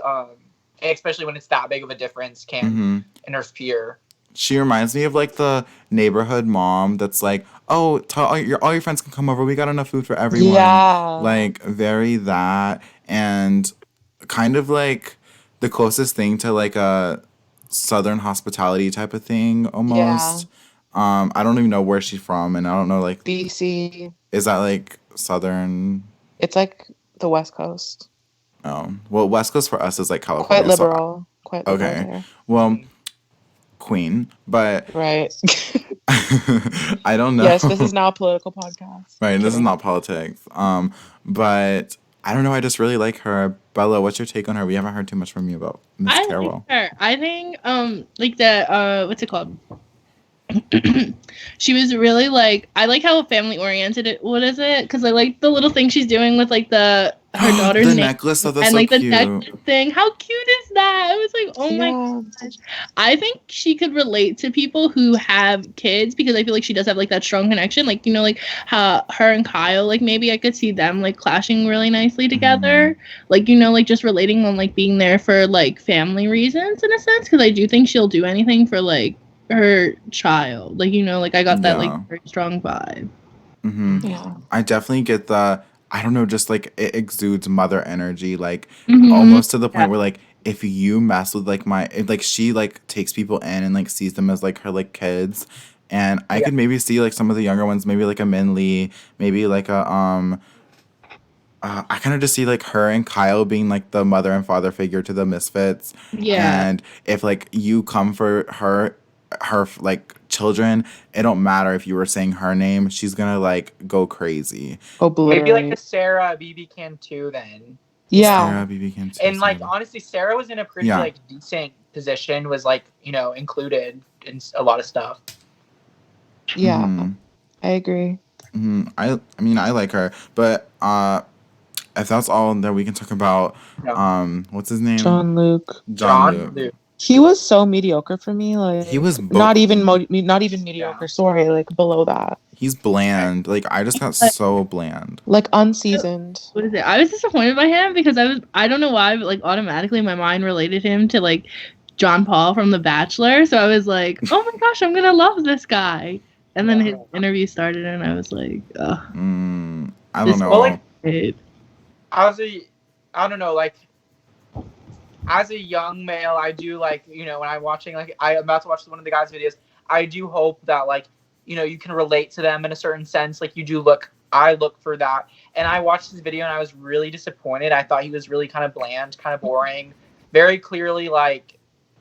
especially when it's that big of a difference, can interfere. She reminds me of like the neighborhood mom that's like, oh, all your friends can come over. We got enough food for everyone. Yeah. Like, very that. And kind of like the closest thing to like a Southern hospitality type of thing almost. Yeah. I don't even know where she's from. And I don't know, like. BC. Is that like Southern? It's like the West Coast. Oh. Well, West Coast for us is like California. Quite liberal. Quite liberal. Okay. There. Well, Queen, but right. I don't know. Yes, this is now a political podcast. Right, this is not politics. But I don't know. I just really like her. Bella, what's your take on her? We haven't heard too much from you about Miss Carol. Like her. I think like the what's it called? She was really like, I like how family oriented what is it? Because I like the little thing she's doing with like her daughter's name. Necklace, that's and so like cute. The necklace thing. How cute is that? I was like, oh my gosh. I think she could relate to people who have kids, because I feel like she does have like that strong connection. Like, like how her and Kyle, like maybe I could see them like clashing really nicely together. Like, like just relating on like being there for like family reasons in a sense. Because I do think she'll do anything for like her child. Like, like I got that like very strong vibe. Mm-hmm. Yeah. I definitely get the, I don't know, just like it exudes mother energy, like almost to the point where like if you mess with like she like takes people in and like sees them as like her like kids, and I could maybe see like some of the younger ones, maybe like a Min Lee, maybe like a I kind of just see like her and Kyle being like the mother and father figure to the Misfits. Yeah. And if like you come for her like children, it don't matter if you were saying her name, she's gonna like go crazy. Maybe like the Sarah BB Can too then. Yeah. Sarah BB Can too. And like honestly, Sarah was in a pretty like decent position, was like, included in a lot of stuff. Yeah. I agree. I mean I like her, but if that's all that we can talk about, what's his name? John Luke. He was so mediocre for me. Like, he was not even mediocre. Yeah. Sorry, like below that. He's bland. Like, I just got so bland. Like unseasoned. What is it? I was disappointed by him because I don't know why, but like automatically my mind related him to like John Paul from The Bachelor. So I was like, oh my gosh, I'm gonna love this guy. And then his interview started, and I was like, ugh. I don't know. Well, like, I don't know, like, as a young male, I do like, when I'm watching, like, I'm about to watch one of the guys' videos, I do hope that, like, you can relate to them in a certain sense. Like, I look for that. And I watched this video and I was really disappointed. I thought he was really kind of bland, kind of boring. Very clearly, like,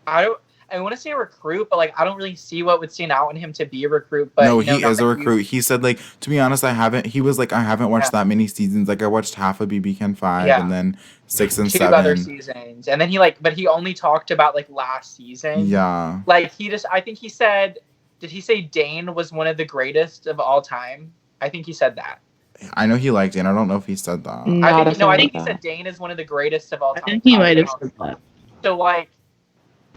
I want to say a recruit, but, like, I don't really see what would stand out in him to be a recruit. But no, he is a recruit. He said, like, to be honest, I haven't watched that many seasons. Like, I watched half of BB Can 5 and then 6 and 7. 2 other seasons. And then but he only talked about, like, last season. Yeah. Like, I think he said, did he say Dane was one of the greatest of all time? I think he said that. I know he liked Dane. I don't know if he said that. I think he said Dane is one of the greatest of all time. I think he might have said that. So, like,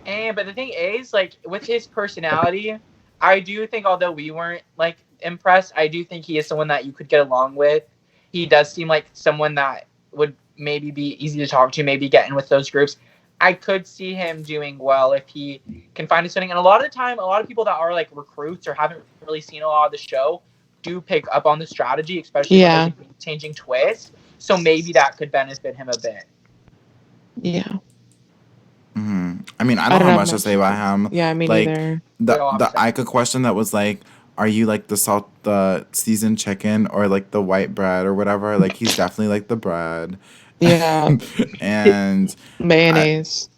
but the thing is, like, with his personality, I do think, although we weren't, like, impressed, I do think he is someone that you could get along with. He does seem like someone that would maybe be easy to talk to, maybe get in with those groups. I could see him doing well if he can find his footing. And a lot of the time, a lot of people that are, like, recruits or haven't really seen a lot of the show do pick up on the strategy, especially with the changing twist. So maybe that could benefit him a bit. Yeah. Mm-hmm. I mean, I don't have much to say about him. Yeah, me neither. The Ika question that was like, are you like the seasoned chicken or like the white bread or whatever? Like, he's definitely like the bread. Yeah. And mayonnaise.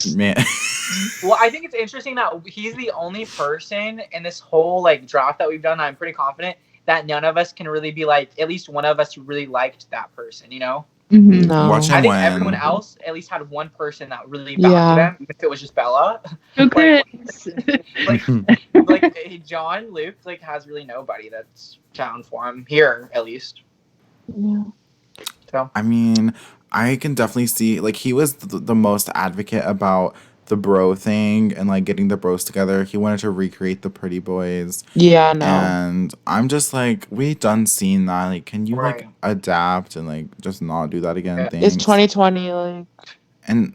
Well, I think it's interesting that he's the only person in this whole, like, draft that we've done, I'm pretty confident that none of us can really be like, at least one of us really liked that person, Mm-hmm. No. Watch him I think win. everyone else at least had one person that really backed them, even if it was just Bella. Okay. like John Luke, like, has really nobody that's down for him here, at least. Yeah. So I mean, I can definitely see, like, he was the most advocate about the bro thing and, like, getting the bros together. He wanted to recreate the Pretty Boys. Yeah, no. And I'm just like, we done seen that. Like, can you Right. like adapt and like just not do that again? Yeah. Thanks. It's 2020, like,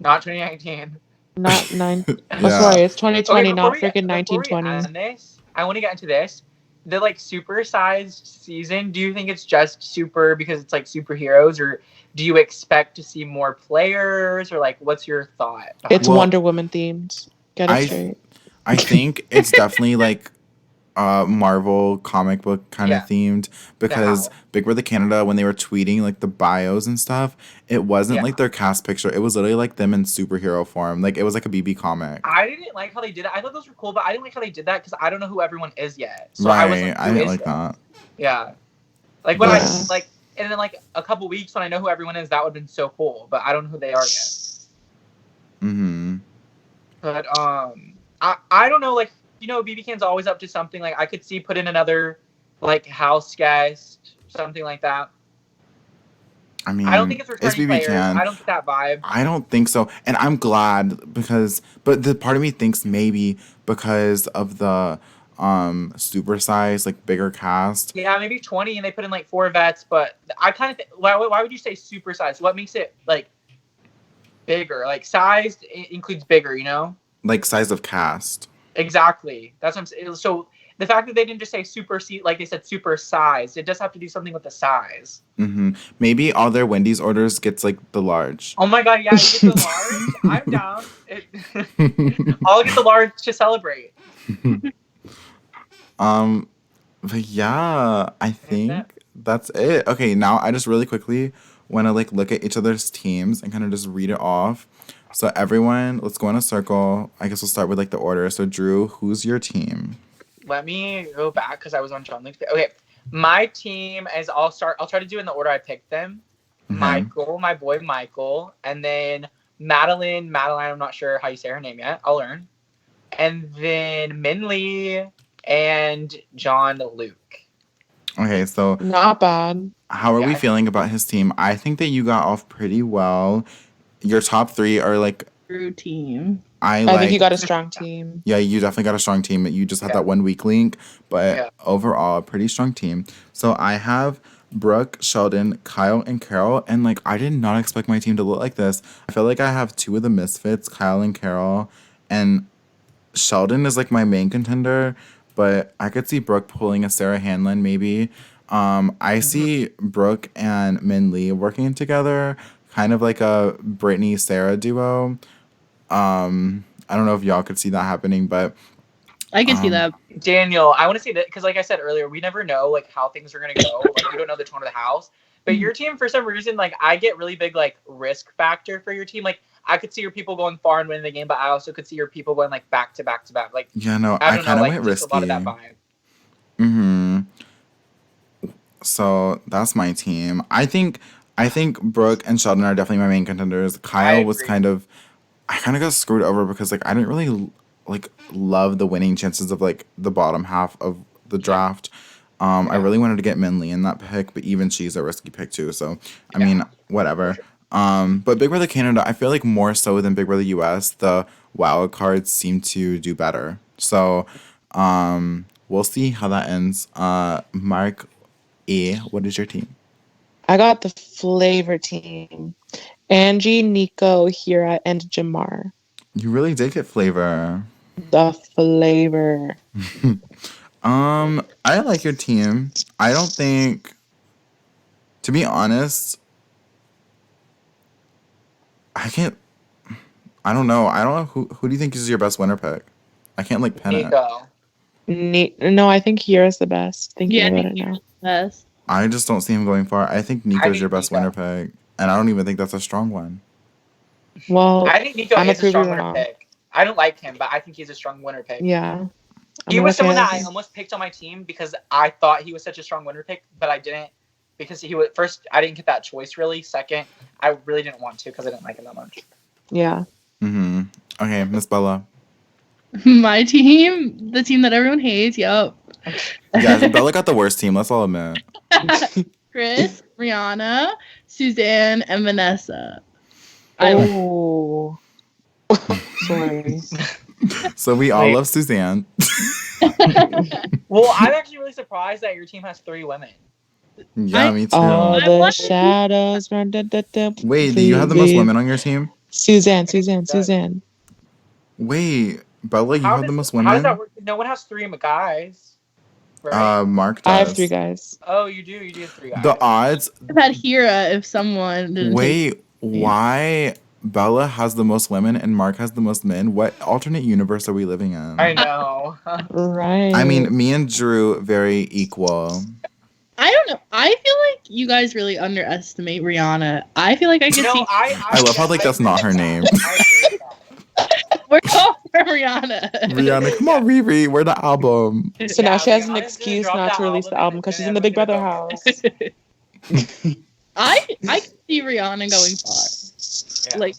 not 2019. not 9. Yeah. Sorry, it's 2020, Okay, not before freaking we 1920. end this, I want to get into this. The, like, supersized season, do you think it's just super because it's, like, superheroes, or do you expect to see more players, or, like, what's your thought? It's Wonder Woman themed. Get it straight. I think it's definitely like Marvel comic book kind of themed, because Big Brother Canada, when they were tweeting like the bios and stuff, it wasn't like their cast picture. It was literally like them in superhero form. Like, it was like a BB comic. I didn't like how they did it. I thought those were cool, but I didn't like how they did that because I don't know who everyone is yet. So right. I didn't like that. Yeah. Like, when and then, like, a couple weeks when I know who everyone is, that would have been so cool, but I don't know who they are yet. Mm-hmm. But I don't know, like, BB Can's always up to something. Like, I could see put in another, like, house guest, something like that. I mean, I don't think it's returning BB players. Can. I don't get that vibe. I don't think so. And I'm glad but the part of me thinks maybe because of the supersized, like, bigger cast. Yeah, maybe 20 and they put in, like, 4 vets, but I kind of why would you say supersized? What makes it, like, bigger? Like, sized includes bigger, Like, size of cast. Exactly. That's what I'm saying. So the fact that they didn't just say like they said super sized, it does have to do something with the size. Mm-hmm. Maybe all their Wendy's orders gets like the large. Oh my god, yeah, get the large. I'm down. I'll get the large to celebrate. But yeah, I think that's it. Okay, now I just really quickly want to like look at each other's teams and kind of just read it off. So everyone, let's go in a circle. I guess we'll start with like the order. So Drew, who's your team? Let me go back because I was on John Luke's. Okay, my team is I'll try to do in the order I picked them. Mm-hmm. Michael, my boy Michael, and then Madeline. I'm not sure how you say her name yet. I'll learn. And then Minley and John Luke. Okay, so not bad. How are we feeling about his team? I think that you got off pretty well. Your top 3 are like True team. I think you got a strong team. Yeah, you definitely got a strong team. You just had that 1 weak link, but overall, a pretty strong team. So I have Brooke, Sheldon, Kyle, and Carol, and like I did not expect my team to look like this. I feel like I have 2 of the misfits, Kyle and Carol, and Sheldon is like my main contender, but I could see Brooke pulling a Sarah Hanlon maybe. I see Brooke and Min Lee working together, kind of like a Brittany Sarah duo. I don't know if y'all could see that happening, but I can see that. Daniel, I want to say that because, like I said earlier, we never know like how things are gonna go. Like we don't know the tone of the house. But your team, for some reason, like I get really big like risk factor for your team. Like I could see your people going far and winning the game, but I also could see your people going like back to back to back. Like yeah, no, I kind of went risky. A lot of that vibe. So that's my team. I think Brooke and Sheldon are definitely my main contenders. Kyle was I kind of got screwed over because like I didn't really like love the winning chances of like the bottom half of the draft. I really wanted to get Minley in that pick, but even she's a risky pick too. So I mean, whatever. But Big Brother Canada, I feel like more so than Big Brother US, the wild cards seem to do better. So we'll see how that ends. Mark E, what is your team? I got the flavor team. Angie, Nico, Hira, and Jamar. You really did get flavor. The flavor. I like your team. I don't think, to be honest, I don't know. Who do you think is your best winner pick? I can't like pin it. No, I think Hira's the best. Thinking about it now. Best. I just don't see him going far. I think Nico's your best winner pick, and I don't even think that's a strong one. Well, I think Nico is a strong winner pick. I don't like him, but I think he's a strong winner pick. Yeah. He was someone that I almost picked on my team because I thought he was such a strong winner pick, but I didn't because he was first. I didn't get that choice really. Second, I really didn't want to because I didn't like him that much. Yeah. Okay, Miss Bella. My team, the team that everyone hates. Yup. Yeah, Bella got the worst team. Let's all admit. Chris, Rihanna, Suzanne, and Vanessa. Oh. Sorry. So we all love Suzanne. Well, I'm actually really surprised that your team has 3 women. Yeah, me too. All the shadows. Wait, do you have the most women on your team? Suzanne. Wait, Bella, you have the most women? How does that work? No one has 3 guys. Right? Mark does. I have 3 guys. Oh, you do? You do have 3 guys. The odds. I've had Hira if someone didn't. Wait, why Bella has the most women and Mark has the most men? What alternate universe are we living in? I know. Right. I mean, me and Drew, very equal. I don't know. I feel like you guys really underestimate Rihanna. I feel like I could see. I love how like that's not her name. We're calling her Rihanna. Rihanna, come on, Riri, we're the album. So now she has an excuse not to release the album because she's in the Big Brother house. I can see Rihanna going far. Yeah. Like.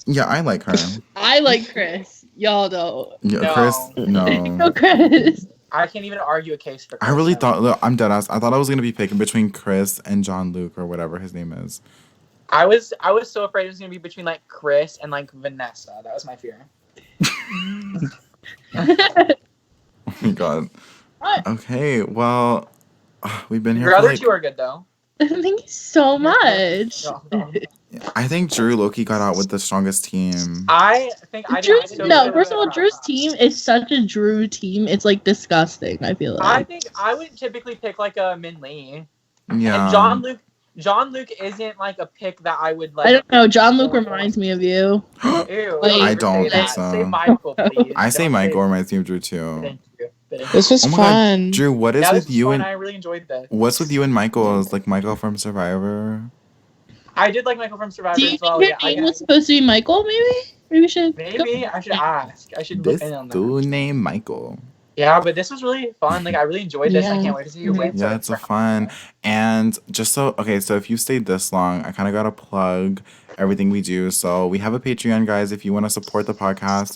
Yeah, I like her. I like Chris. Y'all don't. Yeah, No. Chris, no. No, Chris. I can't even argue a case for Chris. I really thought, look, I'm deadass. I thought I was gonna be picking between Chris and John Luke or whatever his name is. I was so afraid it was gonna be between like Chris and like Vanessa. That was my fear. Oh my god. What? Okay, well, we've been here. Your other 2 are good though. Thank you so much. No. I think Drew Loki got out with the strongest team. I think first of all, Drew's team is such a Drew team. It's like disgusting. I feel like. I think I would typically pick like a Min Lee. Yeah. And John Luke isn't like a pick that I would like. I don't know. John Luke reminds me of you. Ew, I don't think so. Say Michael, please. I say Michael reminds me of Drew too. Thank you. This was fun. God. Drew, what is with you and I really enjoyed this. What's with you and Michael? Is like Michael from Survivor? I did like Michael from Survivor Do you as well. think your name was supposed to be Michael? Maybe we should. Maybe I should ask. I should This look in on that. dude named Michael. Yeah, but this was really fun. Like I really enjoyed this. I Yeah. can't wait to see you win. Yeah, it's a fun. And just so if you stayed this long, I kind of got to plug everything we do. So we have a Patreon, guys, if you want to support the podcast.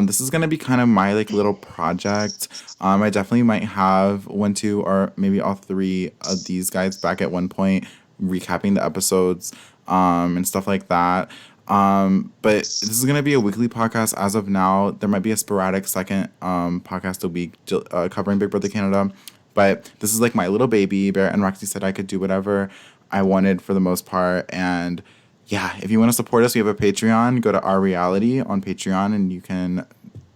This is going to be kind of my like little project. I definitely might have 1, 2, or maybe all 3 of these guys back at one point, recapping the episodes and stuff like that. But this is gonna be a weekly podcast as of now. There might be a sporadic second podcast a week covering Big Brother Canada, but this is like my little baby. Bear and Roxy said I could do whatever I wanted for the most part, and yeah, if you want to support us, we have a Patreon. Go to Our Reality on Patreon, and you can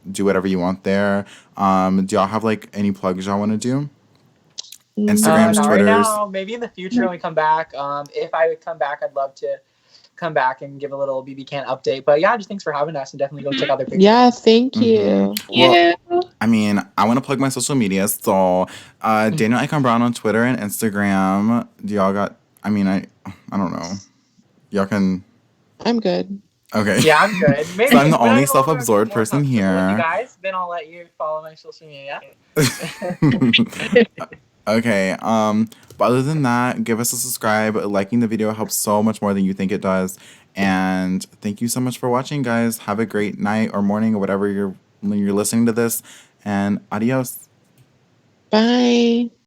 do whatever you want there. Do y'all have like any plugs y'all want to do? Instagrams, not Twitters. right now. Maybe in the future when we come back. If I would come back, I'd love to come back and give a little BB Can update. But yeah, just thanks for having us, and definitely go check out their pictures. Yeah, thank you. Well, I mean, I want to plug my social media. So, Daniel Icon Brown on Twitter and Instagram. Do y'all got? I mean, I don't know. Y'all can. I'm good. Okay. Yeah, I'm good. Maybe, so I'm the only self-absorbed person here. You guys, then I'll let you follow my social media. Okay. But other than that, give us a subscribe. Liking the video helps so much more than you think it does. And thank you so much for watching, guys. Have a great night or morning or whatever when you're listening to this. And adios. Bye.